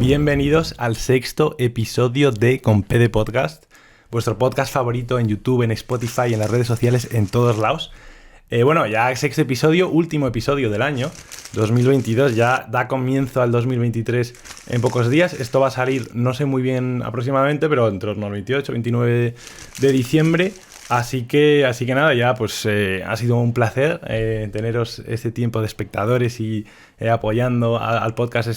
Bienvenidos al sexto episodio de Con P de Podcast, vuestro podcast favorito en YouTube, en Spotify, en las redes sociales, en todos lados. Ya sexto episodio, último episodio del año 2022, ya da comienzo al 2023 en pocos días. Esto va a salir, no sé muy bien aproximadamente, pero entre los 28 y 29 de diciembre. Así que nada, ya pues ha sido un placer teneros este tiempo de espectadores y apoyando al podcast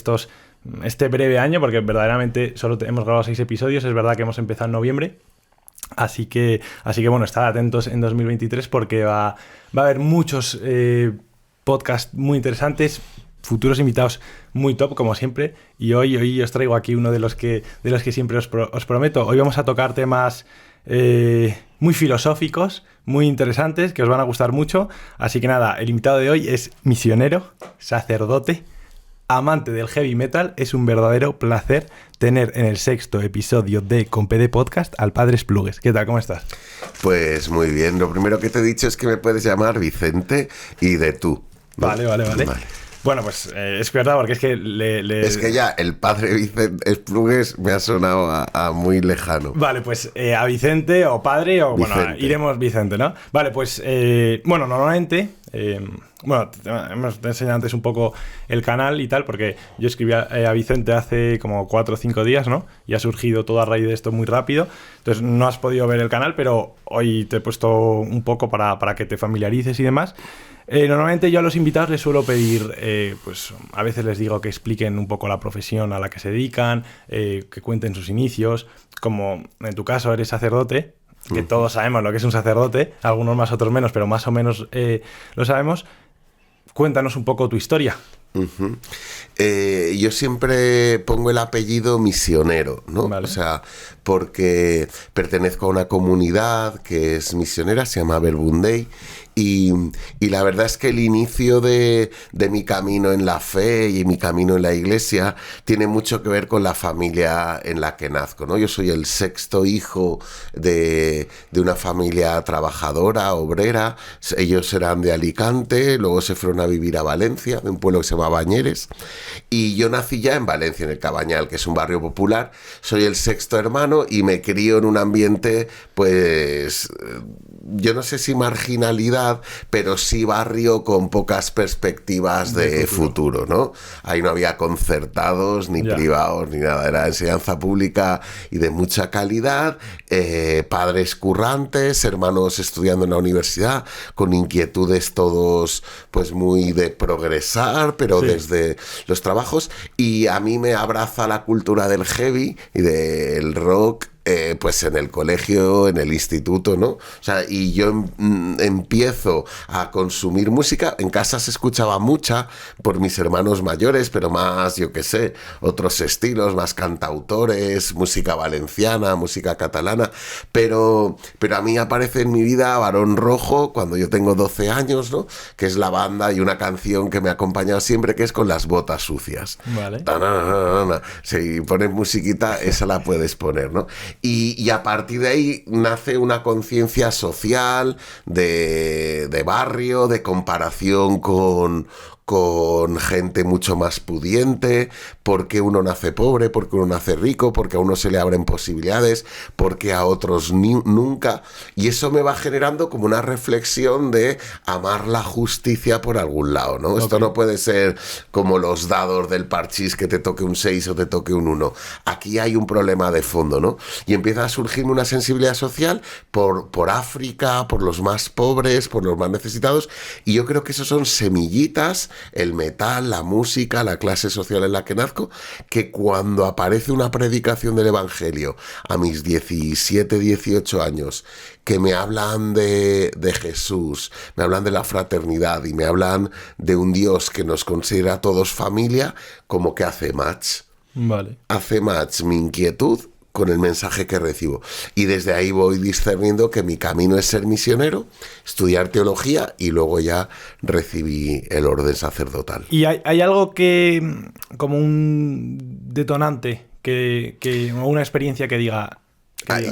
este breve año, porque verdaderamente solo hemos grabado 6 episodios. Es verdad que hemos empezado en noviembre. Así que bueno, estad atentos en 2023 porque va a haber muchos podcasts muy interesantes, futuros invitados muy top, como siempre. Y hoy os traigo aquí uno de los que siempre os prometo. Hoy vamos a tocar temas muy filosóficos, muy interesantes, que os van a gustar mucho. Así que nada, el invitado de hoy es misionero, sacerdote, amante del heavy metal. Es un verdadero placer tener en el sexto episodio de Con P de Podcast al Padre Esplugues. ¿Qué tal? ¿Cómo estás? Pues muy bien. Lo primero que te he dicho es que me puedes llamar Vicente y de tú. Vale. Bueno, pues es verdad, porque es que Es que ya el Padre Vicente Esplugues me ha sonado a muy lejano. Vale, pues a Vicente o Padre o... Vicente. Bueno, iremos Vicente, ¿no? Vale, pues normalmente... hemos enseñado antes un poco el canal y tal, porque yo escribí a Vicente hace como 4 o 5 días, ¿no? Y ha surgido todo a raíz de esto muy rápido. Entonces no has podido ver el canal, pero hoy te he puesto un poco para que te familiarices y demás. Normalmente yo a los invitados les suelo pedir, pues a veces les digo que expliquen un poco la profesión a la que se dedican, que cuenten sus inicios. Como en tu caso eres sacerdote, que todos sabemos lo que es un sacerdote, algunos más, otros menos, pero más o menos lo sabemos. Cuéntanos un poco tu historia. Uh-huh. Yo siempre pongo el apellido misionero, ¿no? Vale. O sea, porque pertenezco a una comunidad que es misionera, se llama Verbundey. Y la verdad es que el inicio de mi camino en la fe y mi camino en la iglesia tiene mucho que ver con la familia en la que nazco, ¿no? Yo soy el sexto hijo de una familia trabajadora, obrera. Ellos eran de Alicante, luego se fueron a vivir a Valencia, de un pueblo que se llama Bañeres. Y yo nací ya en Valencia, en el Cabañal, que es un barrio popular. Soy el sexto hermano y me crío en un ambiente, pues... yo no sé si marginalidad, pero sí barrio con pocas perspectivas de futuro, ¿no? Ahí no había concertados, ni privados, ni nada. Era enseñanza pública y de mucha calidad, padres currantes, hermanos estudiando en la universidad, con inquietudes todos, pues muy de progresar, pero desde los trabajos. Y a mí me abraza la cultura del heavy y del rock, pues en el colegio, en el instituto, ¿no? O sea, y yo empiezo a consumir música. En casa se escuchaba mucha por mis hermanos mayores, pero más, yo qué sé, otros estilos, más cantautores, música valenciana, música catalana, pero a mí aparece en mi vida Barón Rojo cuando yo tengo 12 años, ¿no? Que es la banda y una canción que me ha acompañado siempre, que es Con las botas sucias. Vale. Si pones musiquita, esa la puedes poner, ¿no? Y a partir de ahí nace una conciencia social, de barrio, de comparación con gente mucho más pudiente, porque uno nace pobre, porque uno nace rico, porque a uno se le abren posibilidades, porque a otros nunca. Y eso me va generando como una reflexión de amar la justicia por algún lado, ¿no? Okay. Esto no puede ser como los dados del parchís, que te toque un 6 o te toque un 1. Aquí hay un problema de fondo, ¿no? Y empieza a surgirme una sensibilidad social por África, por los más pobres, por los más necesitados. Y yo creo que eso son semillitas, el metal, la música, la clase social en la que nazco, que cuando aparece una predicación del Evangelio a mis 17, 18 años, que me hablan de Jesús, me hablan de la fraternidad y me hablan de un Dios que nos considera a todos familia, como que hace match. Vale. Hace match mi inquietud con el mensaje que recibo. Y desde ahí voy discerniendo que mi camino es ser misionero, estudiar teología y luego ya recibí el orden sacerdotal. ¿Y hay algo que, como un detonante, o una experiencia que diga...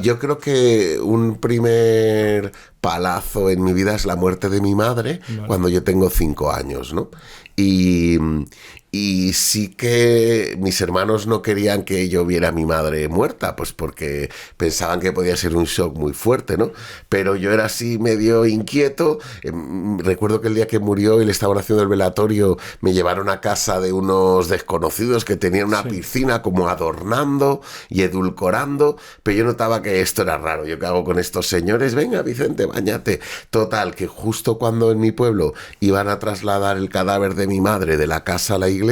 Yo creo que un primer palazo en mi vida es la muerte de mi madre, vale, cuando yo tengo 5 años, ¿no? Y Y sí que mis hermanos no querían que yo viera a mi madre muerta, pues porque pensaban que podía ser un shock muy fuerte, ¿no? Pero yo era así medio inquieto. Recuerdo que el día que murió y le estaban haciendo el velatorio, me llevaron a casa de unos desconocidos que tenían una piscina como adornando y edulcorando, pero yo notaba que esto era raro. ¿Yo qué hago con estos señores? Venga, Vicente, báñate. Total, que justo cuando en mi pueblo iban a trasladar el cadáver de mi madre de la casa a la iglesia,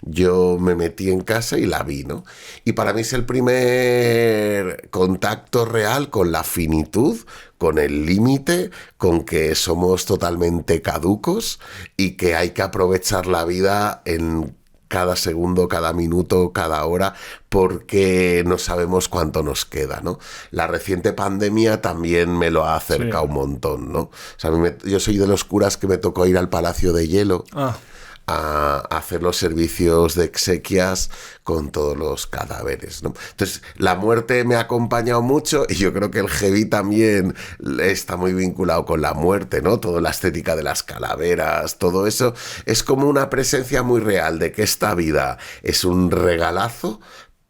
yo me metí en casa y la vi, ¿no? Y para mí es el primer contacto real con la finitud, con el límite, con que somos totalmente caducos y que hay que aprovechar la vida en cada segundo, cada minuto, cada hora, porque no sabemos cuánto nos queda, ¿no? La reciente pandemia también me lo ha acercado un montón, ¿no? O sea, yo soy de los curas que me tocó ir al Palacio de Hielo a hacer los servicios de exequias con todos los cadáveres, ¿no? Entonces, la muerte me ha acompañado mucho y yo creo que el heavy también está muy vinculado con la muerte, ¿no? Toda la estética de las calaveras, todo eso es como una presencia muy real de que esta vida es un regalazo,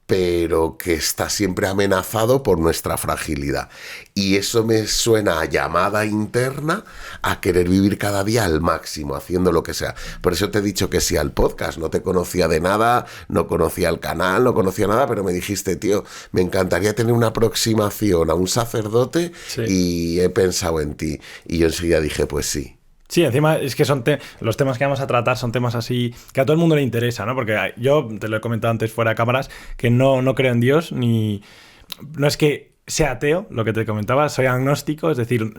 pero que está siempre amenazado por nuestra fragilidad. Y eso me suena a llamada interna a querer vivir cada día al máximo, haciendo lo que sea. Por eso te he dicho que sí al podcast. No te conocía de nada, no conocía el canal, no conocía nada, pero me dijiste, tío, me encantaría tener una aproximación a un sacerdote y he pensado en ti. Y yo enseguida dije, pues sí. Sí, encima es que son los temas que vamos a tratar son temas así que a todo el mundo le interesa, ¿no? Porque yo te lo he comentado antes fuera de cámaras que no creo en Dios ni... No es que sea ateo, lo que te comentaba, soy agnóstico, es decir,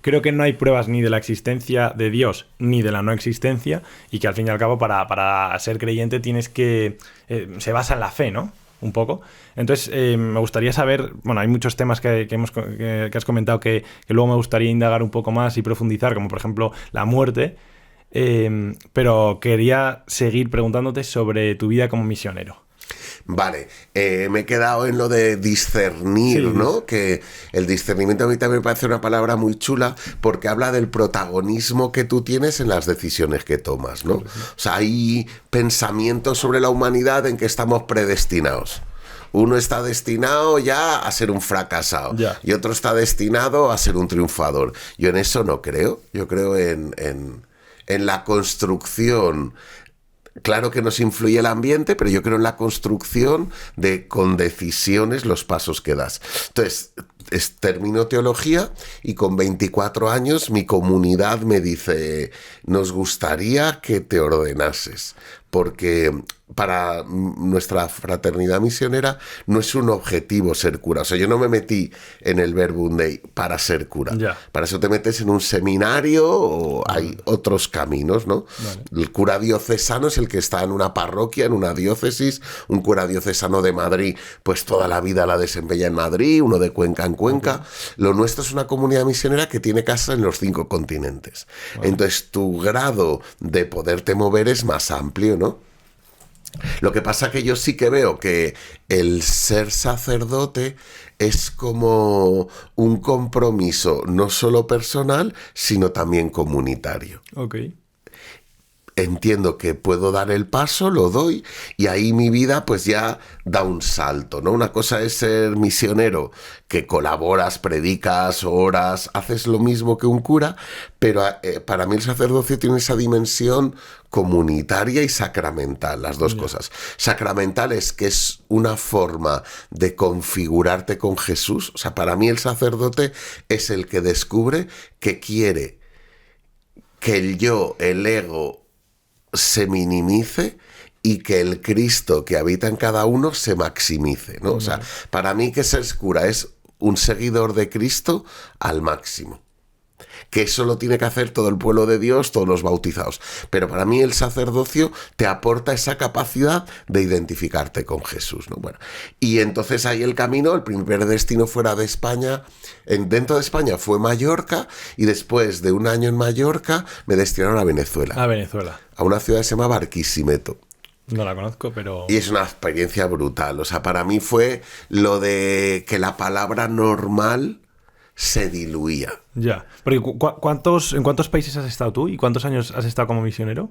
creo que no hay pruebas ni de la existencia de Dios ni de la no existencia y que al fin y al cabo para ser creyente tienes que... se basa en la fe, ¿no? Un poco. Entonces, me gustaría saber, bueno, hay muchos temas que has comentado que luego me gustaría indagar un poco más y profundizar, como por ejemplo la muerte, pero quería seguir preguntándote sobre tu vida como misionero. Vale, me he quedado en lo de discernir, ¿no? Que el discernimiento a mí también me parece una palabra muy chula porque habla del protagonismo que tú tienes en las decisiones que tomas, ¿no? O sea, hay pensamientos sobre la humanidad en que estamos predestinados. Uno está destinado ya a ser un fracasado y otro está destinado a ser un triunfador. Yo en eso no creo. Yo creo en la construcción. Claro que nos influye el ambiente, pero yo creo en la construcción de con decisiones los pasos que das. Entonces, termino teología y con 24 años mi comunidad me dice, nos gustaría que te ordenases, porque para nuestra fraternidad misionera no es un objetivo ser cura. O sea, yo no me metí en el Verbum Dei para ser cura. Para eso te metes en un seminario o hay otros caminos, ¿no? El cura diocesano es el que está en una parroquia, en una diócesis. Un cura diocesano de Madrid, pues toda la vida la desempeña en Madrid, uno de Cuenca en Cuenca. Lo nuestro es una comunidad misionera que tiene casa en los 5 continentes. Entonces, tu grado de poderte mover es más amplio, ¿no? Lo que pasa que yo sí que veo que el ser sacerdote es como un compromiso no solo personal, sino también comunitario. Entiendo que puedo dar el paso, lo doy, y ahí mi vida pues ya da un salto, ¿no? Una cosa es ser misionero, que colaboras, predicas, oras, haces lo mismo que un cura, pero para mí el sacerdocio tiene esa dimensión comunitaria y sacramental, las dos cosas. Sacramental es que es una forma de configurarte con Jesús. O sea, para mí el sacerdote es el que descubre que quiere que el yo, el ego, se minimice y que el Cristo que habita en cada uno se maximice, ¿no? O sea, para mí que ser cura es un seguidor de Cristo al máximo. Que eso lo tiene que hacer todo el pueblo de Dios, todos los bautizados. Pero para mí el sacerdocio te aporta esa capacidad de identificarte con Jesús, ¿no? Bueno, y entonces ahí el camino, el primer destino fuera de España, dentro de España fue Mallorca, y después de un año en Mallorca me destinaron a Venezuela. A Venezuela. A una ciudad que se llama Barquisimeto. No la conozco, pero... Y es una experiencia brutal. O sea, para mí fue lo de que la palabra normal se diluía. Ya. Porque ¿en cuántos países has estado tú y cuántos años has estado como misionero?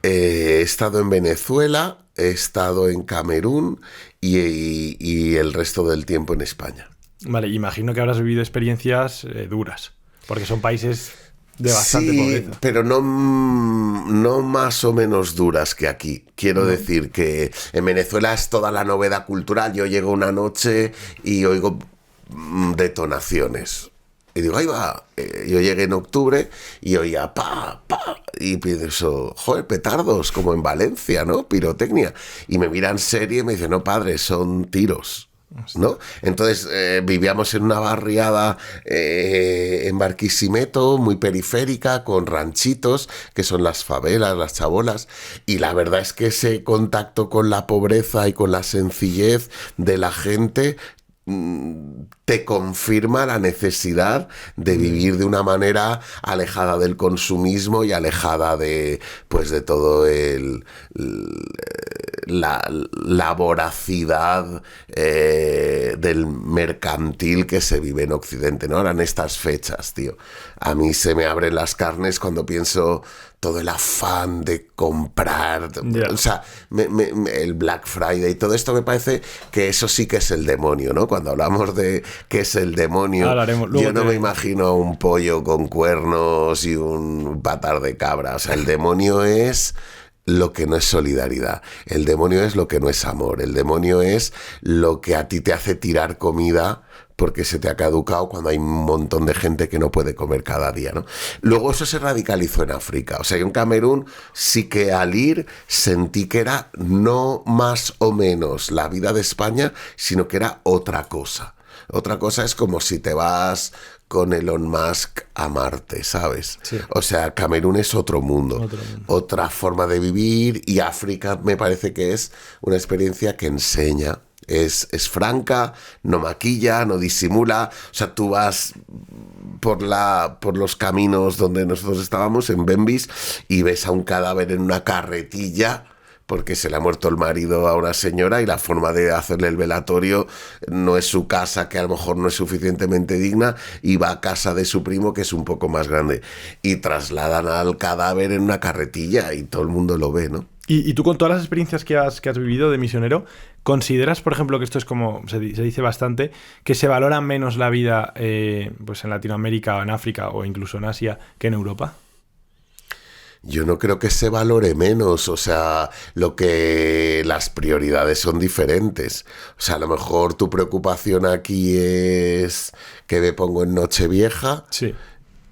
He estado en Venezuela, he estado en Camerún y el resto del tiempo en España. Vale, imagino que habrás vivido experiencias duras, porque son países de bastante pobreza. Pero no más o menos duras que aquí. Quiero decir que en Venezuela es toda la novedad cultural. Yo llego una noche y oigo detonaciones. Y digo, ahí va. Yo llegué en octubre y oía pa, pa. Y pienso, joder, petardos, como en Valencia, ¿no? Pirotecnia. Y me miran serio y me dicen, no, padre, son tiros, ¿no? Entonces vivíamos en una barriada en Barquisimeto, muy periférica, con ranchitos, que son las favelas, las chabolas, y la verdad es que ese contacto con la pobreza y con la sencillez de la gente te confirma la necesidad de vivir de una manera alejada del consumismo y alejada de, pues, de todo la voracidad del mercantil que se vive en Occidente, ¿no? Ahora en estas fechas, tío, a mí se me abren las carnes cuando pienso todo el afán de comprar, o sea, el Black Friday y todo esto, me parece que eso sí que es el demonio, ¿no? Cuando hablamos de qué es el demonio, yo no me imagino un pollo con cuernos y un patar de cabra. O sea, el demonio es lo que no es solidaridad, el demonio es lo que no es amor, el demonio es lo que a ti te hace tirar comida porque se te ha caducado cuando hay un montón de gente que no puede comer cada día, ¿no? Luego eso se radicalizó en África. O sea, yo en Camerún sí que al ir sentí que era no más o menos la vida de España, sino que era otra cosa. Otra cosa es como si te vas con Elon Musk a Marte, ¿sabes? Sí. O sea, Camerún es otro mundo, otra forma de vivir, y África me parece que es una experiencia que enseña. Es franca, no maquilla, no disimula. O sea, tú vas por los caminos donde nosotros estábamos, en Bembis, y ves a un cadáver en una carretilla porque se le ha muerto el marido a una señora y la forma de hacerle el velatorio no es su casa, que a lo mejor no es suficientemente digna, y va a casa de su primo, que es un poco más grande, y trasladan al cadáver en una carretilla y todo el mundo lo ve, ¿no? Y tú, con todas las experiencias que has vivido de misionero, ¿consideras, por ejemplo, que esto es como se dice bastante, que se valora menos la vida pues en Latinoamérica o en África o incluso en Asia que en Europa? Yo no creo que se valore menos, o sea, las prioridades son diferentes. O sea, a lo mejor tu preocupación aquí es que me pongo en Nochevieja. Sí.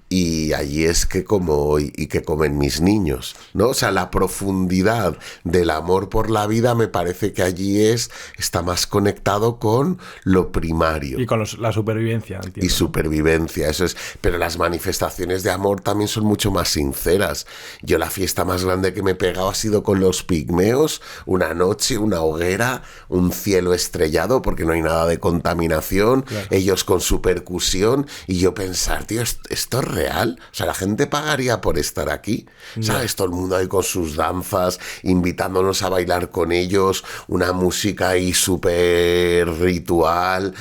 Y allí es que como hoy y que comen mis niños, ¿no? O sea, la profundidad del amor por la vida me parece que allí está más conectado con lo primario. Y con la supervivencia, entiendo. Y supervivencia, eso es. Pero las manifestaciones de amor también son mucho más sinceras. Yo la fiesta más grande que me he pegado ha sido con los pigmeos, una noche, una hoguera, un cielo estrellado porque no hay nada de contaminación, claro. Ellos con su percusión, y yo pensar, tío, esto es real, o sea, la gente pagaría por estar aquí, ¿sabes? Todo el mundo ahí con sus danzas, invitándonos a bailar con ellos, una música ahí súper ritual,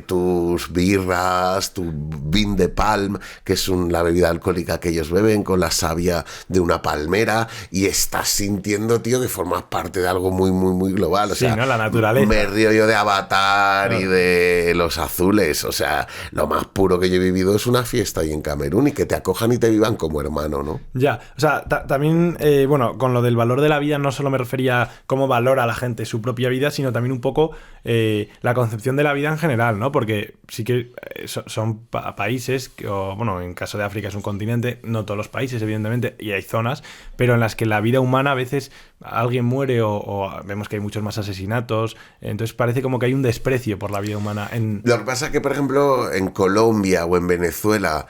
tus birras, tu vin de palm, que es la bebida alcohólica que ellos beben con la savia de una palmera, y estás sintiendo, tío, que formas parte de algo muy, muy, muy global. O sea, sí, ¿no? La naturaleza. Me río yo de Avatar, y de Los Azules, o sea, lo más puro que yo he vivido es una fiesta ahí en Camerún, y que te acojan y te vivan como hermano, ¿no? Ya, o sea, también, bueno, con lo del valor de la vida no solo me refería a cómo valora la gente su propia vida, sino también un poco la concepción de la vida en general, ¿no? Porque sí que son países, bueno, en caso de África es un continente, no todos los países, evidentemente, y hay zonas, pero en las que la vida humana a veces alguien muere o vemos que hay muchos más asesinatos, entonces parece como que hay un desprecio por la vida humana. Lo que pasa es que, por ejemplo, en Colombia o en Venezuela,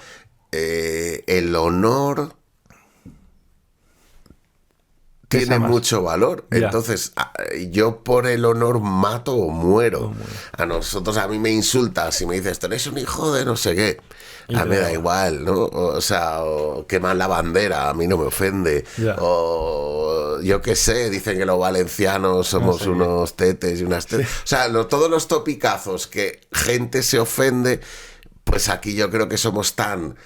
el honor tiene mucho valor. Ya. Entonces, yo por el honor mato o muero. A mí me insultas y me dices, tú eres un hijo de no sé qué. A mí me da igual, ¿no? O sea, queman la bandera, a mí no me ofende. Ya. O yo qué sé, dicen que los valencianos somos unos tetes y unas tetes. Sí. O sea, todos los topicazos que gente se ofende, Pues aquí yo creo que somos tan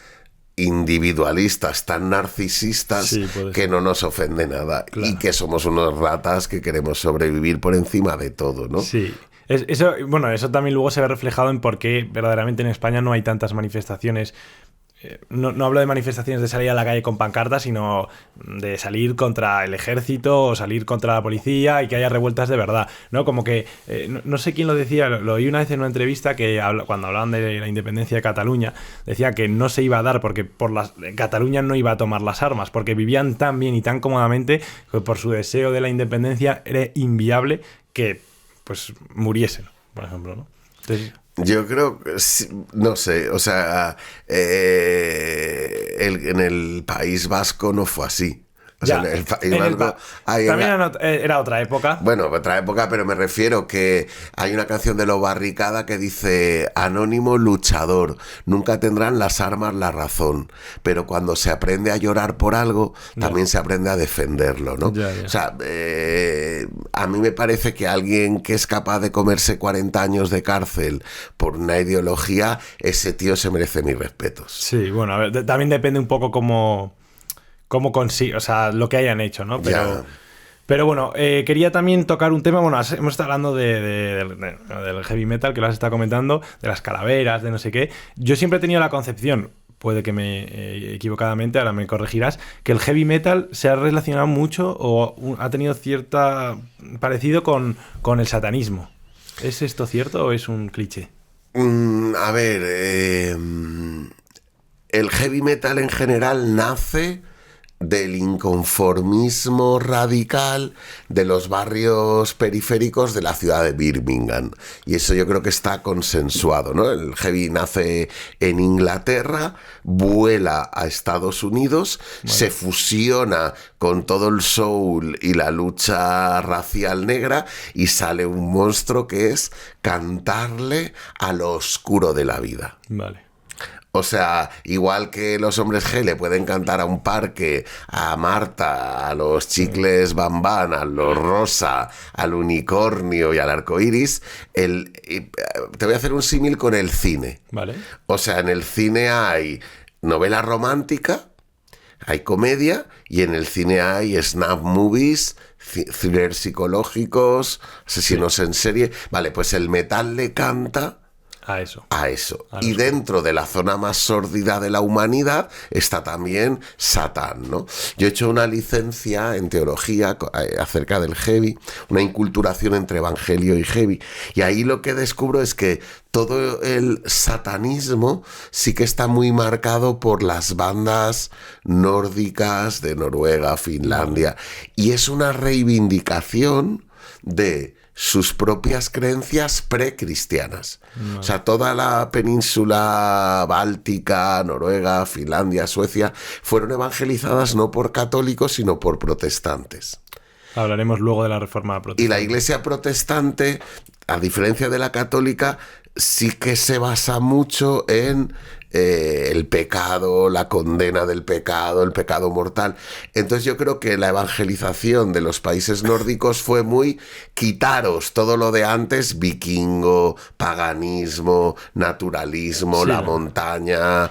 individualistas, tan narcisistas, Sí, puede que ser. no nos ofende nada. Claro. Y que somos unos ratas que queremos sobrevivir por encima de todo, ¿no? Sí. Eso también luego se ve reflejado en por qué verdaderamente en España no hay tantas manifestaciones. No hablo de manifestaciones de salir a la calle con pancartas, sino de salir contra el ejército o salir contra la policía y que haya revueltas de verdad, ¿no? Como que, no sé quién lo decía, lo oí una vez en una entrevista que cuando hablaban de la independencia de Cataluña, decía que no se iba a dar porque Cataluña no iba a tomar las armas, porque vivían tan bien y tan cómodamente que por su deseo de la independencia era inviable que pues muriesen, por ejemplo, ¿no? Entonces, Yo creo que, no sé, o sea, en el País Vasco no fue así. O sea, en el País Vasco también era otra época. Bueno, otra época, pero me refiero que hay una canción de Lo Barricada que dice: anónimo luchador, nunca tendrán las armas la razón, pero cuando se aprende a llorar por algo, también se aprende a defenderlo, ¿no? Ya. O sea, a mí me parece que alguien que es capaz de comerse 40 años de cárcel por una ideología, ese tío se merece mis respetos. Sí, bueno, a ver, también depende un poco cómo consigue, o sea, lo que hayan hecho, ¿no? Pero bueno, quería también tocar un tema. Bueno, hemos estado hablando del heavy metal, que lo has estado comentando, de las calaveras, de no sé qué. Yo siempre he tenido la concepción, puede que me equivocadamente, ahora me corregirás, que el heavy metal se ha relacionado mucho o ha tenido cierta parecido con el satanismo. ¿Es esto cierto o es un cliché? A ver, el heavy metal en general nace del inconformismo radical de los barrios periféricos de la ciudad de Birmingham. Y eso yo creo que está consensuado, ¿no? El heavy nace en Inglaterra, vuela a Estados Unidos, se fusiona con todo el soul y la lucha racial negra y sale un monstruo que es cantarle a lo oscuro de la vida. Vale. O sea, igual que los hombres G le pueden cantar a un parque, a Marta, a los chicles Bambán, a los Rosa, al unicornio y al arcoiris, te voy a hacer un símil con el cine. Vale. O sea, en el cine hay novela romántica, hay comedia, y en el cine hay snap movies, thrillers psicológicos, asesinos en serie. Vale, pues el metal le canta A eso. Y dentro de la zona más sórdida de la humanidad está también Satán, ¿no? Yo he hecho una licencia en teología acerca del heavy, una inculturación entre evangelio y heavy, y ahí lo que descubro es que todo el satanismo sí que está muy marcado por las bandas nórdicas de Noruega, Finlandia, y es una reivindicación de sus propias creencias precristianas. O sea, toda la península báltica, Noruega, Finlandia, Suecia, fueron evangelizadas no por católicos, sino por protestantes. Hablaremos luego de la reforma protestante. Y la iglesia protestante, a diferencia de la católica, sí que se basa mucho en el pecado, la condena del pecado, el pecado mortal. Entonces yo creo que la evangelización de los países nórdicos fue muy quitaros todo lo de antes, vikingo, paganismo, naturalismo, la montaña,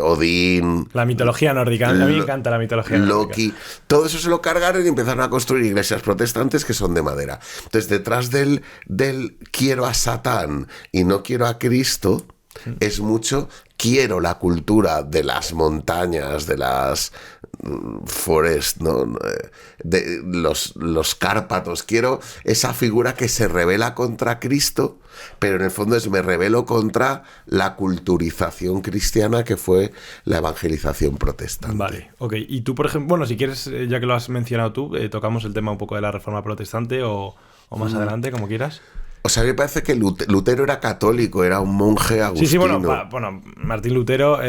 Odín, la mitología nórdica. A mí me encanta la mitología nórdica. Loki, todo eso se lo cargaron y empezaron a construir iglesias protestantes que son de madera. Entonces detrás del quiero a Satán y no quiero a Cristo, es mucho quiero la cultura de las montañas, de las forest, ¿no? De los Cárpatos. Quiero esa figura que se rebela contra Cristo, pero en el fondo me rebelo contra la culturización cristiana que fue la evangelización protestante. Vale, ok. Y tú, por ejemplo, bueno, si quieres, ya que lo has mencionado tú, tocamos el tema un poco de la reforma protestante o más adelante, como quieras. O sea, me parece que Lutero era católico, era un monje agustino. Sí, bueno, Martín Lutero,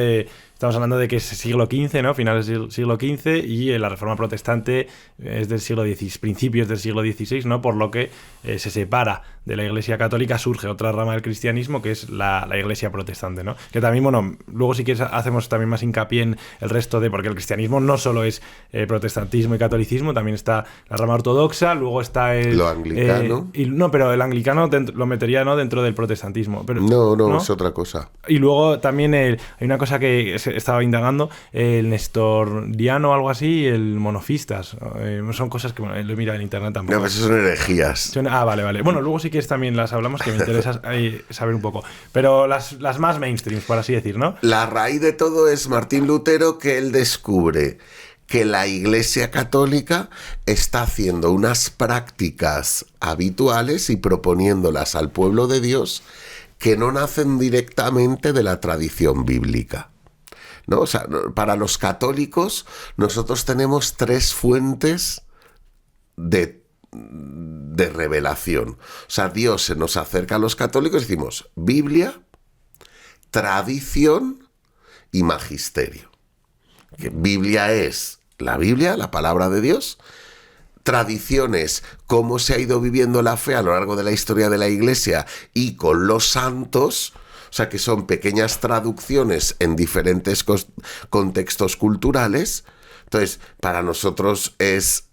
estamos hablando de que es siglo XV, ¿no? Finales del siglo XV, y la Reforma Protestante es del siglo XVI, principios del siglo XVI, ¿no? Por lo que se separa de la Iglesia Católica, surge otra rama del cristianismo, que es la Iglesia Protestante, ¿no? Que también, bueno, luego si quieres hacemos también más hincapié en el resto porque el cristianismo no solo es protestantismo y catolicismo, también está la rama ortodoxa, luego está lo anglicano. No, pero el anglicano lo metería, ¿no?, dentro del protestantismo. Pero, no, es otra cosa. Y luego también hay una cosa que estaba indagando, el nestoriano o algo así, el monofistas. Son cosas que, bueno, lo he mirado en internet tampoco. No, pues eso son herejías. Vale. Bueno, luego si quieres también las hablamos, que me interesa saber un poco. Pero las más mainstream, por así decir, ¿no? La raíz de todo es Martín Lutero, que él descubre que la Iglesia Católica está haciendo unas prácticas habituales y proponiéndolas al pueblo de Dios que no nacen directamente de la tradición bíblica, ¿no? O sea, para los católicos nosotros tenemos 3 fuentes de revelación. O sea, Dios se nos acerca a los católicos y decimos Biblia, tradición y magisterio. Que Biblia es la Biblia, la palabra de Dios. Tradiciones, cómo se ha ido viviendo la fe a lo largo de la historia de la Iglesia y con los santos, o sea, que son pequeñas traducciones en diferentes contextos culturales. Entonces, para nosotros es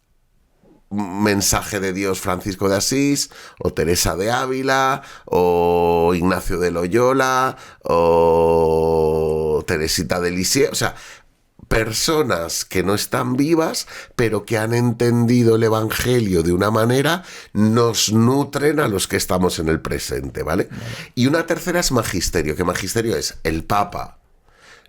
mensaje de Dios Francisco de Asís, o Teresa de Ávila, o Ignacio de Loyola, o Teresita de Lisieux, o sea, personas que no están vivas, pero que han entendido el Evangelio de una manera, nos nutren a los que estamos en el presente, ¿vale? Y una tercera es magisterio, que magisterio es el Papa,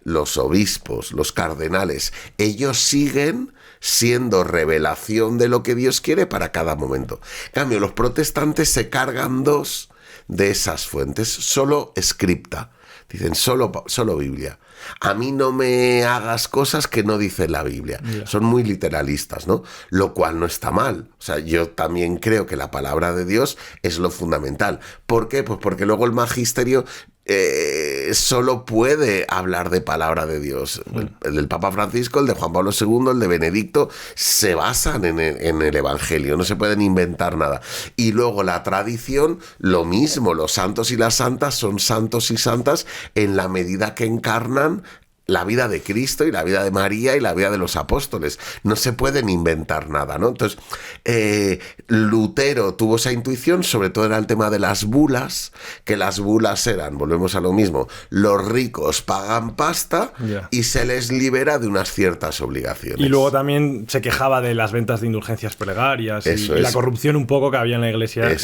los obispos, los cardenales, ellos siguen siendo revelación de lo que Dios quiere para cada momento. En cambio, los protestantes se cargan 2 de esas fuentes, solo scripta, dicen solo Biblia. A mí no me hagas cosas que no dice la Biblia. Yeah. Son muy literalistas, ¿no? Lo cual no está mal. O sea, yo también creo que la palabra de Dios es lo fundamental. ¿Por qué? Pues porque luego el magisterio solo puede hablar de palabra de Dios. El del Papa Francisco, el de Juan Pablo II, el de Benedicto, se basan en el Evangelio, no se pueden inventar nada. Y luego la tradición, lo mismo, los santos y las santas son santos y santas en la medida que encarnan la vida de Cristo y la vida de María y la vida de los apóstoles. No se pueden inventar nada, ¿no? Entonces, Lutero tuvo esa intuición, sobre todo era el tema de las bulas, que las bulas eran, volvemos a lo mismo, los ricos pagan pasta y se les libera de unas ciertas obligaciones. Y luego también se quejaba de las ventas de indulgencias plegarias y la corrupción un poco que había en la Iglesia en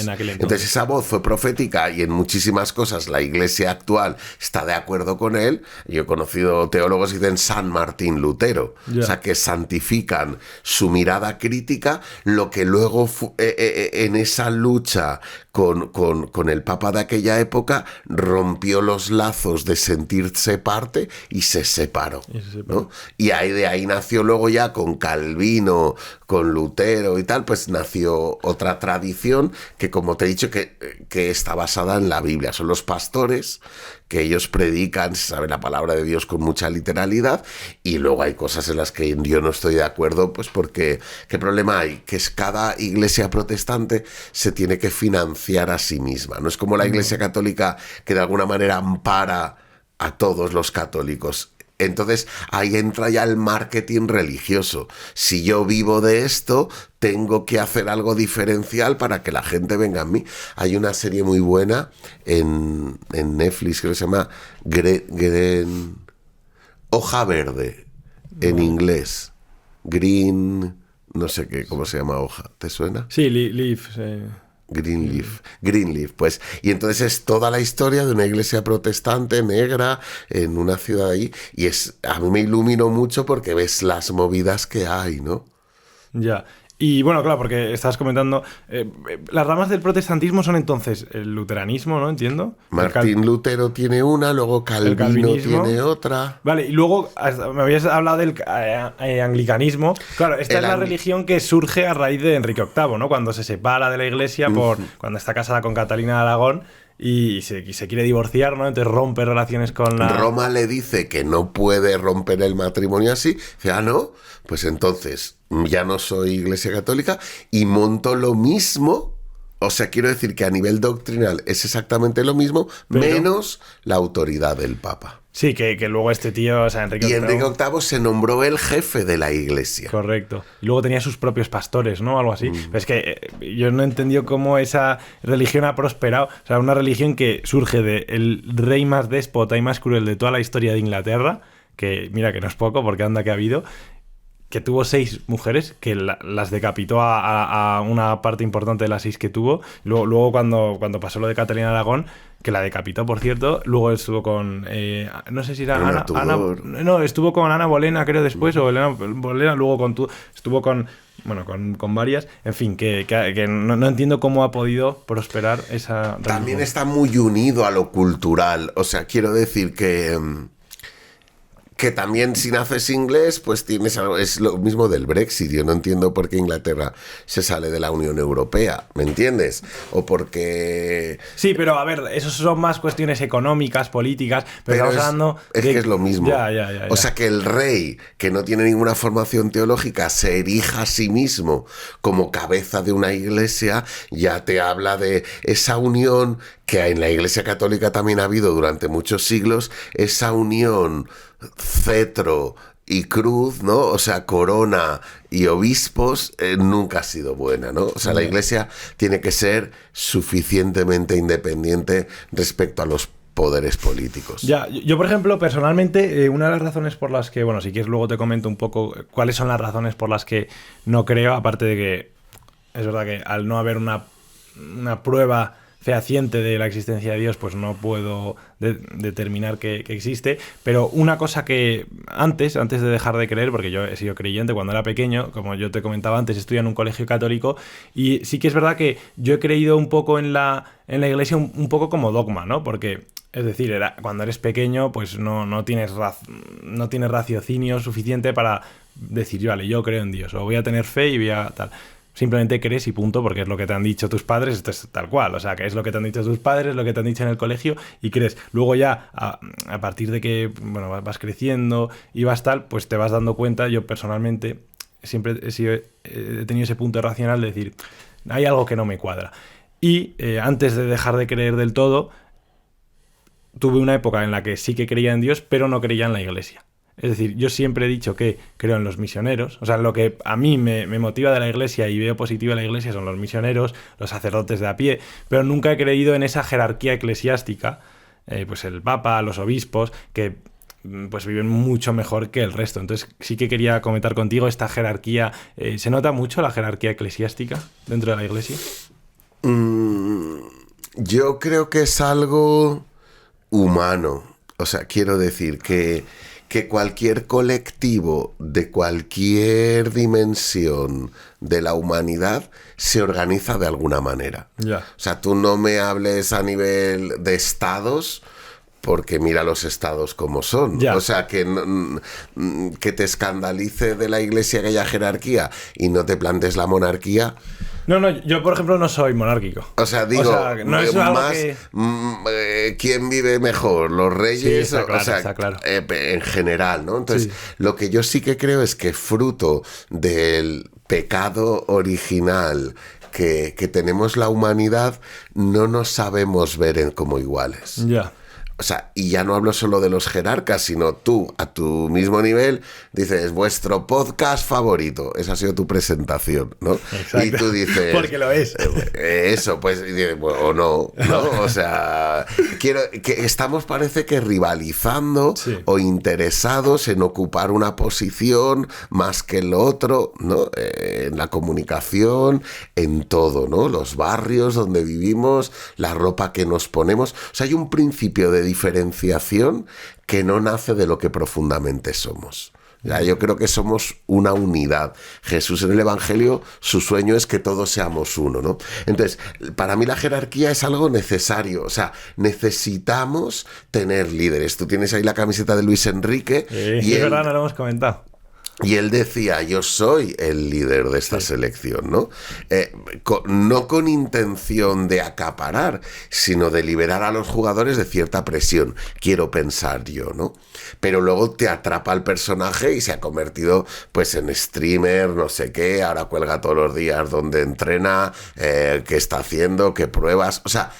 aquel entonces. Entonces esa voz fue profética y en muchísimas cosas la Iglesia actual está de acuerdo con él. Yo he conocido teólogos que dicen San Martín Lutero, o sea, que santifican su mirada crítica, lo que luego en esa lucha con el Papa de aquella época rompió los lazos de sentirse parte y se separó, ¿no? Y de ahí nació luego ya con Calvino, con Lutero y tal, pues nació otra tradición que, como te he dicho, que está basada en la Biblia. Son los pastores que ellos predican, se sabe la palabra de Dios con mucha literalidad, y luego hay cosas en las que yo no estoy de acuerdo, pues porque, ¿qué problema hay? Que es cada iglesia protestante se tiene que financiar a sí misma. No es como la Iglesia Católica, que de alguna manera ampara a todos los católicos. Entonces ahí entra ya el marketing religioso. Si yo vivo de esto, tengo que hacer algo diferencial para que la gente venga a mí. Hay una serie muy buena en Netflix que se llama Hoja Verde, en inglés. Green, no sé qué, ¿cómo se llama hoja? ¿Te suena? Sí, Leaf. Greenleaf, pues. Y entonces es toda la historia de una iglesia protestante negra en una ciudad ahí, y a mí me iluminó mucho porque ves las movidas que hay, ¿no? Ya. Y bueno, claro, porque estabas comentando, las ramas del protestantismo son entonces el luteranismo, ¿no? Entiendo. Martín Lutero tiene una, luego Calvino tiene otra. Vale, y luego me habías hablado del anglicanismo. Claro, esta es la religión que surge a raíz de Enrique VIII, ¿no? Cuando se separa de la Iglesia cuando está casada con Catalina de Aragón. y se quiere divorciar, ¿no? Entonces rompe relaciones con la... Roma le dice que no puede romper el matrimonio así. Dice, ah, no, pues entonces ya no soy Iglesia Católica y monto lo mismo. O sea, quiero decir que a nivel doctrinal es exactamente lo mismo, pero... menos la autoridad del Papa. Sí, que luego este tío, o sea, Enrique VIII... Y Enrique VIII se nombró el jefe de la Iglesia. Correcto. Y luego tenía sus propios pastores, ¿no? Algo así. Pero es que yo no he entendido cómo esa religión ha prosperado. O sea, una religión que surge del rey más déspota y más cruel de toda la historia de Inglaterra, que mira que no es poco, porque anda que ha habido, que tuvo 6 mujeres, que las decapitó a una parte importante de las 6 que tuvo. Luego cuando pasó lo de Catalina de Aragón, que la decapitó, por cierto, luego estuvo con... no sé si era Ana... No, estuvo con Ana Bolena, creo, después, o Elena Bolena, luego estuvo con... Bueno, con varias. En fin, que no entiendo cómo ha podido prosperar esa religión. También está muy unido a lo cultural. O sea, quiero decir que también si naces inglés, pues tienes algo, es lo mismo del Brexit. Yo no entiendo por qué Inglaterra se sale de la Unión Europea, ¿me entiendes? O porque... Sí, pero a ver, eso son más cuestiones económicas, políticas, pero estamos hablando de... que es lo mismo. Ya. O sea, que el rey, que no tiene ninguna formación teológica, se erija a sí mismo como cabeza de una iglesia, ya te habla de esa unión que en la Iglesia Católica también ha habido durante muchos siglos, esa unión cetro y cruz, ¿no? O sea, corona y obispos nunca ha sido buena, ¿no? O sea, la Iglesia tiene que ser suficientemente independiente respecto a los poderes políticos. Ya, yo por ejemplo, personalmente, una de las razones por las que, bueno, si quieres luego te comento un poco cuáles son las razones por las que no creo, aparte de que es verdad que al no haber una prueba fehaciente de la existencia de Dios, pues no puedo determinar que existe, pero una cosa que antes de dejar de creer, porque yo he sido creyente cuando era pequeño, como yo te comentaba antes, estudié en un colegio católico, y sí que es verdad que yo he creído un poco en la iglesia un poco como dogma, ¿no? Porque, es decir, cuando eres pequeño, pues no tienes raciocinio suficiente para decir, vale, yo creo en Dios, o voy a tener fe y voy a tal... Simplemente crees y punto, porque es lo que te han dicho tus padres, esto es tal cual, o sea, que es lo que te han dicho tus padres, lo que te han dicho en el colegio y crees. Luego ya, a partir de que bueno, vas creciendo y vas tal, pues te vas dando cuenta. Yo personalmente siempre he tenido ese punto racional de decir, hay algo que no me cuadra. Y antes de dejar de creer del todo, tuve una época en la que sí que creía en Dios, pero no creía en la iglesia. Es decir, yo siempre he dicho que creo en los misioneros. O sea, lo que a mí me motiva de la iglesia y veo positivo de la iglesia son los misioneros, los sacerdotes de a pie, pero nunca he creído en esa jerarquía eclesiástica, pues el papa, los obispos, que pues viven mucho mejor que el resto. Entonces sí que quería comentar contigo esta jerarquía. ¿Se nota mucho la jerarquía eclesiástica dentro de la iglesia? Yo creo que es algo humano. O sea, quiero decir que cualquier colectivo de cualquier dimensión de la humanidad se organiza de alguna manera. Yeah. O sea, tú no me hables a nivel de estados, porque mira los estados como son. Yeah. O sea, que te escandalice de la iglesia que haya jerarquía y no te plantes la monarquía. No, yo por ejemplo no soy monárquico. O sea, digo, no es más que... ¿quién vive mejor? ¿Los reyes? Sí, está claro, o sea, está claro. En general, ¿no? Entonces, sí. Lo que yo sí que creo es que fruto del pecado original que tenemos la humanidad, no nos sabemos ver como iguales. Ya. Yeah. O sea, y ya no hablo solo de los jerarcas, sino tú, a tu mismo nivel, dices, vuestro podcast favorito. Esa ha sido tu presentación, ¿no? Exacto. Y tú dices... Porque lo es. Eso, pues, o no, ¿no? O sea, que estamos, parece que rivalizando sí. o interesados en ocupar una posición más que el otro, ¿no? En la comunicación, en todo, ¿no? Los barrios donde vivimos, la ropa que nos ponemos. O sea, hay un principio de diferenciación que no nace de lo que profundamente somos. Ya, yo creo que somos una unidad. Jesús en el Evangelio, su sueño es que todos seamos uno, ¿no? Entonces, para mí la jerarquía es algo necesario. O sea, necesitamos tener líderes. Tú tienes ahí la camiseta de Luis Enrique. Y es verdad, no lo hemos comentado. Y él decía, yo soy el líder de esta selección, ¿no? No con intención de acaparar, sino de liberar a los jugadores de cierta presión, quiero pensar yo, ¿no? Pero luego te atrapa el personaje y se ha convertido pues en streamer, no sé qué, ahora cuelga todos los días donde entrena, qué está haciendo, qué pruebas, o sea...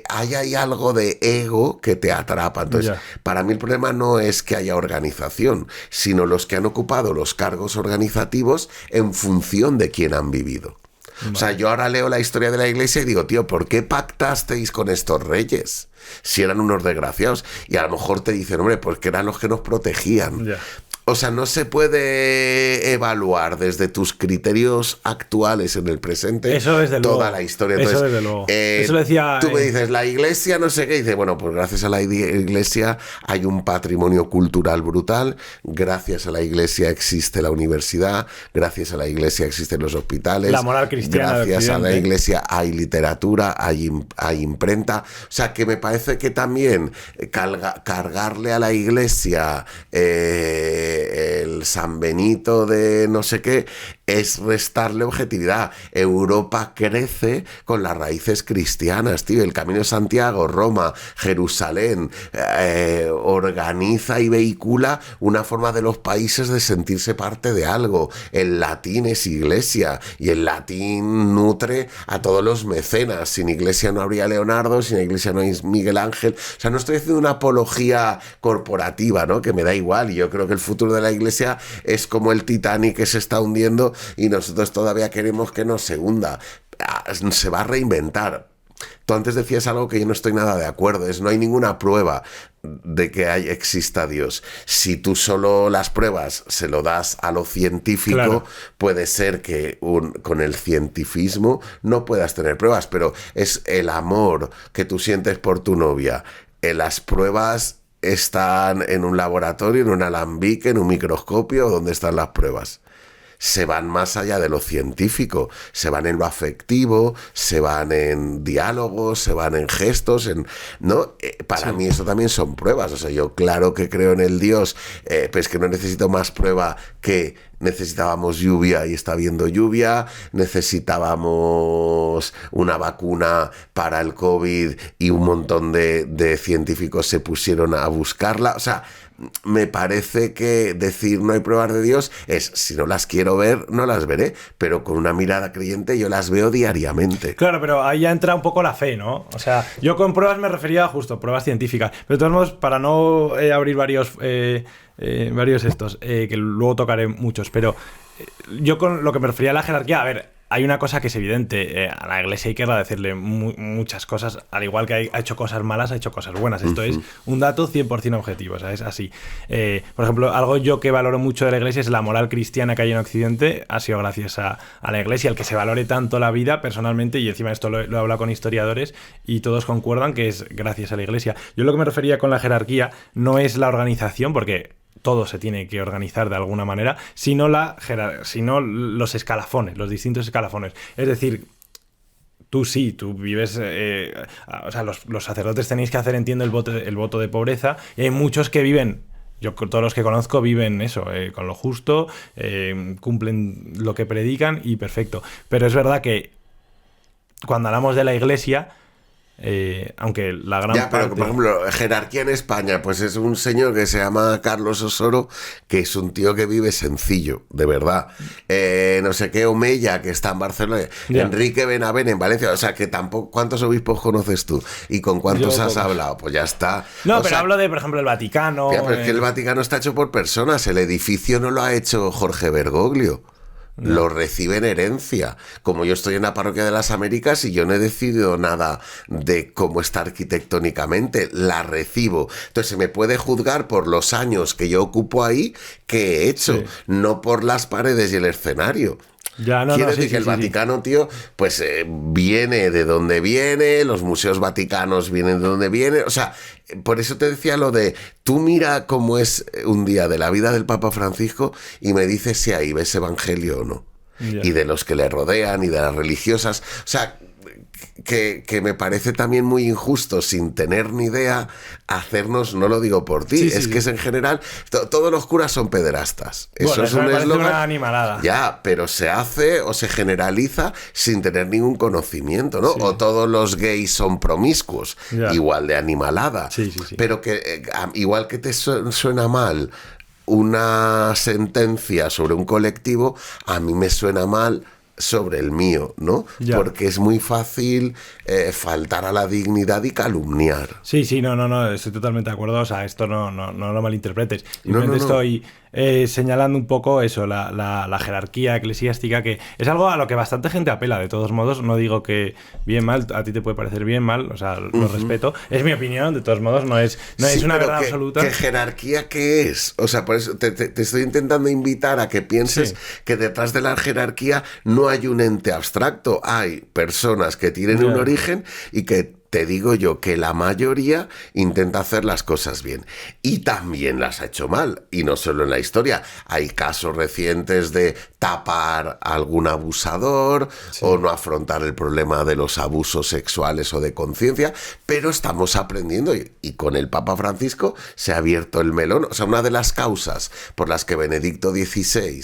hay algo de ego que te atrapa. Entonces, para mí el problema no es que haya organización, sino los que han ocupado los cargos organizativos en función de quién han vivido. Vale. O sea, yo ahora leo la historia de la Iglesia y digo, tío, ¿por qué pactasteis con estos reyes? Si eran unos desgraciados. Y a lo mejor te dicen, hombre, pues que eran los que nos protegían. O sea, no se puede evaluar desde tus criterios actuales en el presente eso desde toda luego. la historia. Entonces, eso desde luego. Eso decía, tú me dices, la Iglesia no sé qué, y dices, bueno, pues gracias a la Iglesia hay un patrimonio cultural brutal, gracias a la Iglesia existe la universidad, gracias a la Iglesia existen los hospitales, la moral cristiana, gracias a la Iglesia hay literatura, hay imprenta. O sea, que me parece que también cargarle a la Iglesia el San Benito de no sé qué es restarle objetividad. Europa crece con las raíces cristianas, tío. El Camino de Santiago, Roma, Jerusalén, organiza y vehicula una forma de los países de sentirse parte de algo. El latín es iglesia y el latín nutre a todos los mecenas. Sin iglesia no habría Leonardo, sin iglesia no hay Miguel Ángel. O sea, no estoy haciendo una apología corporativa, ¿no? Que me da igual, y yo creo que el futuro de la Iglesia es como el Titanic que se está hundiendo y nosotros todavía queremos que no se hunda. Se va a reinventar. Tú antes decías algo que yo no estoy nada de acuerdo, no hay ninguna prueba de que exista Dios. Si tú solo las pruebas se lo das a lo científico, claro, puede ser que con el cientifismo no puedas tener pruebas, pero es el amor que tú sientes por tu novia. Las pruebas están en un laboratorio, en un alambique, en un microscopio. ¿Dónde están las pruebas? Se van más allá de lo científico, se van en lo afectivo, se van en diálogos, se van en gestos, ¿no? Para mí eso también son pruebas. O sea, yo claro que creo en el Dios, pues que no necesito más prueba que necesitábamos lluvia y está habiendo lluvia, necesitábamos una vacuna para el COVID y un montón de científicos se pusieron a buscarla. O sea, me parece que decir no hay pruebas de Dios es, si no las quiero ver, no las veré, pero con una mirada creyente yo las veo diariamente. Claro, pero ahí ya entra un poco la fe, ¿no? O sea, yo con pruebas me refería justo, pruebas científicas. Pero de todos modos, para no abrir varios estos, que luego tocaré muchos, pero yo con lo que me refería a la jerarquía, a ver, hay una cosa que es evidente, a la Iglesia hay que agradecerle muchas cosas, al igual que ha hecho cosas malas, ha hecho cosas buenas. Esto es un dato 100% objetivo, o sea, es así. Por ejemplo, algo yo que valoro mucho de la Iglesia es la moral cristiana que hay en Occidente, ha sido gracias a la Iglesia, el que se valore tanto la vida personalmente, y encima esto lo he hablado con historiadores y todos concuerdan que es gracias a la Iglesia. Yo lo que me refería con la jerarquía no es la organización, porque todo se tiene que organizar de alguna manera, sino los escalafones, los distintos escalafones. Es decir, tú vives... o sea, los sacerdotes tenéis que hacer, entiendo, el voto de pobreza, y hay muchos que viven... Yo, todos los que conozco, viven eso, con lo justo, cumplen lo que predican y perfecto. Pero es verdad que cuando hablamos de la Iglesia... aunque la gran parte... Pero por ejemplo, jerarquía en España, pues es un señor que se llama Carlos Osoro, que es un tío que vive sencillo, de verdad. No sé qué, Omeya, que está en Barcelona, Enrique Benavent en Valencia, o sea que tampoco... ¿Cuántos obispos conoces tú? ¿Y con cuántos has hablado? Pues ya está. No, pero hablo de, por ejemplo, el Vaticano... Pero es que el Vaticano está hecho por personas, el edificio no lo ha hecho Jorge Bergoglio. No. Lo recibe en herencia. Como yo estoy en la Parroquia de las Américas y yo no he decidido nada de cómo está arquitectónicamente, la recibo. Entonces se me puede juzgar por los años que yo ocupo ahí, que he hecho, no por las paredes y el escenario. Quiero decir que el Vaticano, tío, pues viene de donde viene, los museos vaticanos vienen de donde vienen, o sea, por eso te decía lo de, tú mira cómo es un día de la vida del Papa Francisco y me dices si ahí ves evangelio o no. Y de los que le rodean y de las religiosas, o sea, que me parece también muy injusto, sin tener ni idea, hacernos, no lo digo por ti, Sí, es que es en general, todos los curas son pederastas. Bueno, eso es me parece eslogan. una animalada. Ya, pero se hace o se generaliza sin tener ningún conocimiento, ¿no? Sí. O todos los gays son promiscuos, Ya. igual de animalada. Sí. Pero que igual que te suena mal una sentencia sobre un colectivo, a mí me suena mal sobre el mío, ¿no? Ya. Porque es muy fácil faltar a la dignidad y calumniar. Sí, no, estoy totalmente de acuerdo. O sea, esto no lo malinterpretes. Simplemente No. estoy señalando un poco eso, la jerarquía eclesiástica, que es algo a lo que bastante gente apela. De todos modos, no digo que bien, mal, a ti te puede parecer bien, mal, o sea, lo respeto. Es mi opinión, de todos modos, no es Sí, una pero verdad absoluta. ¿qué jerarquía qué es? O sea, por eso te estoy intentando invitar a que pienses Sí. que detrás de la jerarquía no hay un ente abstracto, hay personas que tienen un Ya. origen y que te digo yo que la mayoría intenta hacer las cosas bien. Y también las ha hecho mal. Y no solo en la historia. Hay casos recientes de tapar a algún abusador o no afrontar el problema de los abusos sexuales o de conciencia. Pero estamos aprendiendo y con el Papa Francisco se ha abierto el melón. O sea, una de las causas por las que Benedicto XVI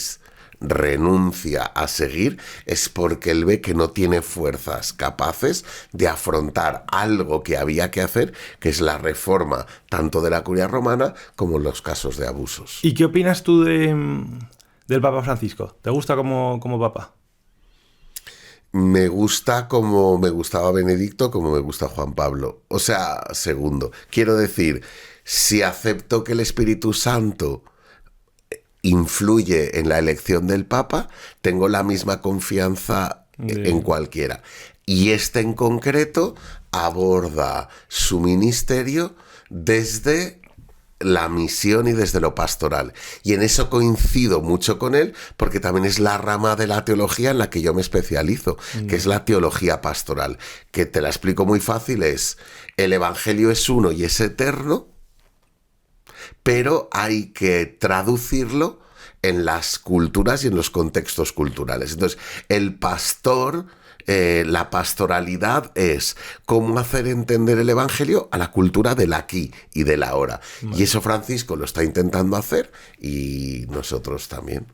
renuncia a seguir es porque él ve que no tiene fuerzas capaces de afrontar algo que había que hacer, que es la reforma tanto de la curia romana como los casos de abusos. ¿Y qué opinas tú del Papa Francisco? ¿Te gusta como papa? Me gusta como me gustaba Benedicto, como me gusta Juan Pablo. O sea, segundo. Quiero decir, si acepto que el Espíritu Santo influye en la elección del Papa, tengo la misma confianza en cualquiera. Y este en concreto aborda su ministerio desde la misión y desde lo pastoral. Y en eso coincido mucho con él, porque también es la rama de la teología en la que yo me especializo, que es la teología pastoral. Que te la explico muy fácil, es el Evangelio es uno y es eterno, pero hay que traducirlo en las culturas y en los contextos culturales. Entonces, el pastor, la pastoralidad es cómo hacer entender el Evangelio a la cultura del aquí y del ahora. Vale. Y eso Francisco lo está intentando hacer y nosotros también.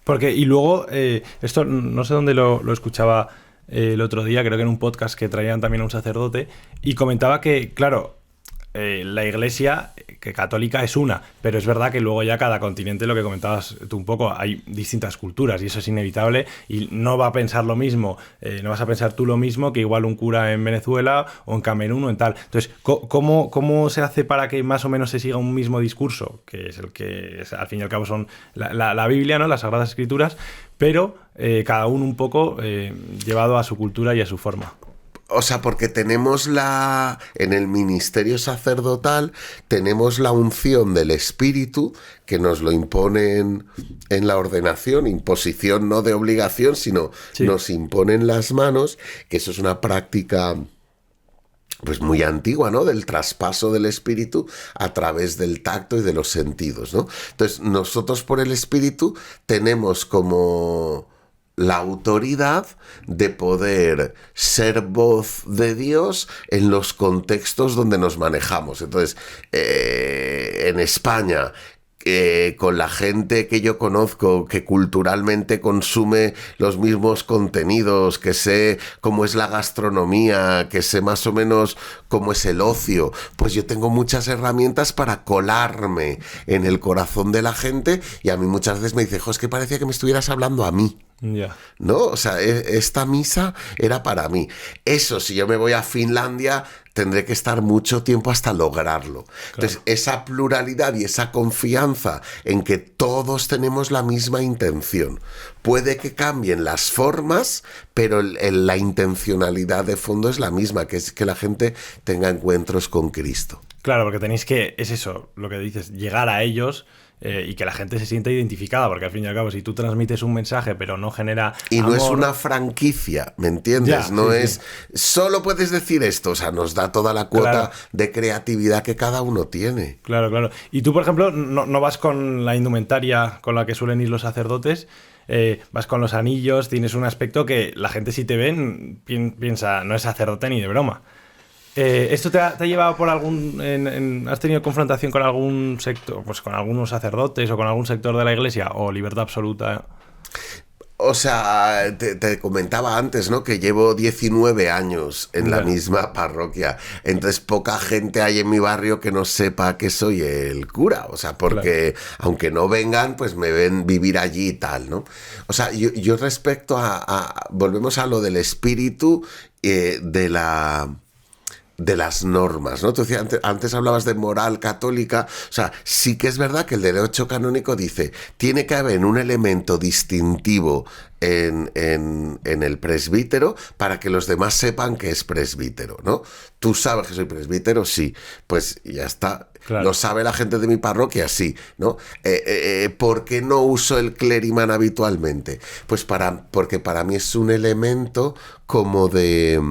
Porque, y luego, esto no sé dónde lo escuchaba el otro día, creo que en un podcast que traían también a un sacerdote, y comentaba que, claro, la iglesia que católica es una, pero es verdad que luego ya cada continente, lo que comentabas tú un poco, hay distintas culturas y eso es inevitable y no va a pensar lo mismo, no vas a pensar tú lo mismo que igual un cura en Venezuela o en Camerún o en tal. Entonces, ¿cómo se hace para que más o menos se siga un mismo discurso? Que es el que al fin y al cabo son la Biblia, ¿no? Las Sagradas Escrituras, pero cada uno un poco llevado a su cultura y a su forma. O sea, porque tenemos en el ministerio sacerdotal, tenemos la unción del Espíritu, que nos lo imponen en la ordenación, imposición no de obligación, sino nos imponen las manos, que eso es una práctica pues muy antigua, ¿no? Del traspaso del espíritu a través del tacto y de los sentidos, ¿no? Entonces, nosotros por el Espíritu tenemos como la autoridad de poder ser voz de Dios en los contextos donde nos manejamos. Entonces, en España, con la gente que yo conozco, que culturalmente consume los mismos contenidos, que sé cómo es la gastronomía, que sé más o menos cómo es el ocio, pues yo tengo muchas herramientas para colarme en el corazón de la gente y a mí muchas veces me dice, es que parecía que me estuvieras hablando a mí. Yeah. ¿No? O sea, esta misa era para mí. Eso, si yo me voy a Finlandia, tendré que estar mucho tiempo hasta lograrlo. Claro. Entonces, esa pluralidad y esa confianza en que todos tenemos la misma intención. Puede que cambien las formas, pero la intencionalidad de fondo es la misma, que es que la gente tenga encuentros con Cristo. Claro, porque tenéis que, es eso, lo que dices, llegar a ellos. Y que la gente se sienta identificada, porque al fin y al cabo, si tú transmites un mensaje pero no genera y no amor... es una franquicia, ¿me entiendes? Ya, no sí, es solo puedes decir esto, o sea, nos da toda la cuota de creatividad que cada uno tiene. Claro. Y tú, por ejemplo, no vas con la indumentaria con la que suelen ir los sacerdotes. vas con los anillos, tienes un aspecto que la gente si te ven piensa, no es sacerdote ni de broma. ¿Esto te ha llevado por has tenido confrontación con algún sector, pues con algunos sacerdotes o con algún sector de la iglesia, o libertad absoluta? O sea, te comentaba antes, ¿no? Que llevo 19 años en la misma parroquia. Entonces, poca gente hay en mi barrio que no sepa que soy el cura. O sea, porque aunque no vengan, pues me ven vivir allí y tal, ¿no? O sea, yo respecto volvemos a lo del espíritu de las normas, ¿no? Tú decías, antes hablabas de moral católica, o sea, sí que es verdad que el derecho canónico dice, tiene que haber un elemento distintivo en el presbítero para que los demás sepan que es presbítero, ¿no? ¿Tú sabes que soy presbítero? Sí, pues ya está. Claro. ¿Lo sabe la gente de mi parroquia? Sí, ¿no? ¿Por qué no uso el clériman habitualmente? Pues porque para mí es un elemento como de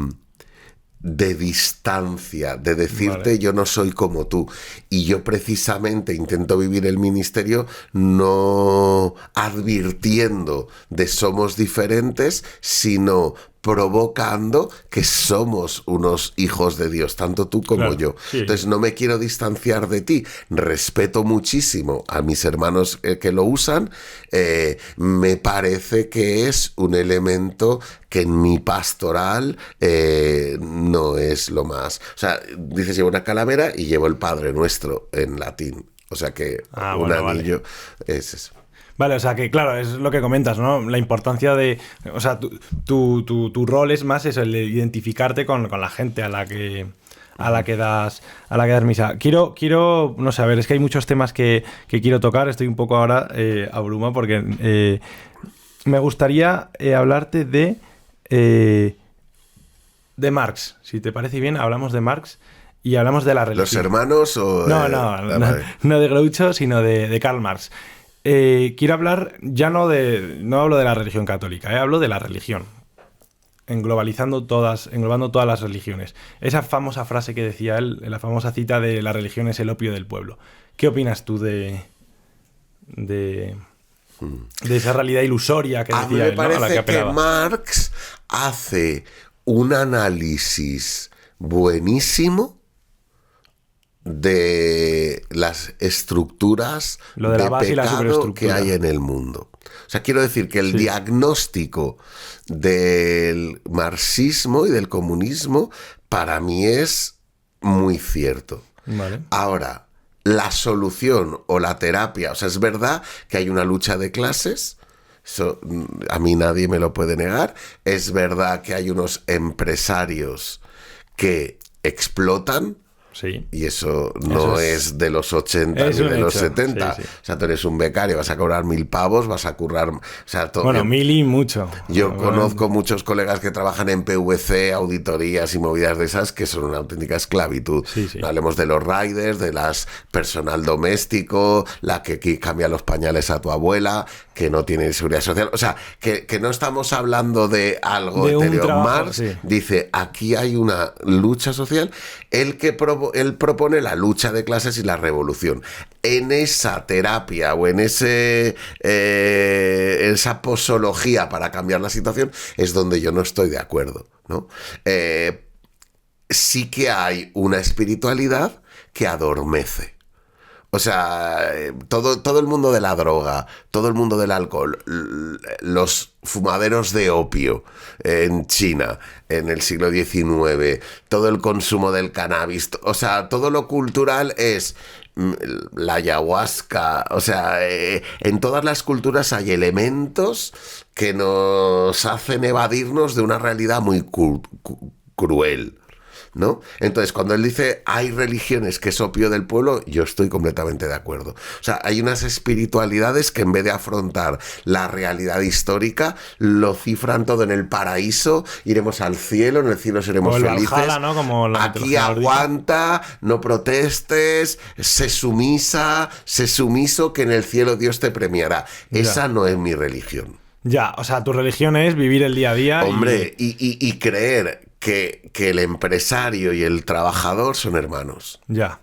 distancia, de decirte yo no soy como tú, y yo precisamente intento vivir el ministerio no advirtiendo de somos diferentes, sino provocando que somos unos hijos de Dios, tanto tú como yo. Sí. Entonces no me quiero distanciar de ti, respeto muchísimo a mis hermanos que lo usan, me parece que es un elemento que en mi pastoral no es lo más... O sea, dices, llevo una calavera y llevo el Padre Nuestro en latín, o sea que un anillo es eso. Vale, o sea que claro, es lo que comentas, ¿no? La importancia de... O sea, tu rol es más eso, el de identificarte con la gente a la que das misa. Quiero, no sé, a ver, es que hay muchos temas que quiero tocar, estoy un poco ahora abruma porque me gustaría hablarte de Marx. Si te parece bien, hablamos de Marx y hablamos de la religión. ¿Los hermanos o...? No de Groucho, sino de Karl Marx. Quiero hablar, no hablo de la religión católica, hablo de la religión, englobando todas las religiones. Esa famosa frase que decía él, la famosa cita de la religión es el opio del pueblo. ¿Qué opinas tú de esa realidad ilusoria que decía él, ¿no? A la que apelaba? Que Marx hace un análisis buenísimo de las estructuras de pecado que hay en el mundo. O sea, quiero decir que el diagnóstico del marxismo y del comunismo para mí es muy cierto. Vale. Ahora, la solución o la terapia, o sea, es verdad que hay una lucha de clases, eso a mí nadie me lo puede negar, es verdad que hay unos empresarios que explotan. Sí. Y eso no es de los 80 ni de los 70. Sí. O sea, tú eres un becario, vas a cobrar 1.000 pavos, vas a currar... O sea, todo, 1.000 y mucho. Yo conozco muchos colegas que trabajan en PVC, auditorías y movidas de esas que son una auténtica esclavitud. Sí. No hablemos de los riders, de las personal doméstico, la que cambia los pañales a tu abuela, que no tiene seguridad social. O sea, que no estamos hablando de algo etéreo. Marx dice, aquí hay una lucha social. Él propone la lucha de clases y la revolución. En esa terapia o en esa posología para cambiar la situación es donde yo no estoy de acuerdo, ¿no? Sí que hay una espiritualidad que adormece. O sea, todo el mundo de la droga, todo el mundo del alcohol, los fumaderos de opio en China en el siglo XIX, todo el consumo del cannabis, o sea, todo lo cultural es la ayahuasca. O sea, en todas las culturas hay elementos que nos hacen evadirnos de una realidad muy cruel, ¿no? Entonces, cuando él dice hay religiones que es opio del pueblo, yo estoy completamente de acuerdo. O sea, hay unas espiritualidades que en vez de afrontar la realidad histórica, lo cifran todo en el paraíso, iremos al cielo, en el cielo seremos felices. Valhalla, ¿no? Como aquí aguanta, no protestes, sé sumisa, sé sumiso, que en el cielo Dios te premiará. Esa no es mi religión. Ya, o sea, tu religión es vivir el día a día. Hombre, y creer que el empresario y el trabajador son hermanos. Ya.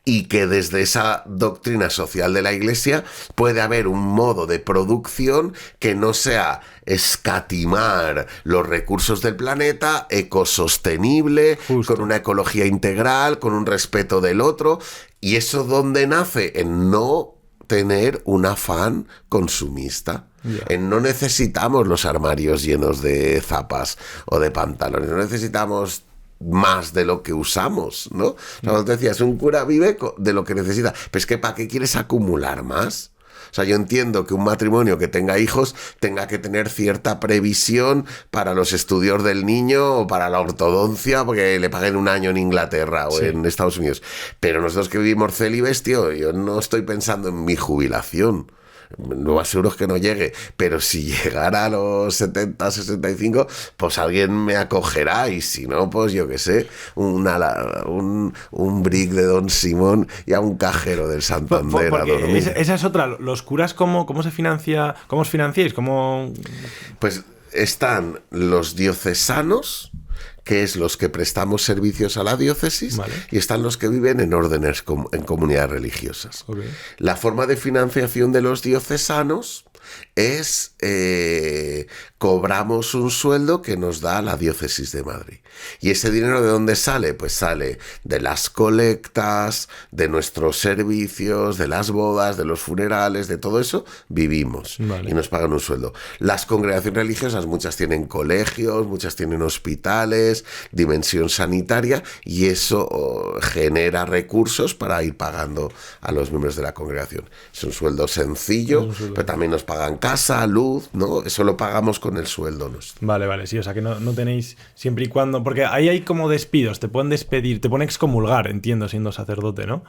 y que desde esa doctrina social de la Iglesia puede haber un modo de producción que no sea escatimar los recursos del planeta, ecosostenible, Justo. con una ecología integral, con un respeto del otro. ¿Y eso dónde nace? En no tener un afán consumista. Yeah. No necesitamos los armarios llenos de zapas o de pantalones, no necesitamos más de lo que usamos, ¿no? O sea, como te decías, un cura vive de lo que necesita. Pero es que ¿para qué quieres acumular más? O sea, yo entiendo que un matrimonio que tenga hijos tenga que tener cierta previsión para los estudios del niño o para la ortodoncia, porque le paguen un año en Inglaterra o en Estados Unidos. Pero nosotros que vivimos célibes, tío, yo no estoy pensando en mi jubilación. Lo más seguro es que no llegue, pero si llegara a los 70, 65, pues alguien me acogerá, y si no, pues yo qué sé, un brick de Don Simón y a un cajero del Santander a dormir. Esa es otra. Los curas, ¿cómo se financia? ¿Cómo os financiáis? Pues están los diocesanos, que es los que prestamos servicios a la diócesis, vale, y están los que viven en órdenes, en comunidades religiosas. Okay. La forma de financiación de los diocesanos es cobramos un sueldo que nos da la diócesis de Madrid. ¿Y ese dinero de dónde sale? Pues sale de las colectas, de nuestros servicios, de las bodas, de los funerales, de todo eso vivimos. Vale. Y nos pagan un sueldo. Las congregaciones religiosas, muchas tienen colegios, muchas tienen hospitales, dimensión sanitaria, y eso genera recursos para ir pagando a los miembros de la congregación. Es un sueldo sencillo, pero también nos pagan casa, luz, ¿no? Eso lo pagamos con el sueldo nuestro. Vale, sí, o sea que no tenéis, siempre y cuando, porque ahí hay como despidos, te pueden despedir, te pueden excomulgar, entiendo, siendo sacerdote, ¿no?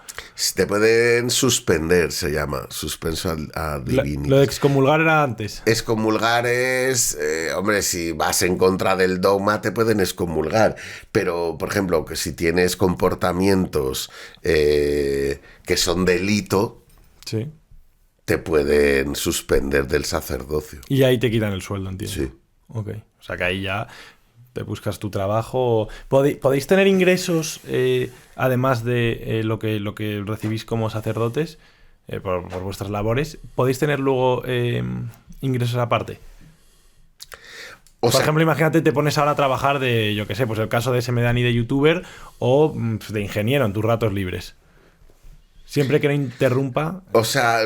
Te pueden suspender, se llama, suspenso ad divinis. Lo de excomulgar era antes. Excomulgar es, hombre, si vas en contra del dogma te pueden excomulgar, pero, por ejemplo, que si tienes comportamientos que son delito, sí, te pueden suspender del sacerdocio. Y ahí te quitan el sueldo, entiendo. Sí. Ok. O sea que ahí ya te buscas tu trabajo. ¿Podéis tener ingresos, además de lo que recibís como sacerdotes, por vuestras labores? ¿Podéis tener luego ingresos aparte? Por ejemplo, imagínate, te pones ahora a trabajar de, yo qué sé, pues el caso de ese Medani de youtuber o de ingeniero en tus ratos libres. Siempre que no interrumpa. O sea,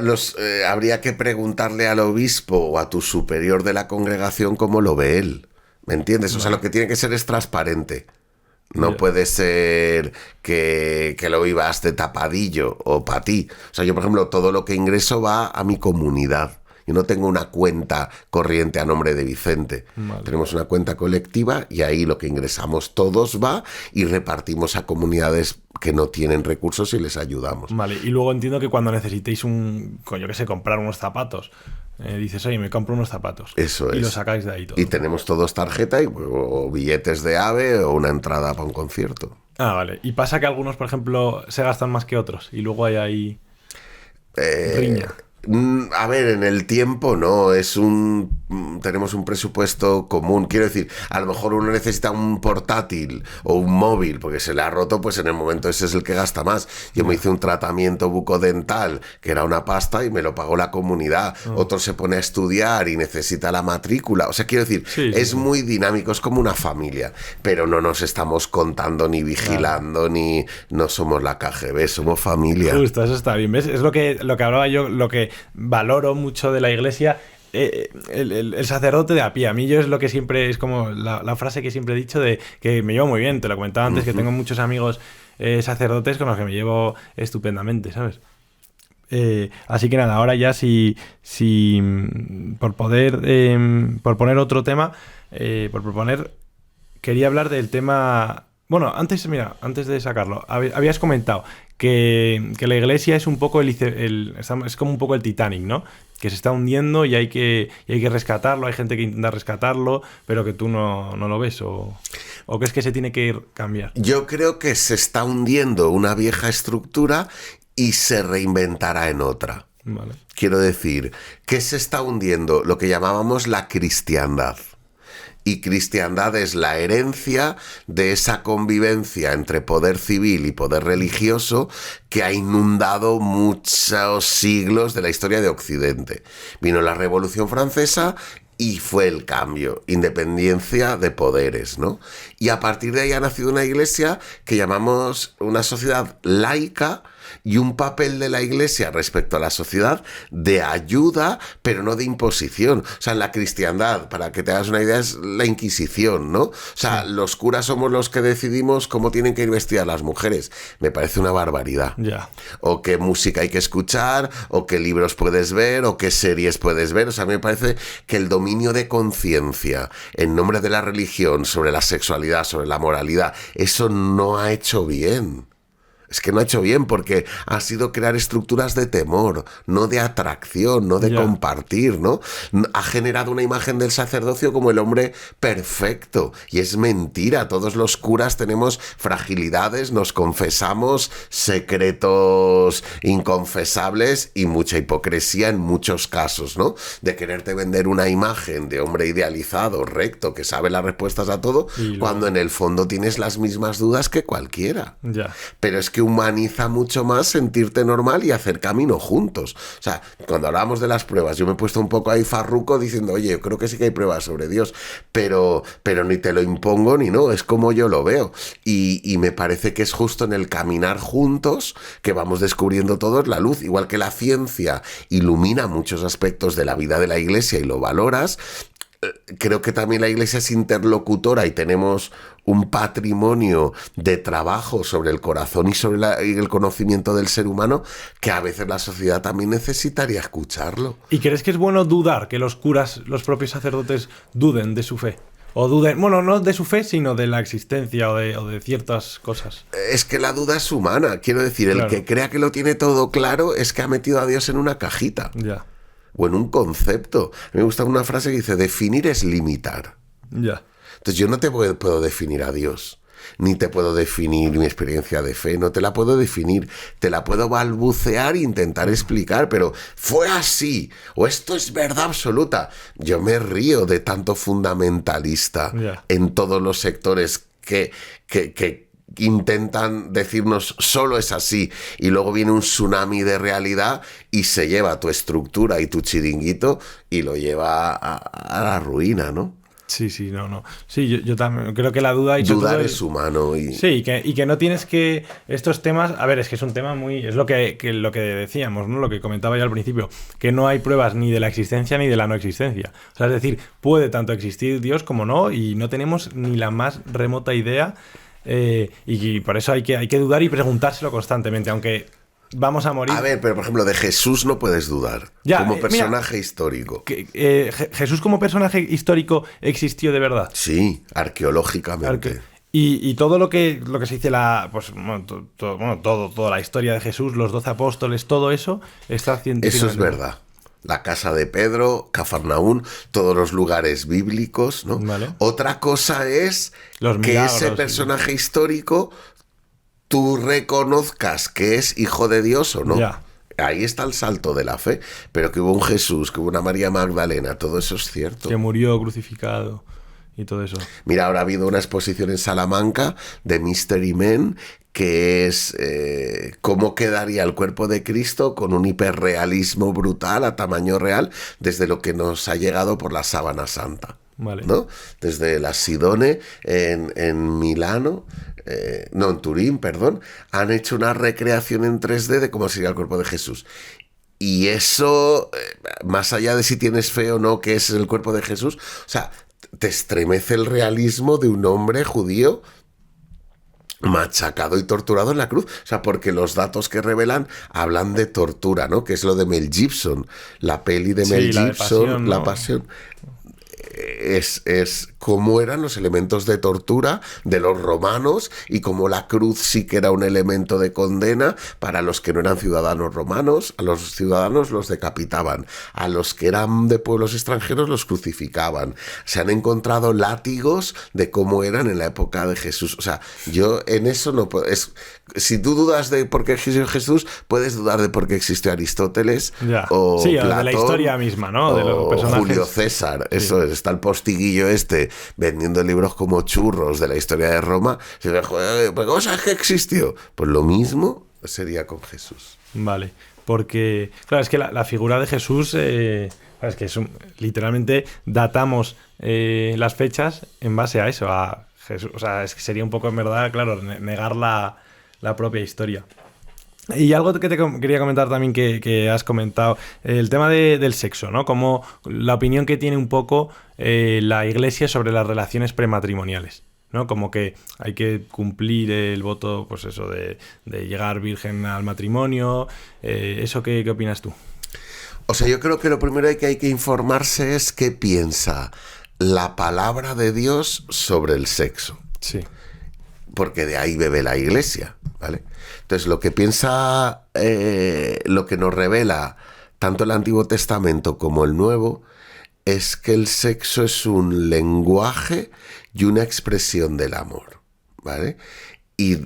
habría que preguntarle al obispo o a tu superior de la congregación cómo lo ve él. ¿Me entiendes? O sea, lo que tiene que ser es transparente. No puede ser que lo vivas de tapadillo o para ti. O sea, yo, por ejemplo, todo lo que ingreso va a mi comunidad. Yo no tengo una cuenta corriente a nombre de Vicente. Vale. Tenemos una cuenta colectiva y ahí lo que ingresamos todos va y repartimos a comunidades que no tienen recursos y les ayudamos. Vale, y luego entiendo que cuando necesitéis comprar unos zapatos, dices, oye, me compro unos zapatos. Eso es. Y lo sacáis de ahí todo. Y tenemos todos tarjeta o billetes de AVE o una entrada para un concierto. Ah, vale. Y pasa que algunos, por ejemplo, se gastan más que otros y luego hay ahí riña. A ver, en el tiempo no, tenemos un presupuesto común. Quiero decir, a lo mejor uno necesita un portátil o un móvil porque se le ha roto, pues en el momento ese es el que gasta más. Yo me hice un tratamiento bucodental que era una pasta y me lo pagó la comunidad. Otro se pone a estudiar y necesita la matrícula. O sea, quiero decir, es muy dinámico, es como una familia, pero no nos estamos contando ni vigilando, ni no somos la KGB, somos familia. Justo, eso está bien, ¿ves? Es lo que hablaba yo, lo que valoro mucho de la iglesia, el sacerdote de a pie. A mí yo es lo que siempre, es como la frase que siempre he dicho de que me llevo muy bien, te lo comentaba antes, que tengo muchos amigos sacerdotes con los que me llevo estupendamente, ¿sabes? Así que nada, ahora ya si por poner otro tema, quería hablar del tema. Bueno, antes de sacarlo, habías comentado que la iglesia es un poco es como un poco el Titanic, ¿no? Que se está hundiendo y hay que rescatarlo, hay gente que intenta rescatarlo, pero que tú no lo ves, o crees que se tiene que cambiar. Yo creo que se está hundiendo una vieja estructura y se reinventará en otra. Vale. Quiero decir, que se está hundiendo lo que llamábamos la cristiandad. y cristiandad es la herencia de esa convivencia entre poder civil y poder religioso que ha inundado muchos siglos de la historia de Occidente. Vino la Revolución Francesa y fue el cambio, independencia de poderes, ¿no? Y a partir de ahí ha nacido una iglesia que llamamos una sociedad laica, y un papel de la iglesia respecto a la sociedad de ayuda, pero no de imposición. O sea, en la cristiandad, para que te hagas una idea, es la Inquisición, ¿no? O sea, los curas somos los que decidimos cómo tienen que ir vestidas las mujeres. Me parece una barbaridad. Ya. O qué música hay que escuchar, o qué libros puedes ver, o qué series puedes ver. O sea, a mí me parece que el dominio de conciencia en nombre de la religión sobre la sexualidad, sobre la moralidad, eso no ha hecho bien. Es que no ha hecho bien porque ha sido crear estructuras de temor, no de atracción, no de compartir, ¿no? Ha generado una imagen del sacerdocio como el hombre perfecto. Y es mentira, todos los curas tenemos fragilidades, nos confesamos secretos inconfesables y mucha hipocresía en muchos casos, ¿no? De quererte vender una imagen de hombre idealizado, recto, que sabe las respuestas a todo, cuando en el fondo tienes las mismas dudas que cualquiera. Ya. Pero es que humaniza mucho más sentirte normal y hacer camino juntos. O sea, cuando hablábamos de las pruebas, yo me he puesto un poco ahí farruco diciendo, oye, yo creo que sí que hay pruebas sobre Dios, pero ni te lo impongo ni no, es como yo lo veo. Y me parece que es justo en el caminar juntos que vamos descubriendo todos la luz, igual que la ciencia ilumina muchos aspectos de la vida de la iglesia y lo valoras. Creo que también la iglesia es interlocutora y tenemos un patrimonio de trabajo sobre el corazón y sobre el conocimiento del ser humano que a veces la sociedad también necesitaría escucharlo. ¿Y crees que es bueno dudar, que los curas, los propios sacerdotes, duden de su fe? O duden, bueno, no de su fe, sino de la existencia o de ciertas cosas. Es que la duda es humana. Quiero decir, Claro. El que crea que lo tiene todo claro es que ha metido a Dios en una cajita. Ya. O en un concepto. Me gusta una frase que dice, definir es limitar. Ya. Entonces yo no te puedo definir a Dios, ni te puedo definir mi experiencia de fe, no te la puedo definir, te la puedo balbucear e intentar explicar, pero fue así, o esto es verdad absoluta. Yo me río de tanto fundamentalista en todos los sectores que intentan decirnos solo es así y luego viene un tsunami de realidad y se lleva tu estructura y tu chiringuito y lo lleva a la ruina, ¿no? Sí, no. Sí, yo también creo que la duda... Dudar es humano. Sí, y que no tienes que... Estos temas... A ver, es que es un tema muy... Es lo que decíamos, ¿no? Lo que comentaba yo al principio. Que no hay pruebas ni de la existencia ni de la no existencia. O sea, es decir, puede tanto existir Dios como no, y no tenemos ni la más remota idea. Y por eso hay que dudar y preguntárselo constantemente, aunque... Vamos a morir. A ver, pero por ejemplo, de Jesús no puedes dudar. Ya, como personaje mira, histórico. ¿Jesús como personaje histórico existió de verdad? Sí, arqueológicamente. Y todo lo que se dice, toda la historia de Jesús, los 12 apóstoles, todo eso está científicamente. Eso es verdad. La casa de Pedro, Cafarnaún, todos los lugares bíblicos, ¿no? Vale. Otra cosa es los que milagros, ese personaje histórico tú reconozcas que es hijo de Dios o no. Ya. Ahí está el salto de la fe. Pero que hubo un Jesús, que hubo una María Magdalena, todo eso es cierto. Que murió crucificado y todo eso. Mira, ahora ha habido una exposición en Salamanca de Mystery Men, que es cómo quedaría el cuerpo de Cristo con un hiperrealismo brutal a tamaño real desde lo que nos ha llegado por la Sábana Santa. Vale. ¿No? Desde la Sidone en Milano, en Turín, perdón, han hecho una recreación en 3D de cómo sería el cuerpo de Jesús. Y eso, más allá de si tienes fe o no que es el cuerpo de Jesús, o sea, te estremece el realismo de un hombre judío machacado y torturado en la cruz. O sea, porque los datos que revelan hablan de tortura, ¿no? Que es lo de Mel Gibson, la peli de Mel Gibson, La Pasión. Es cómo eran los elementos de tortura de los romanos y cómo la cruz sí que era un elemento de condena para los que no eran ciudadanos romanos. A los ciudadanos los decapitaban, a los que eran de pueblos extranjeros los crucificaban. Se han encontrado látigos de cómo eran en la época de Jesús. O sea, yo en eso no puedo... Si tú dudas de por qué existió Jesús, puedes dudar de por qué existió Aristóteles o sí, Platón, de la historia misma, ¿no? De los personajes. Julio César. Eso es. está el postiguillo este vendiendo libros como churros de la historia de Roma, se dice, joder, ¿pero cómo sabes que existió? Pues lo mismo sería con Jesús. Vale, porque, claro, es que la figura de Jesús, es que literalmente datamos las fechas en base a eso, a Jesús. O sea, es que sería un poco, en verdad, claro, negar la propia historia. Y algo que te quería comentar también que has comentado, el tema del sexo, ¿no? Como la opinión que tiene un poco la Iglesia sobre las relaciones prematrimoniales, ¿no? Como que hay que cumplir el voto, pues eso, de llegar virgen al matrimonio. ¿Eso qué opinas tú? O sea, yo creo que lo primero que hay que informarse es qué piensa la palabra de Dios sobre el sexo. Sí. Porque de ahí bebe la Iglesia, ¿vale? Entonces, lo que piensa, lo que nos revela tanto el Antiguo Testamento como el Nuevo, es que el sexo es un lenguaje y una expresión del amor, ¿vale? Y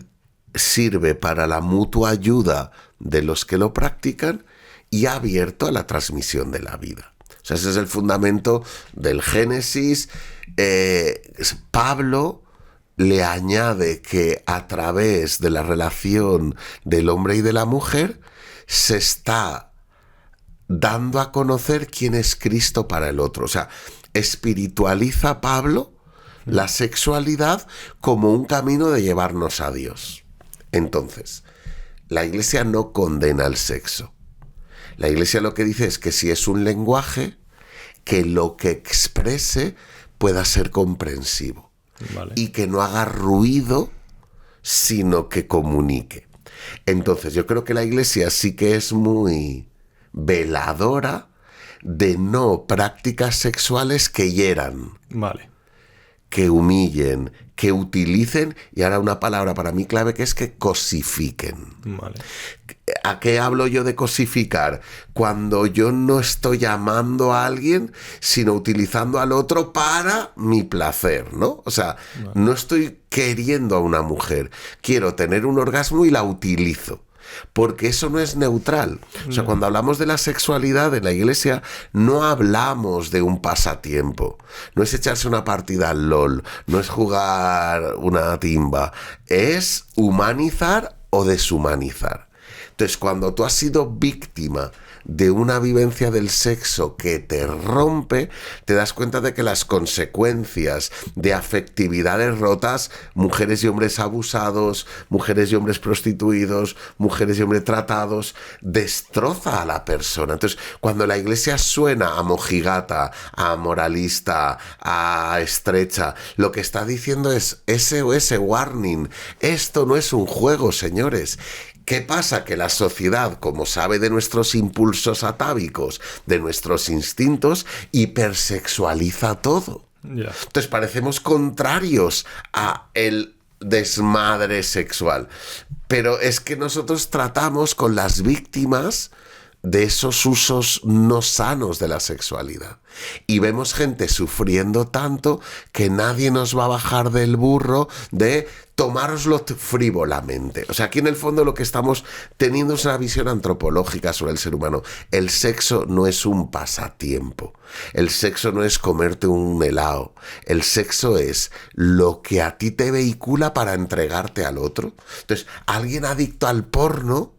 sirve para la mutua ayuda de los que lo practican y abierto a la transmisión de la vida. O sea, ese es el fundamento del Génesis. Pablo le añade que a través de la relación del hombre y de la mujer se está dando a conocer quién es Cristo para el otro. O sea, espiritualiza Pablo la sexualidad como un camino de llevarnos a Dios. Entonces, la Iglesia no condena el sexo. La Iglesia lo que dice es que si es un lenguaje, que lo que exprese pueda ser comprensivo. Vale. Y que no haga ruido, sino que comunique. Entonces, yo creo que la Iglesia sí que es muy veladora de no prácticas sexuales que hieran. Vale. Que humillen, que utilicen, y ahora una palabra para mí clave que es que cosifiquen. Vale. ¿A qué hablo yo de cosificar? Cuando yo no estoy amando a alguien, sino utilizando al otro para mi placer, ¿no? O sea, no estoy queriendo a una mujer, quiero tener un orgasmo y la utilizo. Porque eso no es neutral. O sea, cuando hablamos de la sexualidad en la Iglesia, no hablamos de un pasatiempo. No es echarse una partida al LOL, no es jugar una timba. Es humanizar o deshumanizar. Entonces, cuando tú has sido víctima de una vivencia del sexo que te rompe, te das cuenta de que las consecuencias de afectividades rotas, mujeres y hombres abusados, mujeres y hombres prostituidos, mujeres y hombres tratados, destroza a la persona. Entonces, cuando la Iglesia suena a mojigata, a moralista, a estrecha, lo que está diciendo es SOS warning. Esto no es un juego, señores. ¿Qué pasa? Que la sociedad, como sabe de nuestros impulsos atávicos, de nuestros instintos, hipersexualiza todo. Yeah. Entonces parecemos contrarios a el desmadre sexual. Pero es que nosotros tratamos con las víctimas de esos usos no sanos de la sexualidad. Y vemos gente sufriendo tanto que nadie nos va a bajar del burro de tomároslo frívolamente. O sea, aquí en el fondo lo que estamos teniendo es una visión antropológica sobre el ser humano. El sexo no es un pasatiempo. El sexo no es comerte un helado. El sexo es lo que a ti te vehicula para entregarte al otro. Entonces, alguien adicto al porno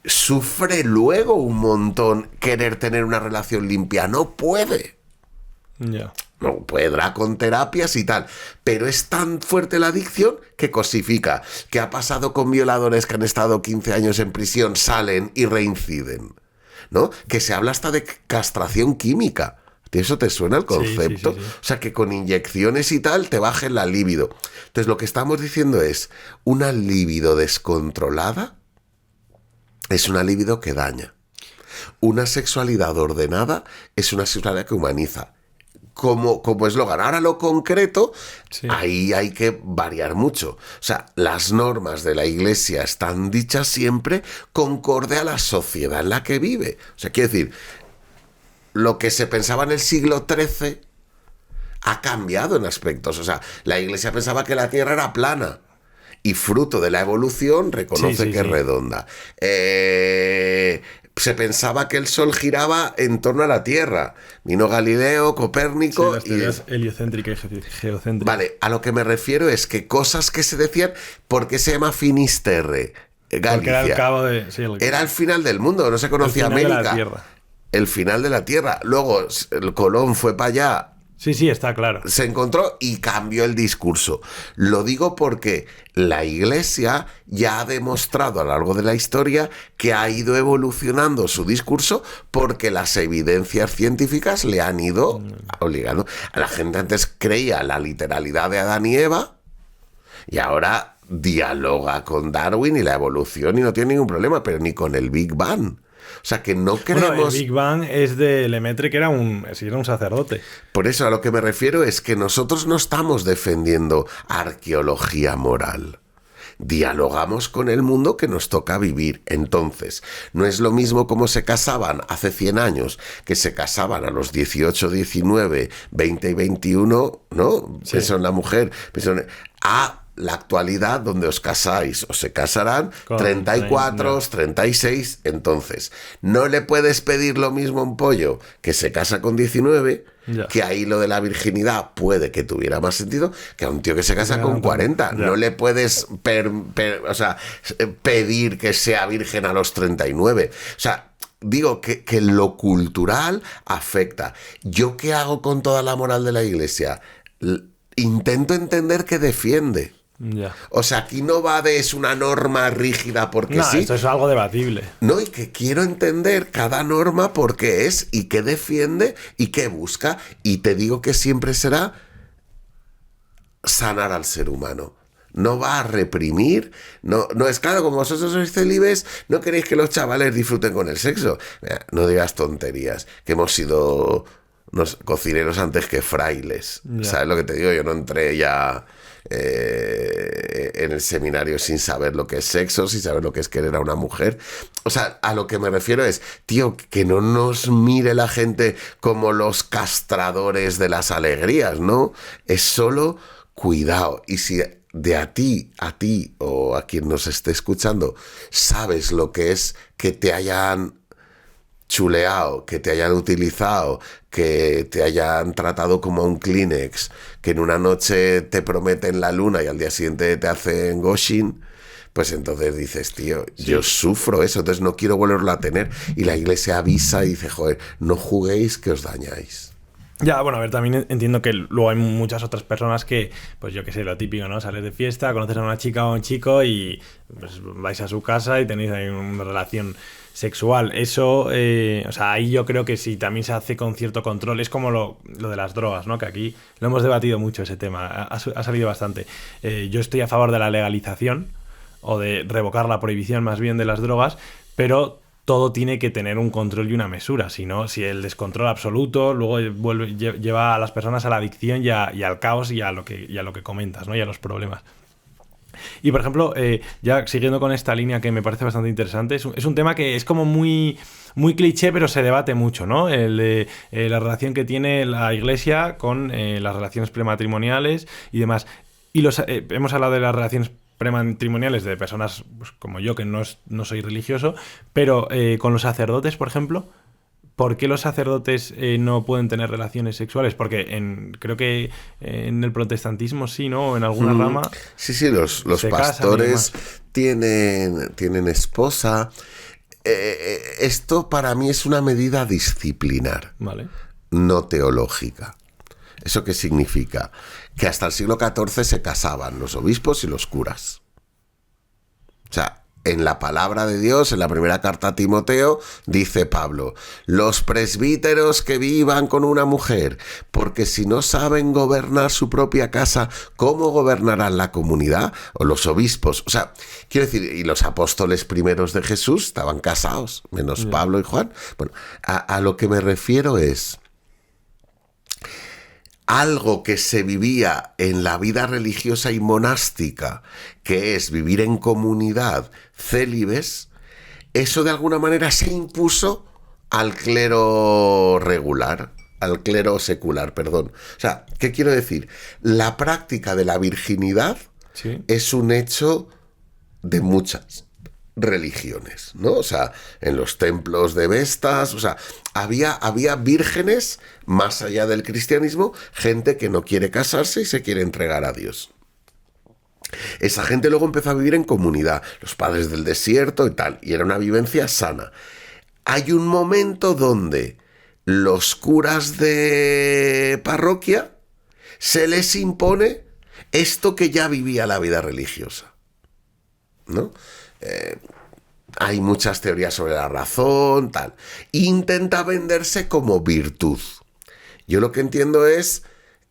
sufre luego un montón querer tener una relación limpia. No puede. Yeah. No podrá con terapias y tal. Pero es tan fuerte la adicción que cosifica. ¿Qué ha pasado con violadores que han estado 15 años en prisión, salen y reinciden? ¿No? Que se habla hasta de castración química. ¿Eso te suena el concepto? Sí. O sea, que con inyecciones y tal te bajen la libido. Entonces lo que estamos diciendo es una libido descontrolada es una libido que daña. Una sexualidad ordenada es una sexualidad que humaniza. Como eslogan. Ahora lo concreto, sí. Ahí hay que variar mucho. O sea, las normas de la Iglesia están dichas siempre concorde a la sociedad en la que vive. O sea, quiero decir, lo que se pensaba en el siglo XIII ha cambiado en aspectos. O sea, la Iglesia pensaba que la Tierra era plana. Y fruto de la evolución reconoce que es redonda. se pensaba que el Sol giraba en torno a la Tierra. Vino Galileo, Copérnico... Sí, las teorías heliocéntrica y geocéntrica. Vale, a lo que me refiero es que cosas que se decían... ¿Por qué se llama Finisterre? Galicia. Porque era el cabo de... Sí, Era el final del mundo, no se conocía el final América. de la Tierra. El final de la Tierra. Luego el Colón fue para allá... Sí, está claro. Se encontró y cambió el discurso. Lo digo porque la Iglesia ya ha demostrado a lo largo de la historia que ha ido evolucionando su discurso porque las evidencias científicas le han ido obligando. A la gente antes creía la literalidad de Adán y Eva y ahora dialoga con Darwin y la evolución y no tiene ningún problema, pero ni con el Big Bang. O sea, que no creemos... Bueno, el Big Bang es de Lemaitre, que era un sacerdote. Por eso a lo que me refiero es que nosotros no estamos defendiendo arqueología moral. Dialogamos con el mundo que nos toca vivir. Entonces, no es lo mismo como se casaban hace 100 años, que se casaban a los 18, 19, 20 y 21, ¿no? Sí. Pienso en la mujer. A la actualidad, donde os casáis o se casarán con 34, 36. Entonces, no le puedes pedir lo mismo a un pollo que se casa con 19, que ahí lo de la virginidad puede que tuviera más sentido, que a un tío que se casa con 40. No le puedes pedir que sea virgen a los 39. O sea, digo que lo cultural afecta. ¿Yo qué hago con toda la moral de la Iglesia? Intento entender qué defiende. Ya. O sea, aquí no va de es una norma rígida porque no, sí. Esto es algo debatible. No, y que quiero entender cada norma por qué es y qué defiende y qué busca. Y te digo que siempre será sanar al ser humano. No va a reprimir. No es claro, como vosotros sois célibes, no queréis que los chavales disfruten con el sexo. Mira, no digas tonterías, que hemos sido cocineros antes que frailes. Ya. ¿Sabes lo que te digo? Yo no entré ya... en el seminario sin saber lo que es sexo, sin saber lo que es querer a una mujer. O sea, a lo que me refiero es, tío, que no nos mire la gente como los castradores de las alegrías, ¿no? Es solo cuidado. Y si de a ti o a quien nos esté escuchando sabes lo que es que te hayan chuleado, que te hayan utilizado, que te hayan tratado como a un Kleenex, que en una noche te prometen la luna y al día siguiente te hacen ghosting, pues entonces dices, tío, yo sufro eso, entonces no quiero volverlo a tener. Y la Iglesia avisa y dice, joder, no juguéis que os dañáis. Ya, bueno, a ver, también entiendo que luego hay muchas otras personas que, pues yo qué sé, lo típico, ¿no? Sales de fiesta, conoces a una chica o a un chico y pues vais a su casa y tenéis ahí una relación sexual. Eso, o sea, ahí yo creo que sí, también se hace con cierto control. Es como lo de las drogas, ¿no? Que aquí lo hemos debatido mucho ese tema, ha salido bastante. Yo estoy a favor de la legalización o de revocar la prohibición más bien de las drogas, pero todo tiene que tener un control y una mesura, si el descontrol absoluto luego lleva a las personas a la adicción y al caos y a lo que comentas, ¿no? Y a los problemas. Y por ejemplo, ya siguiendo con esta línea que me parece bastante interesante, es un tema que es como muy, muy cliché, pero se debate mucho, ¿no? La relación que tiene la Iglesia con las relaciones prematrimoniales y demás. Y hemos hablado de las relaciones prematrimoniales de personas pues, como yo, que no soy religioso, pero con los sacerdotes, por ejemplo, ¿por qué los sacerdotes no pueden tener relaciones sexuales? Porque creo que en el protestantismo sí, ¿no? O en alguna rama. Sí, los pastores tienen esposa. Esto para mí es una medida disciplinar, vale, no teológica. ¿Eso qué significa? Que hasta el siglo XIV se casaban los obispos y los curas. O sea, en la palabra de Dios, en la primera carta a Timoteo, dice Pablo, los presbíteros que vivan con una mujer, porque si no saben gobernar su propia casa, ¿cómo gobernarán la comunidad? O los obispos. O sea, quiero decir, y los apóstoles primeros de Jesús estaban casados, menos Pablo y Juan. Bueno, a lo que me refiero es... algo que se vivía en la vida religiosa y monástica, que es vivir en comunidad, célibes, eso de alguna manera se impuso al clero regular, al clero secular, perdón. O sea, ¿qué quiero decir? La práctica de la virginidad es un hecho de muchas. religiones, ¿no? O sea, en los templos de Vestas, o sea, había vírgenes más allá del cristianismo, gente que no quiere casarse y se quiere entregar a Dios. Esa gente luego empezó a vivir en comunidad, los padres del desierto y tal, y era una vivencia sana. Hay un momento donde los curas de parroquia se les impone esto que ya vivía la vida religiosa, ¿no? Hay muchas teorías sobre la razón, tal. Intenta venderse como virtud. Yo lo que entiendo es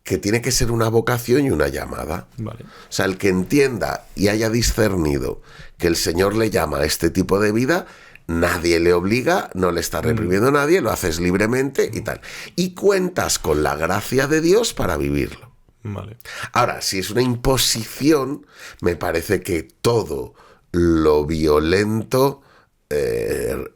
que tiene que ser una vocación y una llamada. Vale. O sea, el que entienda y haya discernido que el Señor le llama a este tipo de vida, nadie le obliga, no le está reprimiendo a nadie, lo haces libremente y tal. Y cuentas con la gracia de Dios para vivirlo. Vale. Ahora, si es una imposición, me parece que todo lo violento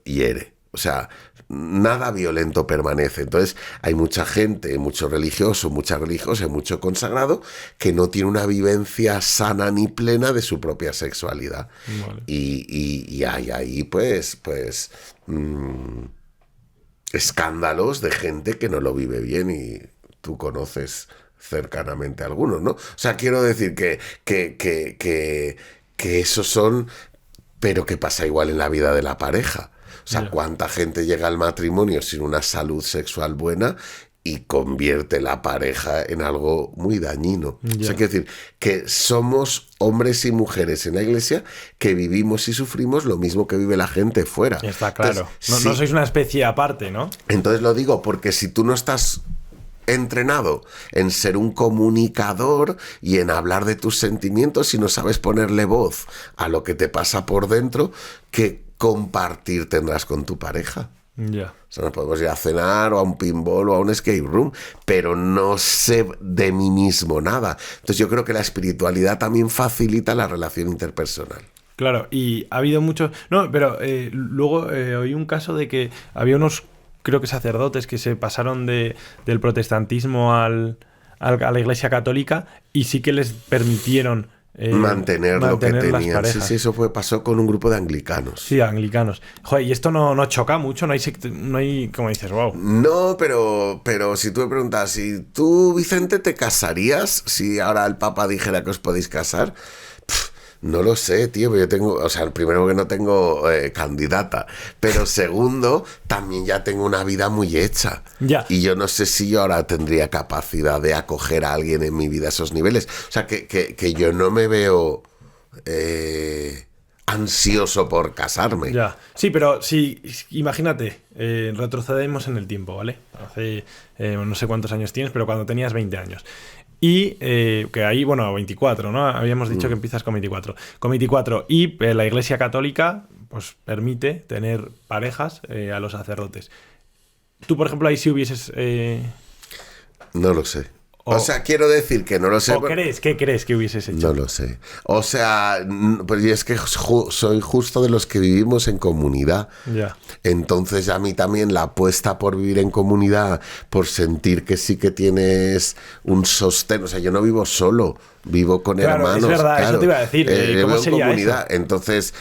hiere. O sea, nada violento permanece. Entonces, hay mucha gente, mucho religioso, mucha religiosa, mucho consagrado, que no tiene una vivencia sana ni plena de su propia sexualidad. Vale. Y hay ahí, pues, escándalos de gente que no lo vive bien y tú conoces cercanamente a algunos, ¿no? O sea, quiero decir que esos son, pero que pasa igual en la vida de la pareja. O sea, cuánta gente llega al matrimonio sin una salud sexual buena y convierte la pareja en algo muy dañino. O sea, quiero decir que somos hombres y mujeres en la iglesia que vivimos y sufrimos lo mismo que vive la gente fuera. Está claro. Entonces, no sois una especie aparte, ¿no? Entonces lo digo porque si tú no estás entrenado en ser un comunicador y en hablar de tus sentimientos y no sabes ponerle voz a lo que te pasa por dentro, ¿qué compartir tendrás con tu pareja? Ya. O sea, nos podemos ir a cenar o a un pinball o a un escape room, pero no sé de mí mismo nada. Entonces yo creo que la espiritualidad también facilita la relación interpersonal. Claro, y ha habido muchos... No, pero luego oí un caso de que había unos, creo que sacerdotes, que se pasaron del protestantismo a la Iglesia Católica y sí que les permitieron mantener lo que tenían. Sí, eso pasó con un grupo de anglicanos. Sí, anglicanos. Joder, y esto no choca mucho, no hay como dices, wow. No, pero si tú me preguntas, si tú, Vicente, te casarías, si ahora el Papa dijera que os podéis casar, no lo sé, tío, yo tengo, o sea, primero que no tengo candidata, pero segundo, también ya tengo una vida muy hecha. Ya. Y yo no sé si yo ahora tendría capacidad de acoger a alguien en mi vida a esos niveles. O sea, que yo no me veo ansioso por casarme. Ya. Sí, pero si imagínate, retrocedemos en el tiempo, ¿vale? Hace no sé cuántos años tienes, pero cuando tenías 20 años. Y que ahí, bueno, 24, ¿no? Habíamos dicho que empiezas con 24. Con 24. Y la Iglesia Católica, pues, permite tener parejas a los sacerdotes. Tú, por ejemplo, ahí sí hubieses... No lo sé. O sea, quiero decir que no lo sé. ¿Qué crees que hubieses hecho? No lo sé. O sea, pues es que soy justo de los que vivimos en comunidad. Ya. Entonces a mí también la apuesta por vivir en comunidad, por sentir que sí que tienes un sostén. O sea, yo no vivo solo, vivo con hermanos. Es verdad, claro. Eso te iba a decir. ¿Cómo sería comunidad. eso? Entonces,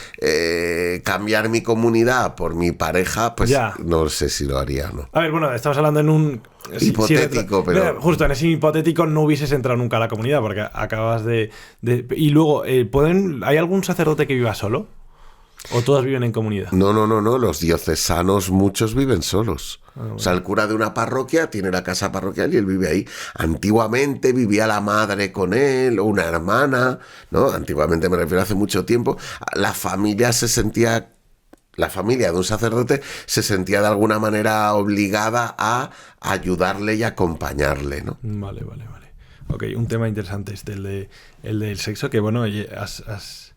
cambiar mi comunidad por mi pareja, pues no sé si lo haría o no. A ver, bueno, estamos hablando en un... hipotético, pero... Justo en ese hipotético no hubieses entrado nunca a la comunidad porque acabas de... Y luego, ¿hay algún sacerdote que viva solo? ¿O todos viven en comunidad? No. Los diocesanos, muchos viven solos. Bueno. O sea, el cura de una parroquia tiene la casa parroquial y él vive ahí. Antiguamente vivía la madre con él o una hermana, ¿no? Antiguamente me refiero a hace mucho tiempo. La familia de un sacerdote se sentía de alguna manera obligada a ayudarle y acompañarle, ¿no? Vale. Ok, un tema interesante el del sexo, que bueno, has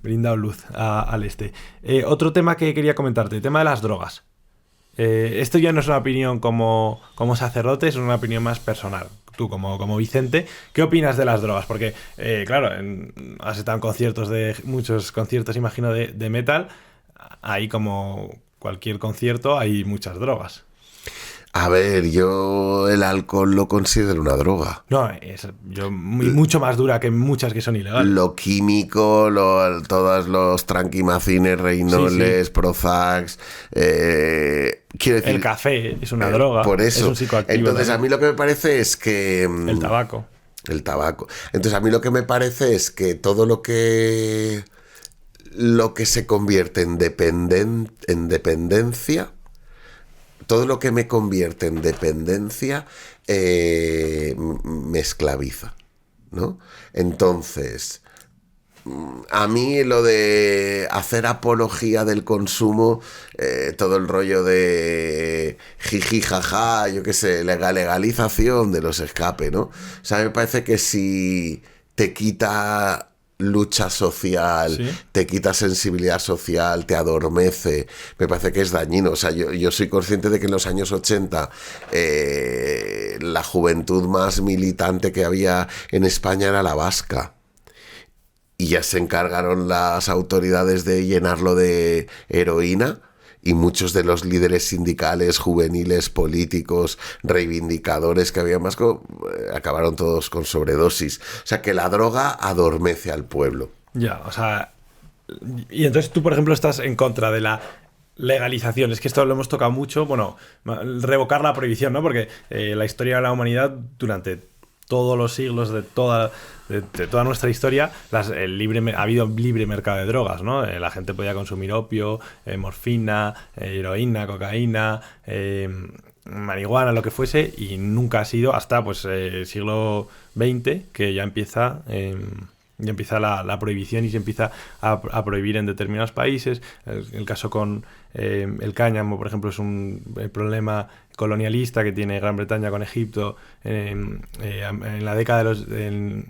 brindado luz al este. Otro tema que quería comentarte, el tema de las drogas. Esto ya no es una opinión como sacerdote, es una opinión más personal. Tú, como Vicente, ¿qué opinas de las drogas? Porque, claro, has estado en muchos conciertos, imagino, de metal. Ahí, como cualquier concierto, hay muchas drogas. A ver, yo el alcohol lo considero una droga. No, mucho más dura que muchas que son ilegales. Lo químico, todos los tranquimacines, reinoles, Sí. Prozacs, quiero decir... El café es una droga. Por eso. Es un psicoactivo. Entonces, también. a mí lo que me parece es que... El tabaco. El tabaco. Entonces, a mí lo que me parece es que todo lo que se convierte en dependencia, todo lo que me convierte en dependencia, me esclaviza, ¿no? Entonces, a mí lo de hacer apología del consumo, todo el rollo de jiji, jaja, yo qué sé, legalización de los escape, ¿no? O sea, me parece que si te quita lucha social, Sí. te quita sensibilidad social, te adormece, me parece que es dañino. O sea, yo soy consciente de que en los años 80 la juventud más militante que había en España era la vasca. Y ya se encargaron las autoridades de llenarlo de heroína, y muchos de los líderes sindicales, juveniles, políticos, reivindicadores que había en Vasco, acabaron todos con sobredosis. O sea, que la droga adormece al pueblo. Ya, o sea... Y entonces tú, por ejemplo, estás en contra de la legalización. Es que esto lo hemos tocado mucho. Bueno, revocar la prohibición, ¿no? Porque la historia de la humanidad durante todos los siglos de toda nuestra historia, ha habido libre mercado de drogas, ¿no? La gente podía consumir opio, morfina, heroína, cocaína, marihuana, lo que fuese, y nunca ha sido hasta pues siglo XX que ya empieza la prohibición y se empieza a prohibir en determinados países. El caso con el cáñamo, por ejemplo, es un problema colonialista que tiene Gran Bretaña con Egipto en la década de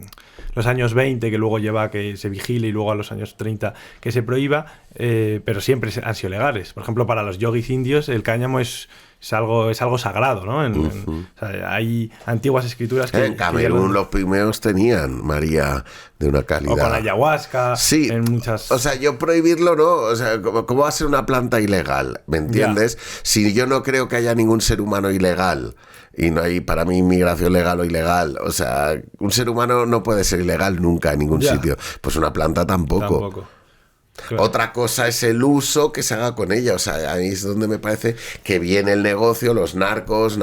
los años 20, que luego lleva a que se vigile, y luego a los años 30 que se prohíba, pero siempre han sido legales. Por ejemplo, para los yogis indios el cáñamo es algo sagrado, ¿no? O sea, hay antiguas escrituras que... En Camerún los pigmeos tenían María de una calidad. O con la ayahuasca. Sí, en muchas... o sea, yo prohibirlo no, o sea, ¿cómo va a ser una planta ilegal? ¿Me entiendes? Ya. Si yo no creo que haya ningún ser humano ilegal, y no hay para mí inmigración legal o ilegal, o sea, un ser humano no puede ser ilegal nunca en ningún sitio, pues una planta tampoco. Claro. Otra cosa es el uso que se haga con ella. O sea, ahí es donde me parece que viene el negocio, los narcos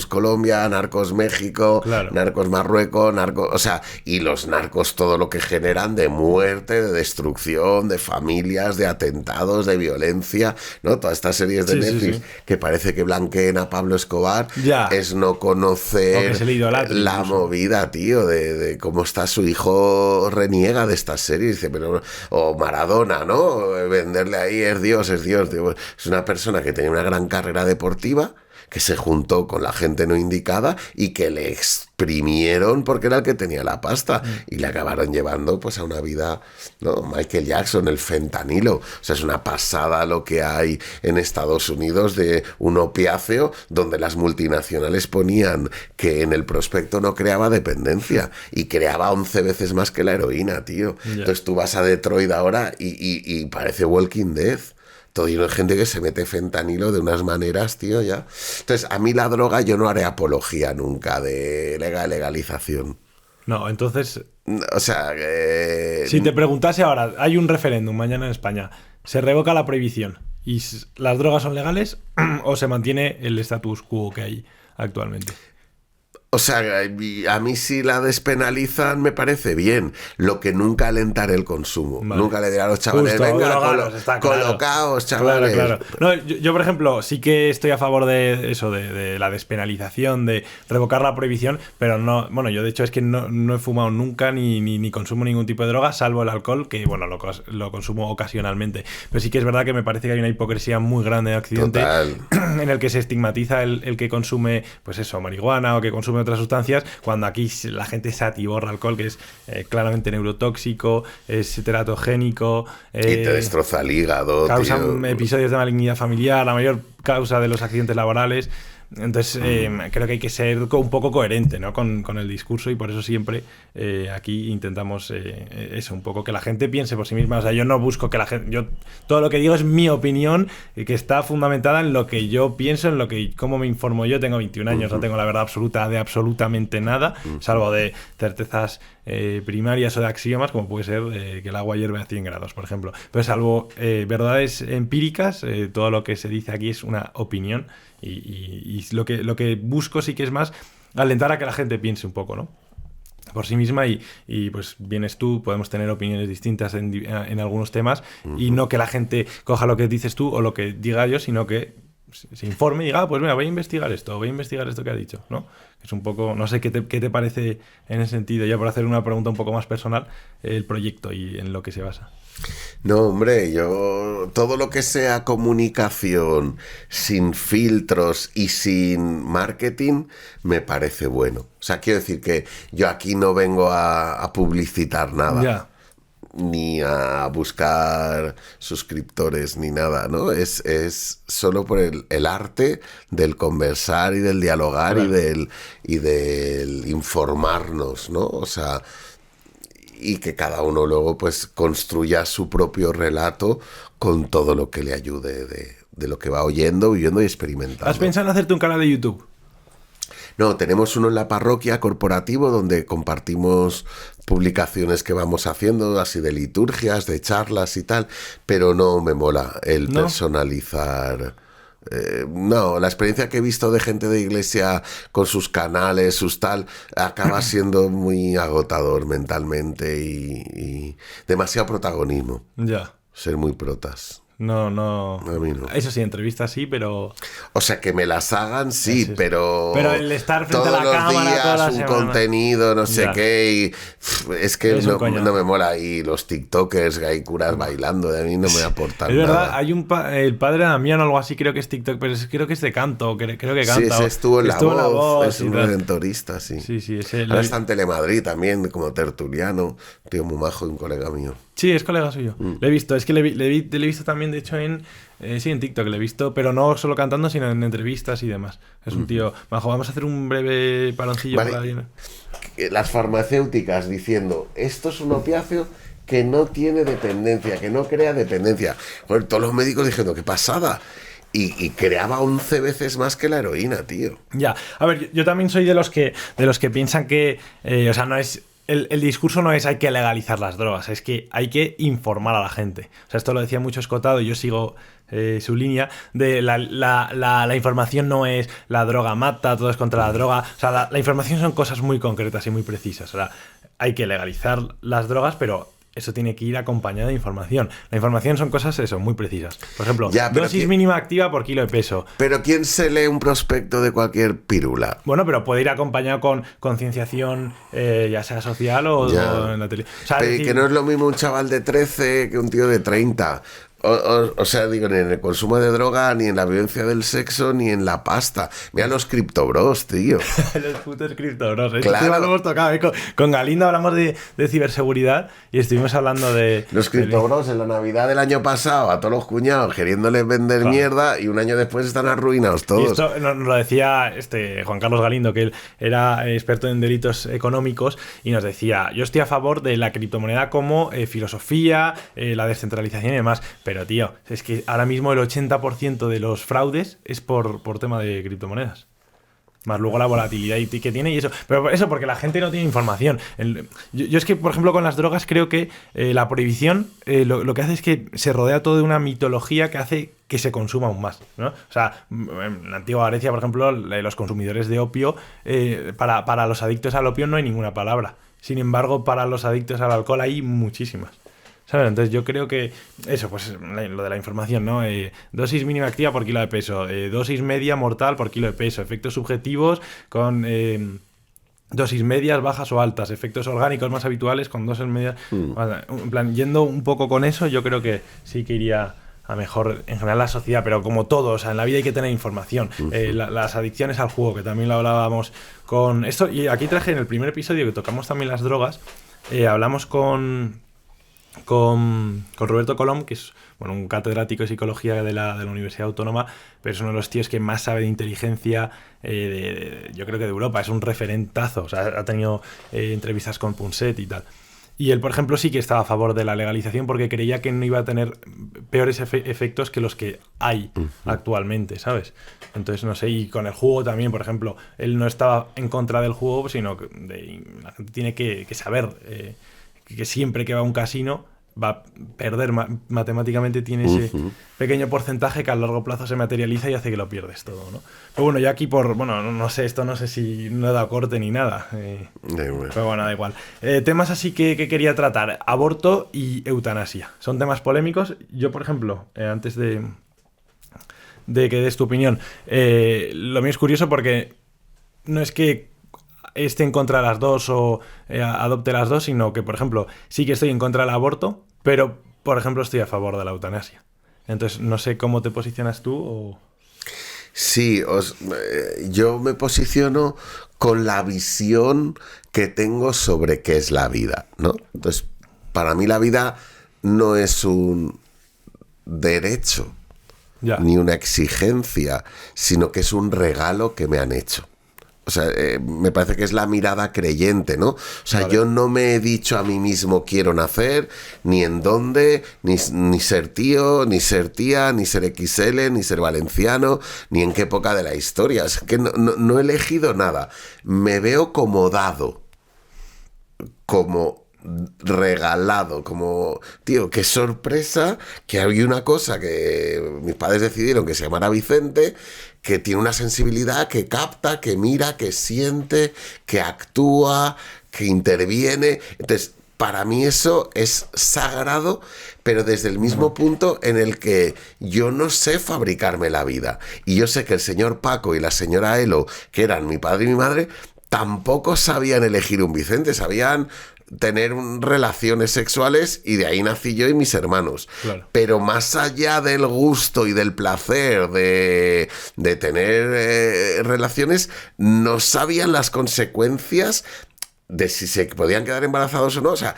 Colombia, narcos México, claro, narcos Marruecos, o sea, y los narcos todo lo que generan de muerte, de destrucción, de familias, de atentados, de violencia, ¿no? Todas estas series de Netflix que parece que blanqueen a Pablo Escobar, es no conocer la movida, tío, de cómo está su hijo, reniega de estas series, dice, pero, o Maradona, ¿no? Venderle ahí es Dios. Tío. Es una persona que tenía una gran carrera deportiva, que se juntó con la gente no indicada y que le exprimieron porque era el que tenía la pasta y le acabaron llevando pues a una vida, ¿no? Michael Jackson, el fentanilo. O sea, es una pasada lo que hay en Estados Unidos de un opiáceo donde las multinacionales ponían que en el prospecto no creaba dependencia y creaba 11 veces más que la heroína, tío. Yeah. Entonces tú vas a Detroit ahora y parece Walking Dead. Todo lleno de gente que se mete fentanilo de unas maneras, tío, ya. Entonces, a mí la droga yo no haré apología nunca de legalización. No, entonces... O sea... si te preguntase ahora, hay un referéndum mañana en España, ¿se revoca la prohibición y las drogas son legales o se mantiene el status quo que hay actualmente? O sea, a mí si la despenalizan me parece bien. Lo que nunca alentaré el consumo. Vale. Nunca le diré a los chavales, justo, venga, colocaos, chavales. Claro. No, yo, por ejemplo, sí que estoy a favor de eso, de la despenalización, de revocar la prohibición, pero no, bueno, yo de hecho es que no he fumado nunca ni consumo ningún tipo de droga, salvo el alcohol, que bueno, lo consumo ocasionalmente. Pero sí que es verdad que me parece que hay una hipocresía muy grande en Occidente. Total. En el que se estigmatiza el que consume, pues eso, marihuana o que consume otras sustancias, cuando aquí la gente se atiborra alcohol, que es claramente neurotóxico, es teratogénico, y te destroza el hígado, causan episodios de malignidad familiar, la mayor causa de los accidentes laborales. Entonces, creo que hay que ser un poco coherente, ¿no? con el discurso, y por eso siempre aquí intentamos eso, un poco que la gente piense por sí misma. O sea, yo no busco que la gente... todo lo que digo es mi opinión, que está fundamentada en lo que yo pienso, en lo que cómo me informo yo. Tengo 21 años, no tengo la verdad absoluta de absolutamente nada, salvo de certezas primarias o de axiomas, como puede ser que el agua hierve a 100 grados, por ejemplo. Pero salvo verdades empíricas, todo lo que se dice aquí es una opinión, y lo que busco sí que es más alentar a que la gente piense un poco, ¿no? Por sí misma, y pues vienes tú, podemos tener opiniones distintas en algunos temas, y no que la gente coja lo que dices tú o lo que diga yo, sino que se informe y diga, pues mira, voy a investigar esto que ha dicho, ¿no? Es un poco, no sé qué te parece en ese sentido, ya por hacer una pregunta un poco más personal, el proyecto y en lo que se basa. No, hombre, yo todo lo que sea comunicación sin filtros y sin marketing me parece bueno. O sea, quiero decir que yo aquí no vengo a publicitar nada. Ya. Ni a buscar suscriptores ni nada, ¿no? Es solo por el arte del conversar y del dialogar, claro, y del informarnos, ¿no? O sea, y que cada uno luego pues construya su propio relato con todo lo que le ayude de lo que va oyendo, viviendo y experimentando. ¿Has pensado en hacerte un canal de YouTube? No, tenemos uno en la parroquia corporativo donde compartimos publicaciones que vamos haciendo, así de liturgias, de charlas y tal, pero no me mola el personalizar. No, la experiencia que he visto de gente de iglesia con sus canales, sus tal, acaba siendo muy agotador mentalmente y demasiado protagonismo. Ya. Ser muy protas. No. A mí no. Eso sí, entrevistas sí, pero... O sea, que me las hagan, sí, sí. Pero el estar frente todos a la cámara días toda la un semana, contenido, no sé qué, y es que no me mola. Y los tiktokers, hay curas bailando, de a mí no me aportan nada. Es verdad, hay el padre Damián o algo así, creo que es TikTok, pero creo que es de canto, creo que canta. Sí, estuvo en La Voz, es un tal. redentorista, sí. Sí, ahora está en Telemadrid también, como tertuliano, tío muy majo, un colega mío. Sí, es colega suyo. Le he visto, es que le he visto también, de hecho, en TikTok le he visto, pero no solo cantando, sino en entrevistas y demás. Es un tío majo. Vamos a hacer un breve paloncillo. Vale. Las farmacéuticas diciendo, esto es un opiáceo que no tiene dependencia, que no crea dependencia. Bueno, todos los médicos diciendo, qué pasada. Y creaba 11 veces más que la heroína, tío. Ya, a ver, yo también soy de los que piensan que, o sea, no es... El discurso no es hay que legalizar las drogas, es que hay que informar a la gente. O sea, esto lo decía mucho Escotado, y yo sigo su línea de la información no es la droga mata, todo es contra la droga. O sea, la información son cosas muy concretas y muy precisas. O sea, hay que legalizar las drogas, pero eso tiene que ir acompañado de información. La información son cosas, muy precisas. Por ejemplo, dosis mínima activa por kilo de peso. Pero ¿quién se lee un prospecto de cualquier pírula? Bueno, pero puede ir acompañado con concienciación, ya sea social o en la tele. O sea, pero que no es lo mismo un chaval de 13 que un tío de 30. O sea, digo, ni en el consumo de droga, ni en la violencia del sexo, ni en la pasta. Mira los criptobros, tío. Los putos criptobros. Claro. Lo hemos tocado. Con Galindo hablamos de ciberseguridad y estuvimos hablando de... Los criptobros en la Navidad del año pasado, a todos los cuñados queriéndoles vender mierda, y un año después están arruinados todos. Y esto nos lo decía Juan Carlos Galindo, que él era experto en delitos económicos, y nos decía, yo estoy a favor de la criptomoneda como filosofía, la descentralización y demás. Pero, tío, es que ahora mismo el 80% de los fraudes es por tema de criptomonedas. Más luego la volatilidad que tiene y eso. Pero eso porque la gente no tiene información. Yo es que, por ejemplo, con las drogas creo que la prohibición lo que hace es que se rodea todo de una mitología que hace que se consuma aún más, ¿no? O sea, en la antigua Grecia, por ejemplo, los consumidores de opio, para los adictos al opio no hay ninguna palabra. Sin embargo, para los adictos al alcohol hay muchísimas. ¿Sabes? Entonces yo creo que eso, pues lo de la información, ¿no? Dosis mínima activa por kilo de peso, dosis media mortal por kilo de peso, efectos subjetivos con dosis medias, bajas o altas, efectos orgánicos más habituales con dosis medias. En plan, yendo un poco con eso, yo creo que sí que iría a mejor en general la sociedad, pero como todo, o sea, en la vida hay que tener información. Las adicciones al juego, que también lo hablábamos con esto, y aquí traje en el primer episodio que tocamos también las drogas, hablamos con con Roberto Colom, que es bueno, un catedrático de psicología de la Universidad Autónoma, pero es uno de los tíos que más sabe de inteligencia, yo creo que de Europa. Es un referentazo. O sea, ha tenido entrevistas con Punset y tal. Y él, por ejemplo, sí que estaba a favor de la legalización porque creía que no iba a tener peores efectos que los que hay actualmente, ¿sabes? Entonces, no sé, y con el juego también, por ejemplo, él no estaba en contra del juego, sino que la gente tiene que saber que siempre que va a un casino va a perder matemáticamente, tiene ese pequeño porcentaje que a largo plazo se materializa y hace que lo pierdes todo, ¿no? Pero bueno, yo aquí no sé, esto no sé si no he dado corte ni nada. Pero bueno, da igual. Temas así que quería tratar: aborto y eutanasia. Son temas polémicos. Yo, por ejemplo, antes de que des tu opinión, lo mío es curioso porque no es que esté en contra de las dos o adopte las dos, sino que, por ejemplo, sí que estoy en contra del aborto, pero, por ejemplo, estoy a favor de la eutanasia. Entonces, no sé cómo te posicionas tú o... Sí, yo me posiciono con la visión que tengo sobre qué es la vida, ¿no? Entonces, para mí la vida no es un derecho ni una exigencia, sino que es un regalo que me han hecho. O sea, me parece que es la mirada creyente, ¿no? O sea, vale. Yo no me he dicho a mí mismo quiero nacer, ni en dónde, ni ser tío, ni ser tía, ni ser XL, ni ser valenciano, ni en qué época de la historia. Es que no he elegido nada. Me veo como dado, como regalado, como, tío, qué sorpresa que hay una cosa que mis padres decidieron que se llamara Vicente, que tiene una sensibilidad, que capta, que mira, que siente, que actúa, que interviene. Entonces, para mí eso es sagrado, pero desde el mismo punto en el que yo no sé fabricarme la vida. Y yo sé que el señor Paco y la señora Elo, que eran mi padre y mi madre, tampoco sabían elegir un Vicente, sabían tener relaciones sexuales, y de ahí nací yo y mis hermanos. Claro. Pero más allá del gusto y del placer de tener relaciones, no sabían las consecuencias de si se podían quedar embarazados o no. O sea,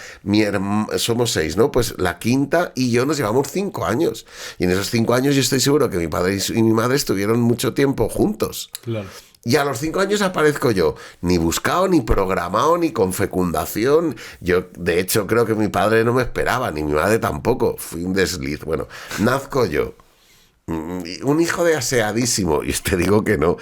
somos 6, ¿no? Pues la quinta y yo nos llevamos 5 años. Y en esos 5 años yo estoy seguro que mi padre y mi madre estuvieron mucho tiempo juntos. Claro. Y a los 5 años aparezco yo, ni buscado, ni programado, ni con fecundación. Yo, de hecho, creo que mi padre no me esperaba, ni mi madre tampoco. Fui un desliz. Bueno, nazco yo. Un hijo de aseadísimo. Y te digo que no.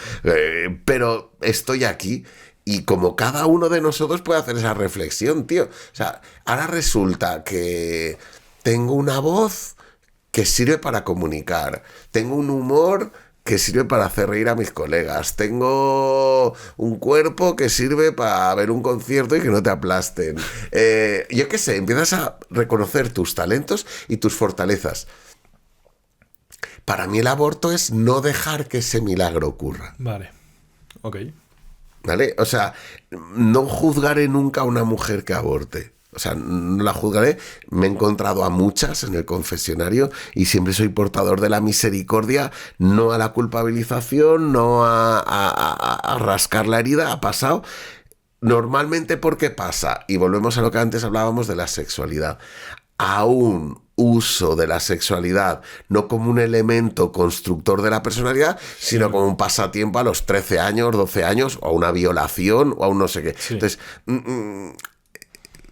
Pero estoy aquí. Y como cada uno de nosotros puede hacer esa reflexión, tío. O sea, ahora resulta que tengo una voz que sirve para comunicar. Tengo un humor que sirve para hacer reír a mis colegas. Tengo un cuerpo que sirve para ver un concierto y que no te aplasten. Yo qué sé, empiezas a reconocer tus talentos y tus fortalezas. Para mí el aborto es no dejar que ese milagro ocurra. Vale, ok. ¿Vale? O sea, no juzgaré nunca a una mujer que aborte. O sea, no la juzgaré. Me he encontrado a muchas en el confesionario y siempre soy portador de la misericordia, no a la culpabilización, no a rascar la herida. Ha pasado. Normalmente, ¿por qué pasa? Y volvemos a lo que antes hablábamos de la sexualidad. A un uso de la sexualidad no como un elemento constructor de la personalidad, sino como un pasatiempo a los 13 años, 12 años, o a una violación, o a un no sé qué. Sí. Entonces,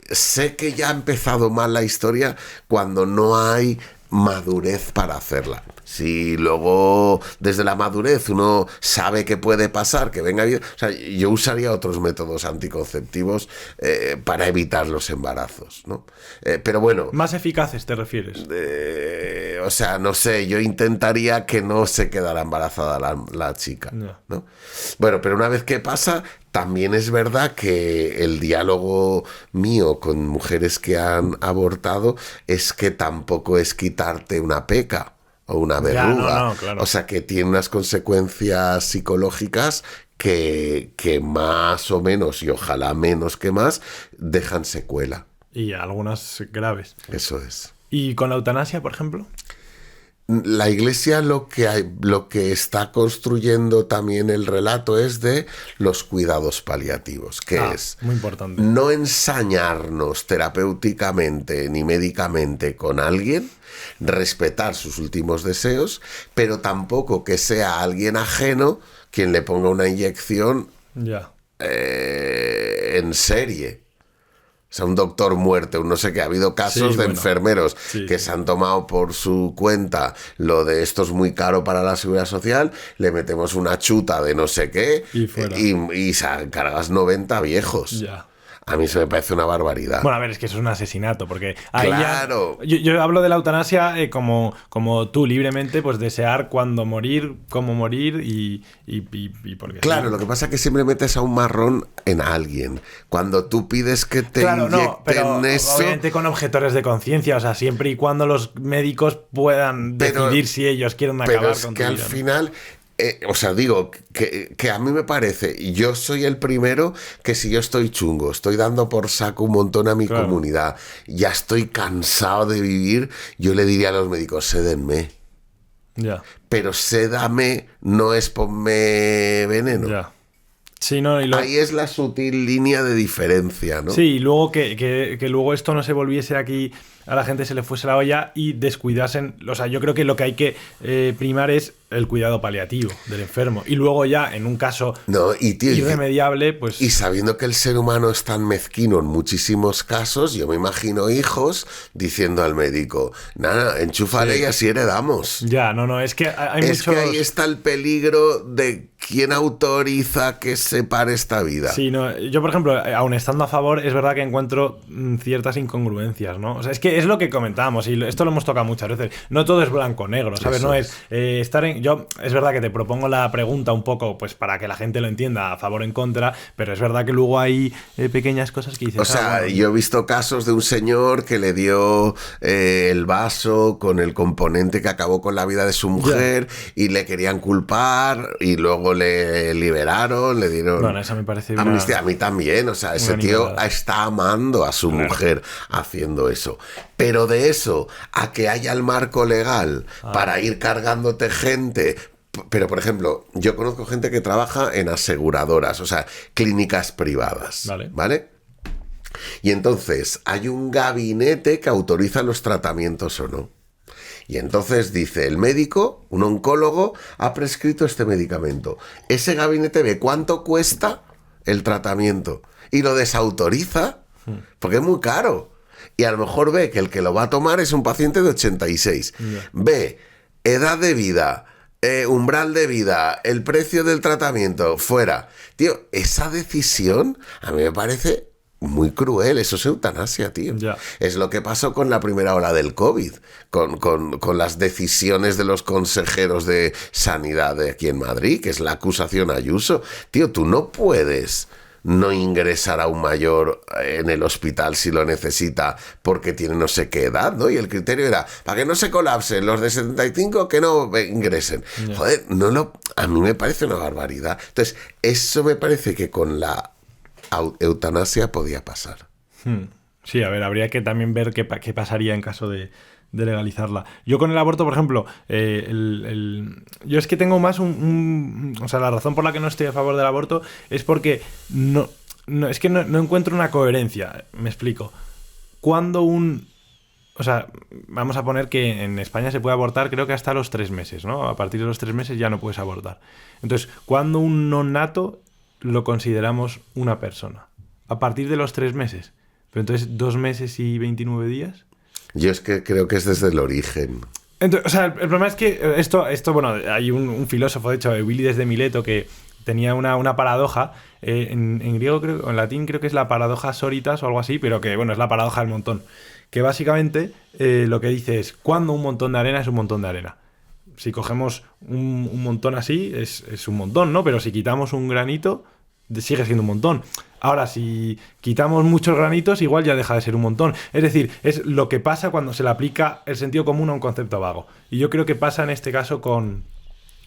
sé que ya ha empezado mal la historia cuando no hay madurez para hacerla. Si luego desde la madurez uno sabe que puede pasar, que venga bien, o sea, yo usaría otros métodos anticonceptivos para evitar los embarazos, ¿no? Pero bueno, más eficaces te refieres. O sea, no sé, yo intentaría que no se quedara embarazada la chica, ¿no? Bueno, pero una vez que pasa, también es verdad que el diálogo mío con mujeres que han abortado es que tampoco es quitarte una peca o una verruga. Claro. O sea, que tiene unas consecuencias psicológicas que más o menos, y ojalá menos que más, dejan secuela. Y algunas graves. Eso es. ¿Y con la eutanasia, por ejemplo? la Iglesia lo que está construyendo también el relato es de los cuidados paliativos, que es muy importante. No ensañarnos terapéuticamente ni médicamente con alguien, respetar sus últimos deseos, pero tampoco que sea alguien ajeno quien le ponga una inyección en serie. O sea, un doctor muerte, un no sé qué. Ha habido casos de enfermeros que se han tomado por su cuenta lo de esto es muy caro para la seguridad social, le metemos una chuta de no sé qué y cargas 90 viejos. Ya. A mí se me parece una barbaridad. Bueno, a ver, es que eso es un asesinato, porque ahí claro. Yo hablo de la eutanasia como tú, libremente, pues desear cuándo morir, cómo morir y porque claro, lo que pasa es que siempre metes a un marrón en alguien. Cuando tú pides que te inyecten eso... obviamente con objetores de conciencia, o sea, siempre y cuando los médicos puedan decidir si ellos quieren acabar con tu vida. Pero es que al final... o sea, digo que a mí me parece, y yo soy el primero que si yo estoy chungo, estoy dando por saco un montón a mi comunidad, ya estoy cansado de vivir, yo le diría a los médicos, sédenme. Ya. Pero sédame no es ponme veneno. Ya. Sí, no, ahí es la sutil línea de diferencia, ¿no? Sí, y luego que luego esto no se volviese aquí, a la gente se le fuese la olla y descuidasen. O sea, yo creo que lo que hay que primar es el cuidado paliativo del enfermo. Y luego ya, en un caso irremediable, pues... Y sabiendo que el ser humano es tan mezquino en muchísimos casos, yo me imagino hijos diciendo al médico, nada, enchúfale y así heredamos. Ya, no, es que hay muchos... que ahí está el peligro de quién autoriza que se pare esta vida. Sí, no, yo, por ejemplo, aun estando a favor, es verdad que encuentro ciertas incongruencias, ¿no? O sea, es que es lo que comentábamos, y esto lo hemos tocado muchas veces. No todo es blanco-negro, ¿sabes? Eso no es estar en... Yo, es verdad que te propongo la pregunta un poco, pues para que la gente lo entienda, a favor o en contra, pero es verdad que luego hay pequeñas cosas que dices... O sea, yo he visto casos de un señor que le dio el vaso con el componente que acabó con la vida de su mujer y le querían culpar y luego le liberaron, le dieron... Bueno, eso me parece amnistía. A mí también, o sea, ese tío está amando a su mujer haciendo eso. Pero de eso a que haya el marco legal para ir cargándote gente... Pero, por ejemplo, yo conozco gente que trabaja en aseguradoras, o sea, clínicas privadas, ¿vale? Y entonces hay un gabinete que autoriza los tratamientos o no. Y entonces dice, el médico, un oncólogo, ha prescrito este medicamento. Ese gabinete ve cuánto cuesta el tratamiento y lo desautoriza porque es muy caro. Y a lo mejor ve que el que lo va a tomar es un paciente de 86. Ve edad de vida, umbral de vida, el precio del tratamiento, fuera. Tío, esa decisión a mí me parece muy cruel, eso es eutanasia, tío. Es lo que pasó con la primera ola del COVID, con las decisiones de los consejeros de sanidad de aquí en Madrid, que es la acusación Ayuso. Tío, tú no puedes no ingresar a un mayor en el hospital si lo necesita porque tiene no sé qué edad, ¿no? Y el criterio era, para que no se colapsen los de 75, que no ingresen. Joder, a mí me parece una barbaridad. Entonces, eso me parece que con la eutanasia podía pasar. Sí, a ver, habría que también ver qué pasaría en caso de legalizarla. Yo con el aborto, por ejemplo, yo es que tengo más o sea, la razón por la que no estoy a favor del aborto es porque no encuentro una coherencia. Me explico. Cuando o sea, vamos a poner que en España se puede abortar creo que hasta los 3 meses, ¿no? A partir de los 3 meses ya no puedes abortar. Entonces, cuando un non nato lo consideramos una persona. A partir de los 3 meses. Pero entonces, 2 meses y 29 días... Yo es que creo que es desde el origen. Entonces, o sea, el problema es que esto bueno, hay un filósofo, de hecho, Euclides de Mileto, que tenía una paradoja, en griego creo, en latín creo que es la paradoja soritas o algo así, pero que, bueno, es la paradoja del montón. Que básicamente lo que dice es, cuando un montón de arena es un montón de arena. Si cogemos un montón así, es un montón, ¿no? Pero si quitamos un granito, sigue siendo un montón. Ahora, si quitamos muchos granitos, igual ya deja de ser un montón. Es decir, es lo que pasa cuando se le aplica el sentido común a un concepto vago. Y yo creo que pasa en este caso con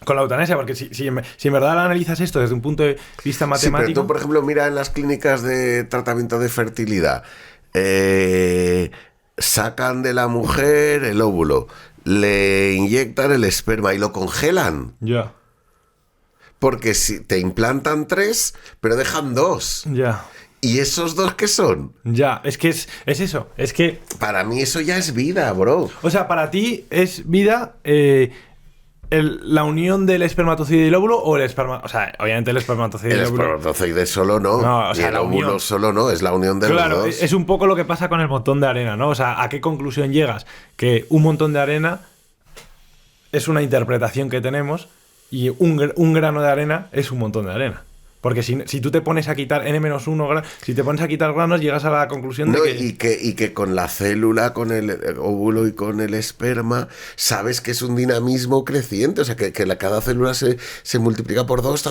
la eutanasia, porque si en verdad analizas esto desde un punto de vista matemático... Sí, pero tú, por ejemplo, mira en las clínicas de tratamiento de fertilidad, sacan de la mujer el óvulo, le inyectan el esperma y lo congelan. Ya. Porque si te implantan 3, pero dejan 2. Ya. ¿Y esos 2 qué son? Ya, es que es eso. Es que, Para mí eso ya es vida, bro. o sea, para ti es vida la unión del espermatozoide y el óvulo o el esperma... O sea, obviamente el espermatozoide y El el óvulo... espermatozoide solo no. No, o sea, y el la óvulo unión. solo no. Es la unión de Claro, los dos. es un poco lo que pasa con el montón de arena, ¿no? O sea, ¿a qué conclusión llegas? Que un montón de arena es una interpretación que tenemos y un grano de arena es un montón de arena. Porque si tú te pones a quitar n-1 si te pones a quitar granos, llegas a la conclusión No, de que... y que con la célula, con el óvulo y con el esperma, sabes que es un dinamismo creciente. O sea, que cada célula se multiplica por 2,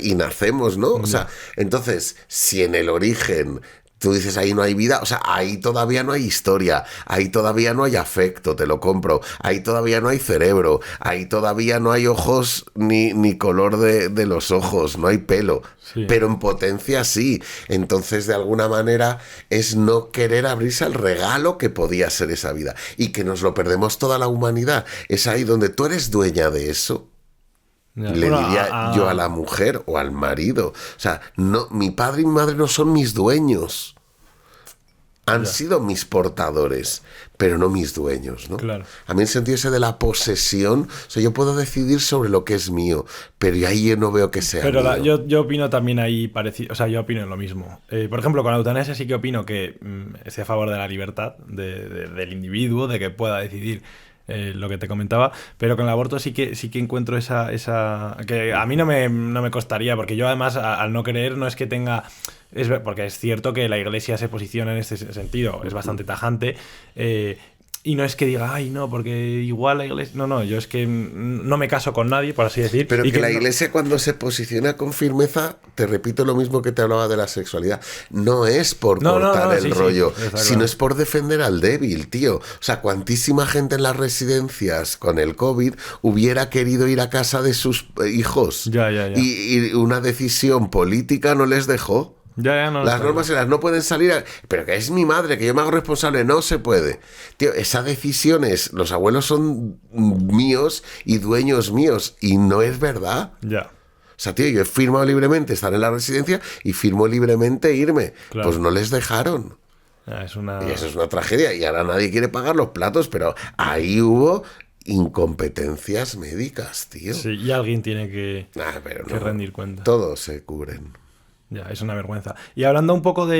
y nacemos, ¿no? O sea, entonces, si en el origen tú dices ahí no hay vida, o sea, ahí todavía no hay historia, ahí todavía no hay afecto, te lo compro, ahí todavía no hay cerebro, ahí todavía no hay ojos ni color de los ojos, no hay pelo, Sí. pero en potencia sí. Entonces, de alguna manera, es no querer abrirse al regalo que podía ser esa vida y que nos lo perdemos toda la humanidad. Es ahí donde tú eres dueña de eso. Ya. Le Bueno, diría yo a la mujer o al marido. O sea, no, mi padre y mi madre no son mis dueños. Han sido mis portadores, pero no mis dueños, ¿no? Claro. A mí el sentido ese de la posesión, o sea, yo puedo decidir sobre lo que es mío, pero ahí yo no veo que sea Pero mío. yo opino también ahí parecido, o sea, yo opino en lo mismo. Por ejemplo, con la eutanasia sí que opino que estoy a favor de la libertad del individuo, de que pueda decidir lo que te comentaba, pero con el aborto sí que encuentro esa que a mí no me costaría, porque yo además al no creer no es que tenga... porque es cierto que la Iglesia se posiciona en este sentido, es bastante tajante, y no es que diga, ay, no, porque igual la Iglesia... No, yo es que no me caso con nadie, por así decir. Pero y que la Iglesia cuando se posiciona con firmeza, te repito lo mismo que te hablaba de la sexualidad, no es por cortar el rollo, sino es por defender al débil, tío. O sea, cuantísima gente en las residencias con el COVID hubiera querido ir a casa de sus hijos. Ya. Y una decisión política no les dejó. No, las normas eran, no pueden salir pero que es mi madre, que yo me hago responsable, no se puede, tío. Esa decisión es, los abuelos son míos y dueños míos, y no es verdad. Ya. O sea, tío, yo he firmado libremente estar en la residencia y firmo libremente irme. Claro. Pues no les dejaron. Y eso es una tragedia, y ahora nadie quiere pagar los platos, pero ahí hubo incompetencias médicas, tío. Sí, y alguien tiene que rendir cuenta. Todos se cubren. Ya, es una vergüenza. Y hablando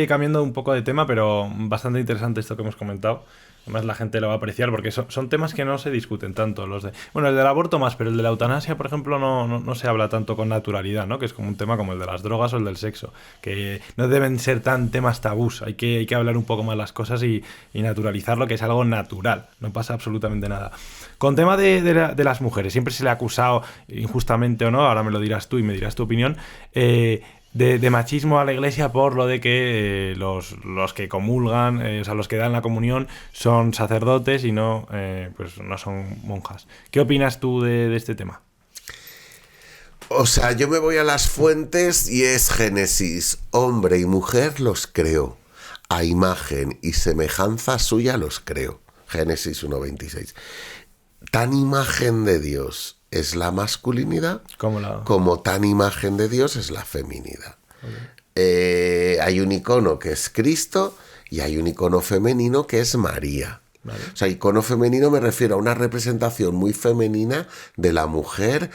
cambiando un poco de tema, pero bastante interesante esto que hemos comentado. Además la gente lo va a apreciar porque son temas que no se discuten tanto. Bueno, el del aborto más, pero el de la eutanasia, por ejemplo, no se habla tanto con naturalidad, ¿no? Que es como un tema como el de las drogas o el del sexo, que no deben ser tan temas tabús. Hay que hablar un poco más las cosas y naturalizarlo, que es algo natural. No pasa absolutamente nada. Con tema de las mujeres, siempre se le ha acusado, injustamente o no, ahora me lo dirás tú y me dirás tu opinión, de machismo a la Iglesia por lo de que los que comulgan, o sea, los que dan la comunión son sacerdotes y no son monjas. ¿Qué opinas tú de este tema? O sea, yo me voy a las fuentes y es Génesis. Hombre y mujer los creó. A imagen y semejanza suya los creó. Génesis 1:26. Tan imagen de Dios es la masculinidad como tan imagen de Dios es la feminidad. Okay. Hay un icono que es Cristo y hay un icono femenino que es María. Vale. O sea, icono femenino me refiero a una representación muy femenina de la mujer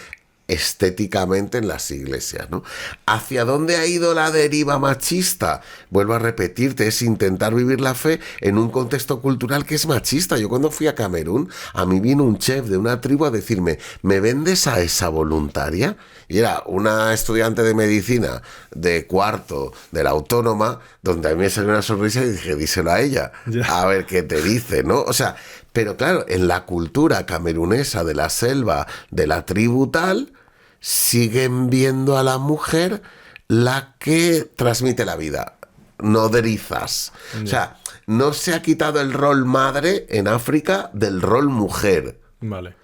estéticamente en las iglesias, ¿no? ¿Hacia dónde ha ido la deriva machista? Vuelvo a repetirte, es intentar vivir la fe en un contexto cultural que es machista. Yo cuando fui a Camerún, a mí vino un chef de una tribu a decirme, ¿me vendes a esa voluntaria? Y era una estudiante de medicina de cuarto de la Autónoma, donde a mí me salió una sonrisa y dije, díselo a ella, a ver qué te dice, ¿no? O sea, pero claro, en la cultura camerunesa de la selva, de la tribu tal, siguen viendo a la mujer la que transmite la vida, nodrizas. O sea, no se ha quitado el rol madre en África del rol mujer. Vale.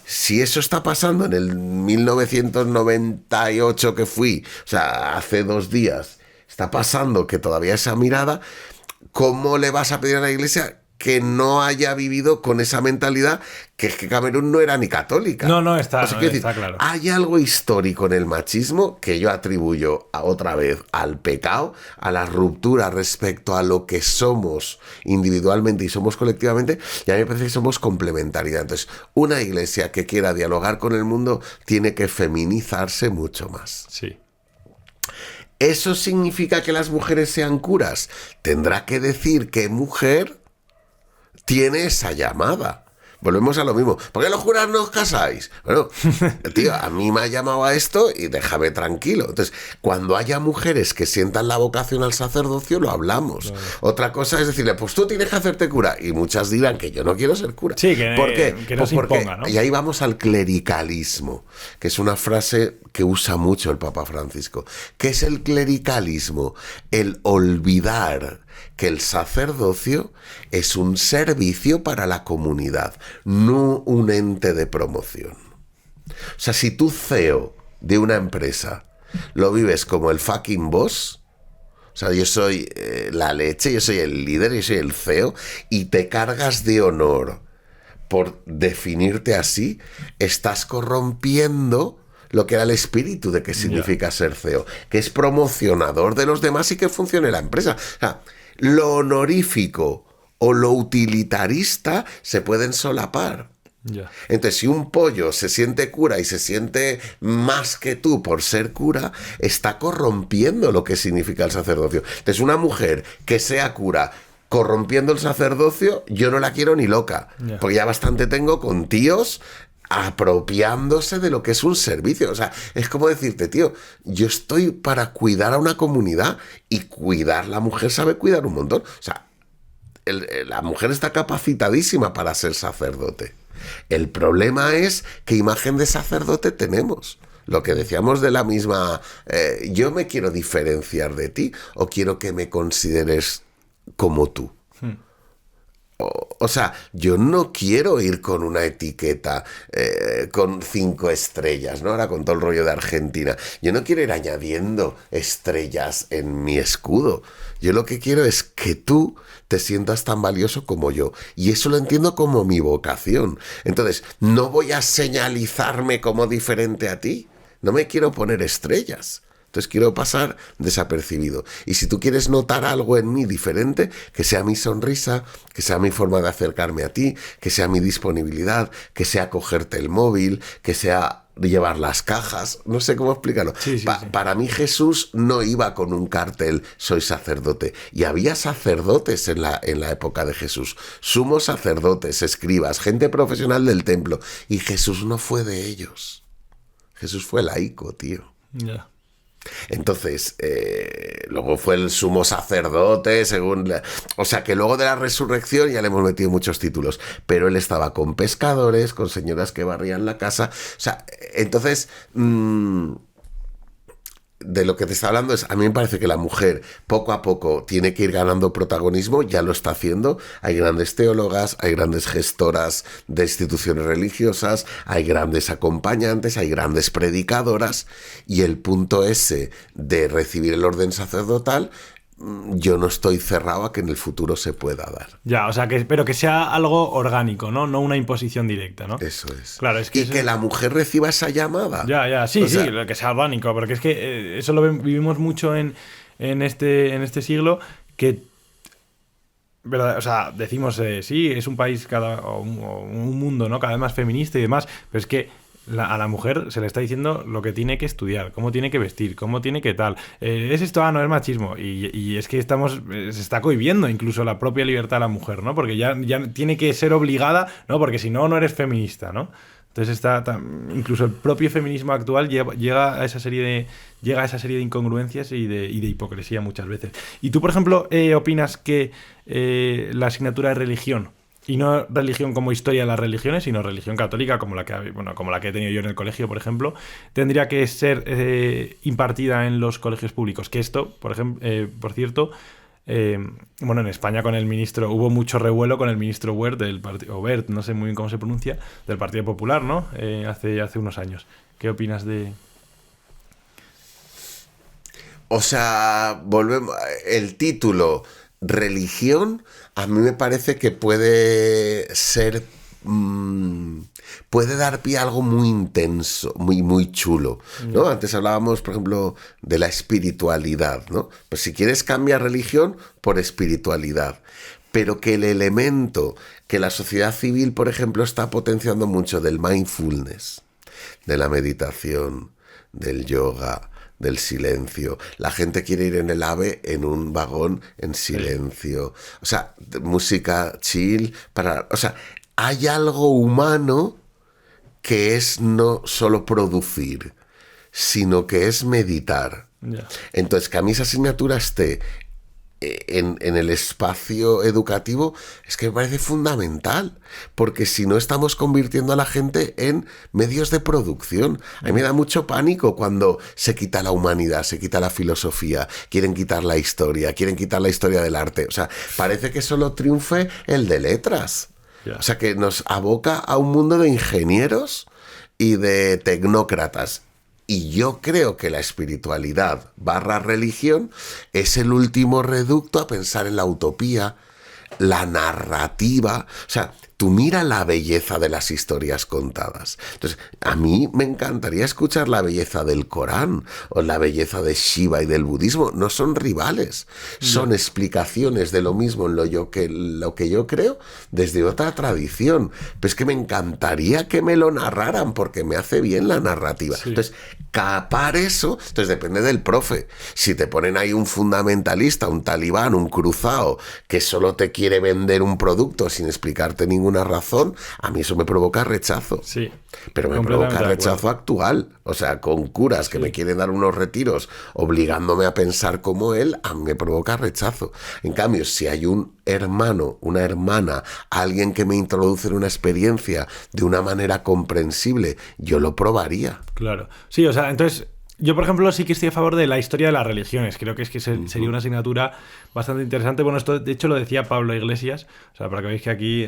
Si eso está pasando en el 1998 que fui, o sea, hace 2 días, está pasando que todavía esa mirada, ¿cómo le vas a pedir a la Iglesia que no haya vivido con esa mentalidad, que es que Camerún no era ni católica. No, está, O sea, quiero está decir, claro. hay algo histórico en el machismo que yo atribuyo otra vez al pecado, a la ruptura respecto a lo que somos individualmente y somos colectivamente, y a mí me parece que somos complementariedad. Entonces, una iglesia que quiera dialogar con el mundo tiene que feminizarse mucho más. Sí. ¿Eso significa que las mujeres sean curas? Tendrá que decir qué mujer tiene esa llamada. Volvemos a lo mismo. ¿Por qué los curas no os casáis? Bueno, tío, a mí me ha llamado a esto y déjame tranquilo. Entonces, cuando haya mujeres que sientan la vocación al sacerdocio, lo hablamos. Claro. Otra cosa es decirle, pues tú tienes que hacerte cura. Y muchas dirán que yo no quiero ser cura. Sí, que, ¿por qué? Que no pues se imponga, ¿no? Y ahí vamos al clericalismo, que es una frase que usa mucho el Papa Francisco. ¿Qué es el clericalismo? El olvidar que el sacerdocio es un servicio para la comunidad, no un ente de promoción. O sea, si tú CEO de una empresa lo vives como el fucking boss, o sea, yo soy la leche, yo soy el líder, yo soy el CEO, y te cargas de honor por definirte así, estás corrompiendo lo que era el espíritu de qué significa ser CEO, que es promocionador de los demás y que funcione la empresa. O sea, lo honorífico o lo utilitarista se pueden solapar. Yeah. Entonces, si un pollo se siente cura y se siente más que tú por ser cura, está corrompiendo lo que significa el sacerdocio. Entonces, una mujer que sea cura corrompiendo el sacerdocio, yo no la quiero ni loca. Yeah. Porque ya bastante tengo con tíos apropiándose de lo que es un servicio. O sea, es como decirte, tío, yo estoy para cuidar a una comunidad y cuidar, la mujer sabe cuidar un montón. O sea, la mujer está capacitadísima para ser sacerdote. El problema es qué imagen de sacerdote tenemos. Lo que decíamos de la misma, yo me quiero diferenciar de ti o quiero que me consideres como tú. O sea, yo no quiero ir con una etiqueta con 5 estrellas, ¿no? Ahora con todo el rollo de Argentina. Yo no quiero ir añadiendo estrellas en mi escudo. Yo lo que quiero es que tú te sientas tan valioso como yo. Y eso lo entiendo como mi vocación. Entonces, no voy a señalizarme como diferente a ti. No me quiero poner estrellas. Entonces quiero pasar desapercibido. Y si tú quieres notar algo en mí diferente, que sea mi sonrisa, que sea mi forma de acercarme a ti, que sea mi disponibilidad, que sea cogerte el móvil, que sea llevar las cajas, no sé cómo explicarlo. Sí. Para mí Jesús no iba con un cartel, soy sacerdote. Y había sacerdotes en la época de Jesús. Sumos sacerdotes, escribas, gente profesional del templo. Y Jesús no fue de ellos. Jesús fue laico, tío. Ya. Yeah. Entonces, luego fue el sumo sacerdote, o sea que luego de la resurrección ya le hemos metido muchos títulos, pero él estaba con pescadores, con señoras que barrían la casa, o sea, entonces, de lo que te está hablando es, a mí me parece que la mujer poco a poco tiene que ir ganando protagonismo, ya lo está haciendo, hay grandes teólogas, hay grandes gestoras de instituciones religiosas, hay grandes acompañantes, hay grandes predicadoras, y el punto ese de recibir el orden sacerdotal, yo no estoy cerrado a que en el futuro se pueda dar. Ya, o sea, pero que sea algo orgánico, ¿no? No una imposición directa, ¿no? Eso es. Claro, es que que la mujer reciba esa llamada. Ya, sí, que sea orgánico, porque es que eso lo vivimos mucho en este siglo, que, ¿verdad? O sea, decimos, sí, es un país o un mundo, ¿no? Cada vez más feminista y demás, pero es que a la mujer se le está diciendo lo que tiene que estudiar, cómo tiene que vestir, cómo tiene que tal. Es esto, no es machismo. Y es que se está cohibiendo incluso la propia libertad de la mujer, ¿no? Porque ya tiene que ser obligada, ¿no? Porque si no, no eres feminista, ¿no? Entonces incluso el propio feminismo actual llega a esa serie de incongruencias y de hipocresía muchas veces. Y tú, por ejemplo, opinas que la asignatura de religión, y no religión como historia de las religiones, sino religión católica, como la que he tenido yo en el colegio, por ejemplo, tendría que ser impartida en los colegios públicos. Que esto, por cierto, en España con el ministro, hubo mucho revuelo con el ministro Wert, Wert, no sé muy bien cómo se pronuncia, del Partido Popular, ¿no? Hace unos años. ¿Qué opinas de...? O sea, volvemos... El título... religión a mí me parece que puede ser... puede dar pie a algo muy intenso, muy, muy chulo, ¿no? Antes hablábamos, por ejemplo, de la espiritualidad, ¿no? Pues si quieres cambiar religión por espiritualidad, pero que el elemento que la sociedad civil, por ejemplo, está potenciando mucho del mindfulness, de la meditación, del yoga, del silencio. La gente quiere ir en el AVE en un vagón en silencio. O sea, música chill para... O sea, hay algo humano que es no solo producir, sino que es meditar. Ya. Entonces, que a mí esa asignatura esté en el espacio educativo es que me parece fundamental, porque si no estamos convirtiendo a la gente en medios de producción. A mí me da mucho pánico cuando se quita la humanidad, se quita la filosofía, quieren quitar la historia del arte. O sea, parece que solo triunfe el de letras. O sea, que nos aboca a un mundo de ingenieros y de tecnócratas. Y yo creo que la espiritualidad / religión es el último reducto a pensar en la utopía, la narrativa. O sea, tú mira la belleza de las historias contadas. Entonces, a mí me encantaría escuchar la belleza del Corán o la belleza de Shiva y del budismo. No son rivales, son explicaciones de lo mismo en lo que yo creo desde otra tradición. Pero es que me encantaría que me lo narraran porque me hace bien la narrativa. Sí. Entonces, capar eso, entonces depende del profe. Si te ponen ahí un fundamentalista, un talibán, un cruzado, que solo te quiere vender un producto sin explicarte ninguna razón, a mí eso me provoca rechazo. Sí. Pero me provoca rechazo actual. O sea, con curas que me quieren dar unos retiros obligándome a pensar como él, a mí me provoca rechazo. En cambio, si hay un hermano, una hermana, alguien que me introduce en una experiencia de una manera comprensible, yo lo probaría. Claro. Sí, o sea, entonces... Yo, por ejemplo, sí que estoy a favor de la historia de las religiones. Creo que sería una asignatura bastante interesante. Bueno, esto de hecho lo decía Pablo Iglesias. O sea, para que veáis que aquí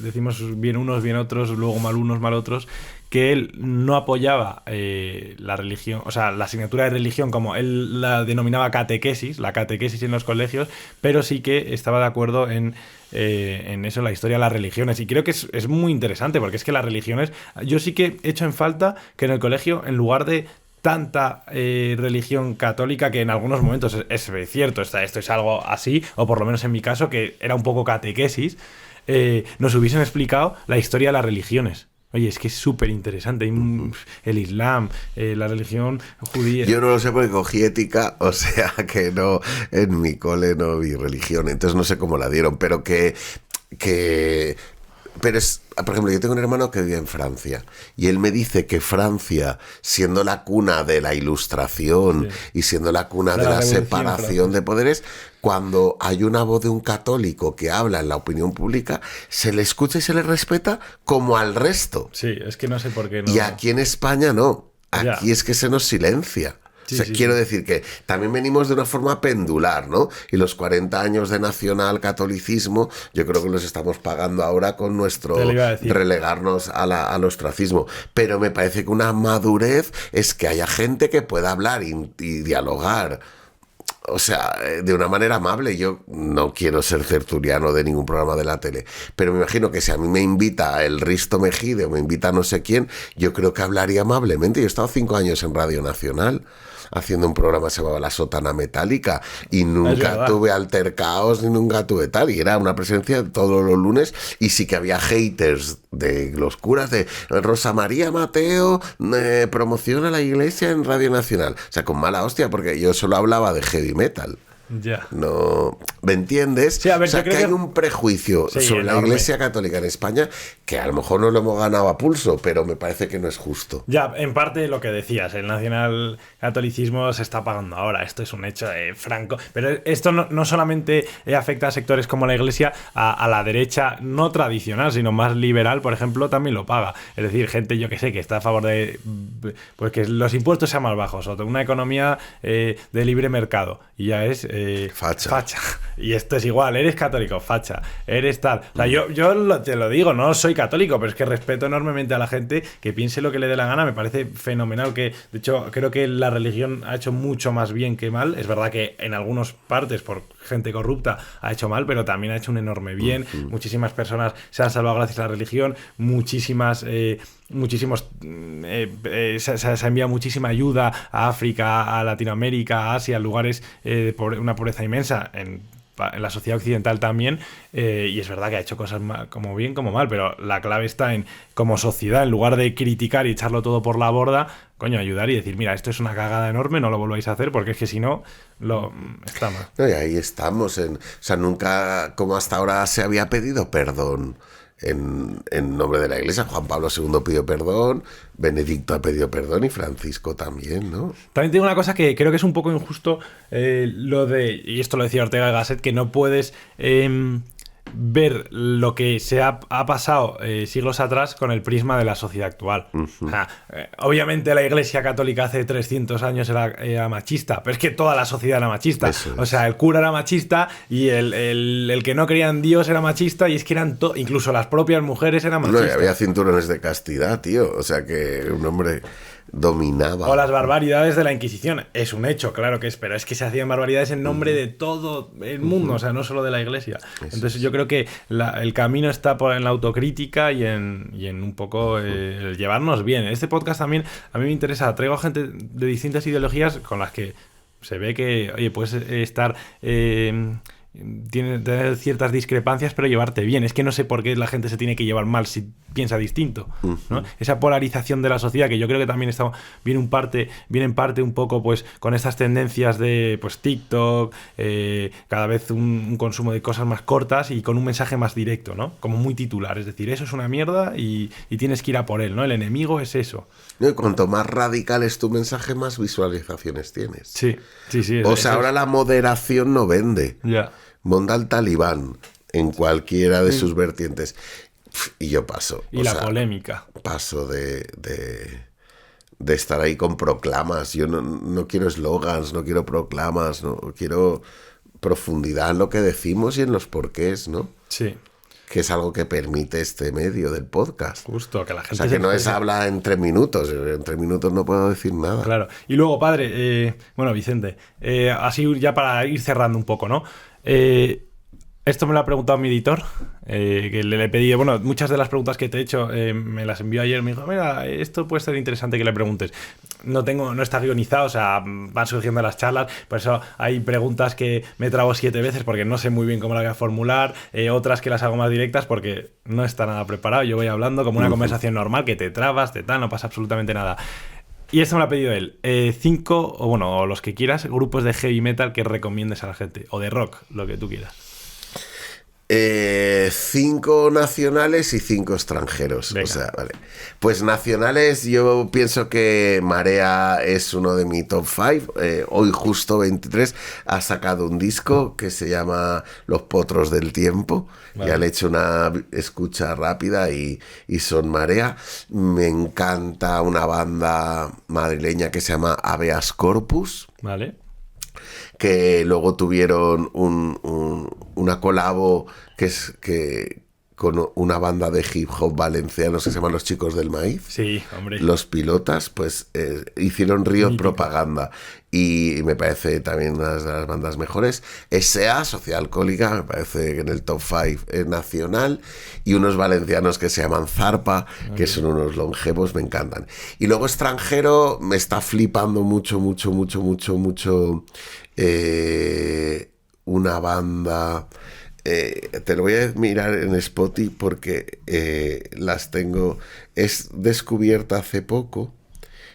decimos bien unos, bien otros, luego mal unos, mal otros, que él no apoyaba la religión, o sea, la asignatura de religión como él la denominaba catequesis, la catequesis en los colegios, pero sí que estaba de acuerdo en eso, la historia de las religiones. Y creo que es muy interesante, porque es que las religiones... Yo sí que he hecho en falta que en el colegio, en lugar de tanta religión católica, que en algunos momentos es cierto, esto es algo así, o por lo menos en mi caso, que era un poco catequesis, nos hubiesen explicado la historia de las religiones. Oye, es que es súper interesante. El Islam, la religión judía... Yo no lo sé porque cogí ética, o sea que no, en mi cole no vi religión, entonces no sé cómo la dieron, pero pero es, por ejemplo, yo tengo un hermano que vive en Francia y él me dice que Francia, siendo la cuna de la Ilustración y siendo la cuna de la separación de poderes, cuando hay una voz de un católico que habla en la opinión pública, se le escucha y se le respeta como al resto. Sí, es que no sé por qué no. Y aquí en España no, aquí es que se nos silencia. Sí, o sea, quiero decir que también venimos de una forma pendular, ¿no? Y los 40 años de nacional-catolicismo, yo creo que los estamos pagando ahora con nuestro relegarnos al ostracismo. Pero me parece que una madurez es que haya gente que pueda hablar y dialogar. O sea, de una manera amable. Yo no quiero ser tertuliano de ningún programa de la tele, pero me imagino que si a mí me invita el Risto Mejide o me invita no sé quién, yo creo que hablaría amablemente. Yo he estado 5 años en Radio Nacional haciendo un programa que se llamaba La Sotana Metálica y nunca tuve altercados ni nunca tuve tal, y era una presencia todos los lunes, y sí que había haters de los curas de Rosa María Mateo promociona la iglesia en Radio Nacional, o sea, con mala hostia, porque yo solo hablaba de heavy metal. Ya. No, ¿me entiendes? Sí, a ver, o sea, que hay un prejuicio sobre la Iglesia Católica en España que a lo mejor no lo hemos ganado a pulso, pero me parece que no es justo. Ya, en parte lo que decías, el nacionalcatolicismo se está apagando ahora, esto es un hecho franco, pero esto no solamente afecta a sectores como la Iglesia, a la derecha no tradicional, sino más liberal, por ejemplo, también lo paga. Es decir, gente, yo que sé, que está a favor de pues que los impuestos sean más bajos, o de una economía de libre mercado, y ya es Facha. Y esto es igual, eres católico, facha, eres tal. O sea, te lo digo, no soy católico, pero es que respeto enormemente a la gente que piense lo que le dé la gana. Me parece fenomenal que, de hecho, creo que la religión ha hecho mucho más bien que mal. Es verdad que en algunas partes, por gente corrupta, ha hecho mal, pero también ha hecho un enorme bien. Muchísimas personas se han salvado gracias a la religión, se ha enviado muchísima ayuda a África, a Latinoamérica, a Asia, lugares de una pobreza inmensa en la sociedad occidental también, y es verdad que ha hecho cosas como bien como mal, pero la clave está en, como sociedad, en lugar de criticar y echarlo todo por la borda, coño, ayudar y decir, mira, esto es una cagada enorme, no lo volváis a hacer, porque es que si no, está mal. No, y ahí estamos, o sea, nunca, como hasta ahora se había pedido perdón en nombre de la Iglesia. Juan Pablo II pidió perdón, Benedicto ha pedido perdón y Francisco también, ¿no? También tengo una cosa que creo que es un poco injusto, y esto lo decía Ortega y Gasset, que no puedes ver lo que se ha pasado siglos atrás con el prisma de la sociedad actual. O sea, obviamente la Iglesia Católica hace 300 años era machista, pero es que toda la sociedad era machista. O sea, el cura era machista y el que no creía en Dios era machista, y es que eran incluso las propias mujeres eran machistas. No, y había cinturones de castidad, tío. O sea, que un hombre dominaba. O las barbaridades de la Inquisición. Es un hecho, claro que es, pero es que se hacían barbaridades en nombre de todo el mundo, o sea, no solo de la Iglesia. Entonces yo creo que el camino está en la autocrítica y en un poco el llevarnos bien. Este podcast también a mí me interesa. Traigo a gente de distintas ideologías con las que se ve que, oye, puedes estar... tener ciertas discrepancias, pero llevarte bien. Es que no sé por qué la gente se tiene que llevar mal si piensa distinto, ¿no? Esa polarización de la sociedad, que yo creo que también viene en parte un poco pues con estas tendencias de pues TikTok, cada vez un consumo de cosas más cortas y con un mensaje más directo, ¿no? Como muy titular, es decir, eso es una mierda y tienes que ir a por él, ¿no? El enemigo es eso. No, y cuanto más radical es tu mensaje, más visualizaciones tienes. Sí. O sea, ahora la moderación no vende. Ya. Monta al talibán en cualquiera de sus vertientes. Y yo paso. Y la polémica. Paso de estar ahí con proclamas. Yo no quiero eslogans, no quiero proclamas, no quiero profundidad en lo que decimos y en los porqués, ¿no? Sí. Que es algo que permite este medio del podcast. Justo, que la gente... O sea, que no es habla en 3 minutos. En 3 minutos no puedo decir nada. Claro. Y luego, padre, Vicente, así ya para ir cerrando un poco, ¿no? Esto me lo ha preguntado mi editor, que le he pedido, bueno, muchas de las preguntas que te he hecho me las envió ayer, me dijo, mira, esto puede ser interesante que le preguntes. No está guionizado, o sea, van surgiendo las charlas, por eso hay preguntas que me trabo 7 veces porque no sé muy bien cómo la voy a formular, otras que las hago más directas porque no está nada preparado, yo voy hablando como una conversación normal, que te trabas, no pasa absolutamente nada. Y esto me lo ha pedido él. 5, o los que quieras, grupos de heavy metal que recomiendes a la gente, o de rock, lo que tú quieras. 5 nacionales y 5 extranjeros. Venga. O sea, vale. Pues nacionales, yo pienso que Marea es uno de mi top 5. Hoy justo 23 ha sacado un disco que se llama Los Potros del Tiempo. Vale. Ya le he hecho una escucha rápida y son Marea. Me encanta una banda madrileña que se llama Habeas Corpus. Vale. Que luego tuvieron una colabo con una banda de hip hop valencianos que se llaman Los Chicos del Maíz. Sí, hombre. Los Pilotas, pues hicieron Río Propaganda. Y me parece también una de las bandas mejores. S.A., Sociedad Alcohólica, me parece que en el top 5 nacional. Y unos valencianos que se llaman Zarpa, que son unos longevos, me encantan. Y luego extranjero, me está flipando mucho una banda... te lo voy a mirar en Spotify porque las tengo... Es descubierta hace poco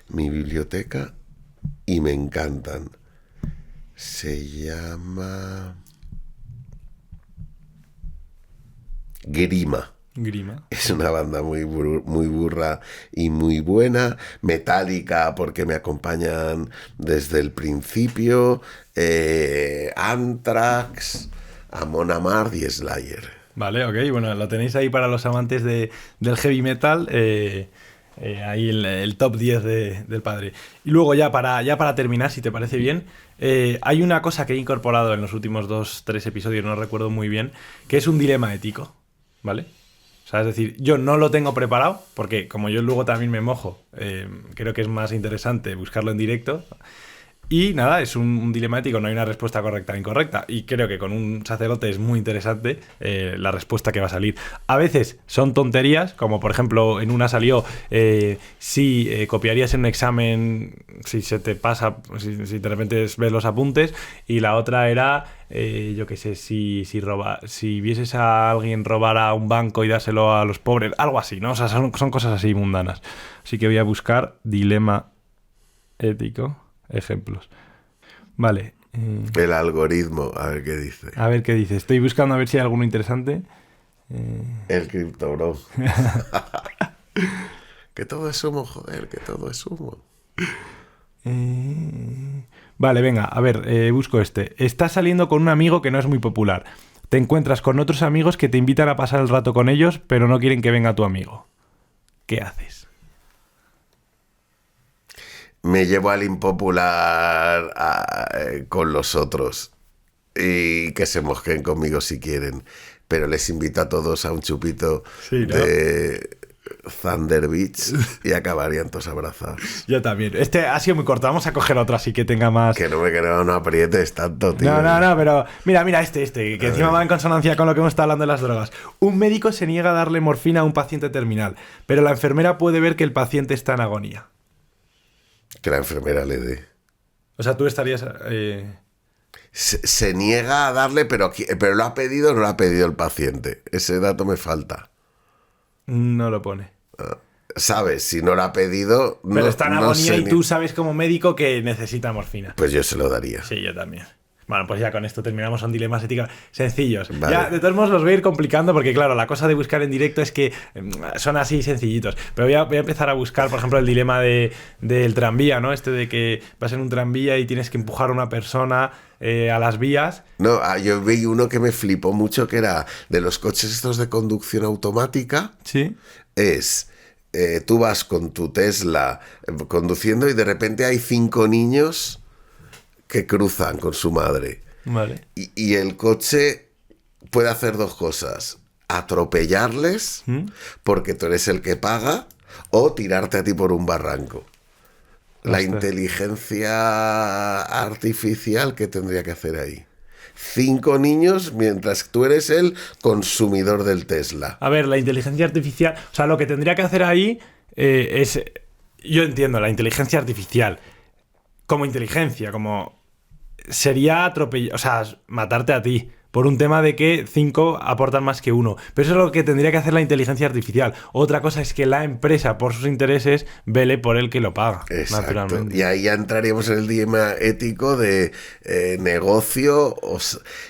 mi biblioteca y me encantan. Se llama... Grima. Es una banda muy burra y muy buena. Metallica, porque me acompañan desde el principio. Anthrax, Amon Amarth y Slayer. Vale, ok. Bueno, lo tenéis ahí para los amantes del heavy metal. Ahí el top 10 del padre. Y luego ya para terminar, si te parece bien, hay una cosa que he incorporado en los últimos 2-3 episodios, no recuerdo muy bien, que es un dilema ético, ¿vale? O sea, es decir, yo no lo tengo preparado, porque como yo luego también me mojo, creo que es más interesante buscarlo en directo. Y nada, es un dilema ético, no hay una respuesta correcta o incorrecta. Y creo que con un sacerdote es muy interesante la respuesta que va a salir. A veces son tonterías, como por ejemplo en una salió si copiarías en un examen, si se te pasa, si de repente ves los apuntes. Y la otra era, yo qué sé, si vieses a alguien robar a un banco y dárselo a los pobres, algo así, ¿no? O sea, son cosas así mundanas. Así que voy a buscar dilema ético. Ejemplos. Vale. El algoritmo, a ver qué dice. A ver qué dice. Estoy buscando a ver si hay alguno interesante. El criptobro. Que todo es humo, joder, que todo es humo. Vale, venga, a ver, busco este. Estás saliendo con un amigo que no es muy popular. Te encuentras con otros amigos que te invitan a pasar el rato con ellos, pero no quieren que venga tu amigo. ¿Qué haces? Me llevo al impopular con los otros y que se mosquen conmigo si quieren, pero les invito a todos a un chupito de Thunder Beach y acabarían todos abrazados. Yo también. Este ha sido muy corto, vamos a coger otro así que tenga más... Que no aprietes tanto, tío. No, pero mira este, que encima va en consonancia con lo que hemos estado hablando de las drogas. Un médico se niega a darle morfina a un paciente terminal, pero la enfermera puede ver que el paciente está en agonía. Que la enfermera le dé. O sea, tú estarías... Se niega a darle, pero lo ha pedido o no lo ha pedido el paciente. Ese dato me falta. No lo pone. ¿Sabes? Si no lo ha pedido... Pero está en agonía y tú sabes como médico que necesita morfina. Pues yo se lo daría. Sí, yo también. Bueno, pues ya con esto terminamos. Son dilemas éticos sencillos. Vale. Ya, de todos modos, los voy a ir complicando porque, claro, la cosa de buscar en directo es que son así sencillitos. Pero voy a empezar a buscar, por ejemplo, el dilema del tranvía, ¿no? Este de que vas en un tranvía y tienes que empujar a una persona a las vías. No, yo vi uno que me flipó mucho, que era de los coches estos de conducción automática. Sí. Tú vas con tu Tesla conduciendo y de repente hay 5 niños que cruzan con su madre. Vale. Y el coche puede hacer 2 cosas. Atropellarles, porque tú eres el que paga, o tirarte a ti por un barranco. La inteligencia artificial, ¿qué tendría que hacer ahí? 5 niños mientras tú eres el consumidor del Tesla. A ver, la inteligencia artificial... O sea, lo que tendría que hacer ahí es... Yo entiendo, la inteligencia artificial como inteligencia, como... Sería atropellar... O sea, matarte a ti. Por un tema de que 5 aportan más que 1. Pero eso es lo que tendría que hacer la inteligencia artificial. Otra cosa es que la empresa, por sus intereses, vele por el que lo paga. Exacto. Naturalmente. Y ahí ya entraríamos en el dilema ético de negocio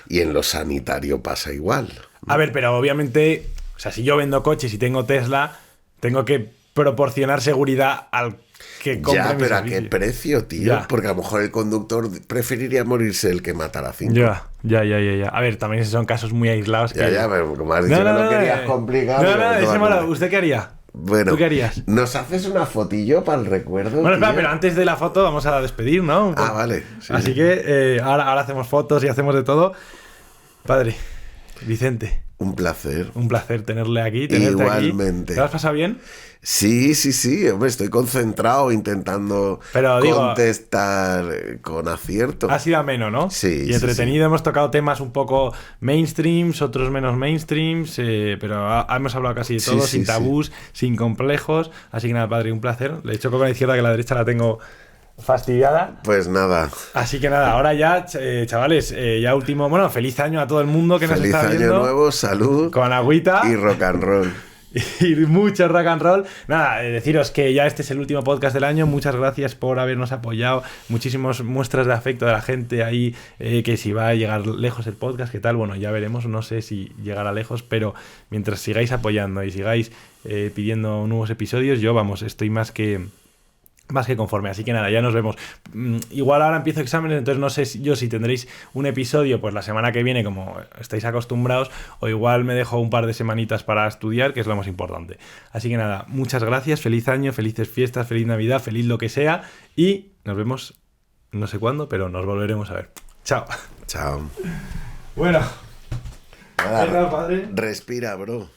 y en lo sanitario pasa igual, ¿no? A ver, pero obviamente... O sea, si yo vendo coches y tengo Tesla, tengo que proporcionar seguridad al que compre ya, mi pero servicio. ¿a qué precio, tío? Ya. Porque a lo mejor el conductor preferiría morirse el que matar a 5. Ya. A ver, también son casos muy aislados. Ya, pero como has dicho que no querías complicar... ¿Usted qué haría? Bueno, ¿Tú qué harías? ¿nos haces una fotillo para el recuerdo? Bueno, espera, tío? pero antes de la foto vamos a despedir, ¿no? Ah, vale. Sí. Así que ahora hacemos fotos y hacemos de todo. Padre, Vicente. Un placer. Un placer tenerle aquí. Tenerte Igualmente. Aquí. ¿Te lo has pasado bien? Sí, hombre, estoy concentrado intentando contestar con acierto. Ha sido ameno, ¿no? Sí. Y entretenido, sí. Hemos tocado temas un poco mainstreams, otros menos mainstreams, pero hemos hablado casi de todo, sin tabús, sin complejos. Así que nada, padre, un placer. Le he choco con la izquierda, que la derecha la tengo fastidiada. Pues nada. Así que nada, ahora ya, chavales, ya último, bueno, feliz año a todo el mundo que nos está viendo. Feliz año nuevo, salud. Con agüita. Y rock and roll. Y mucho rock and roll. Nada, deciros que ya este es el último podcast del año. Muchas gracias por habernos apoyado. Muchísimas muestras de afecto de la gente ahí, que si va a llegar lejos el podcast, qué tal, bueno, ya veremos. No sé si llegará lejos, pero mientras sigáis apoyando y sigáis pidiendo nuevos episodios, yo, vamos, estoy más que más que conforme. Así que nada, ya nos vemos. Igual ahora empiezo exámenes, entonces no sé si tendréis un episodio pues la semana que viene, como estáis acostumbrados, o igual me dejo un par de semanitas para estudiar, que es lo más importante. Así que nada, muchas gracias, feliz año, felices fiestas, feliz Navidad, feliz lo que sea, y nos vemos no sé cuándo, pero nos volveremos a ver. Chao. Chao. Bueno. Nada, Venga, padre. respira, bro.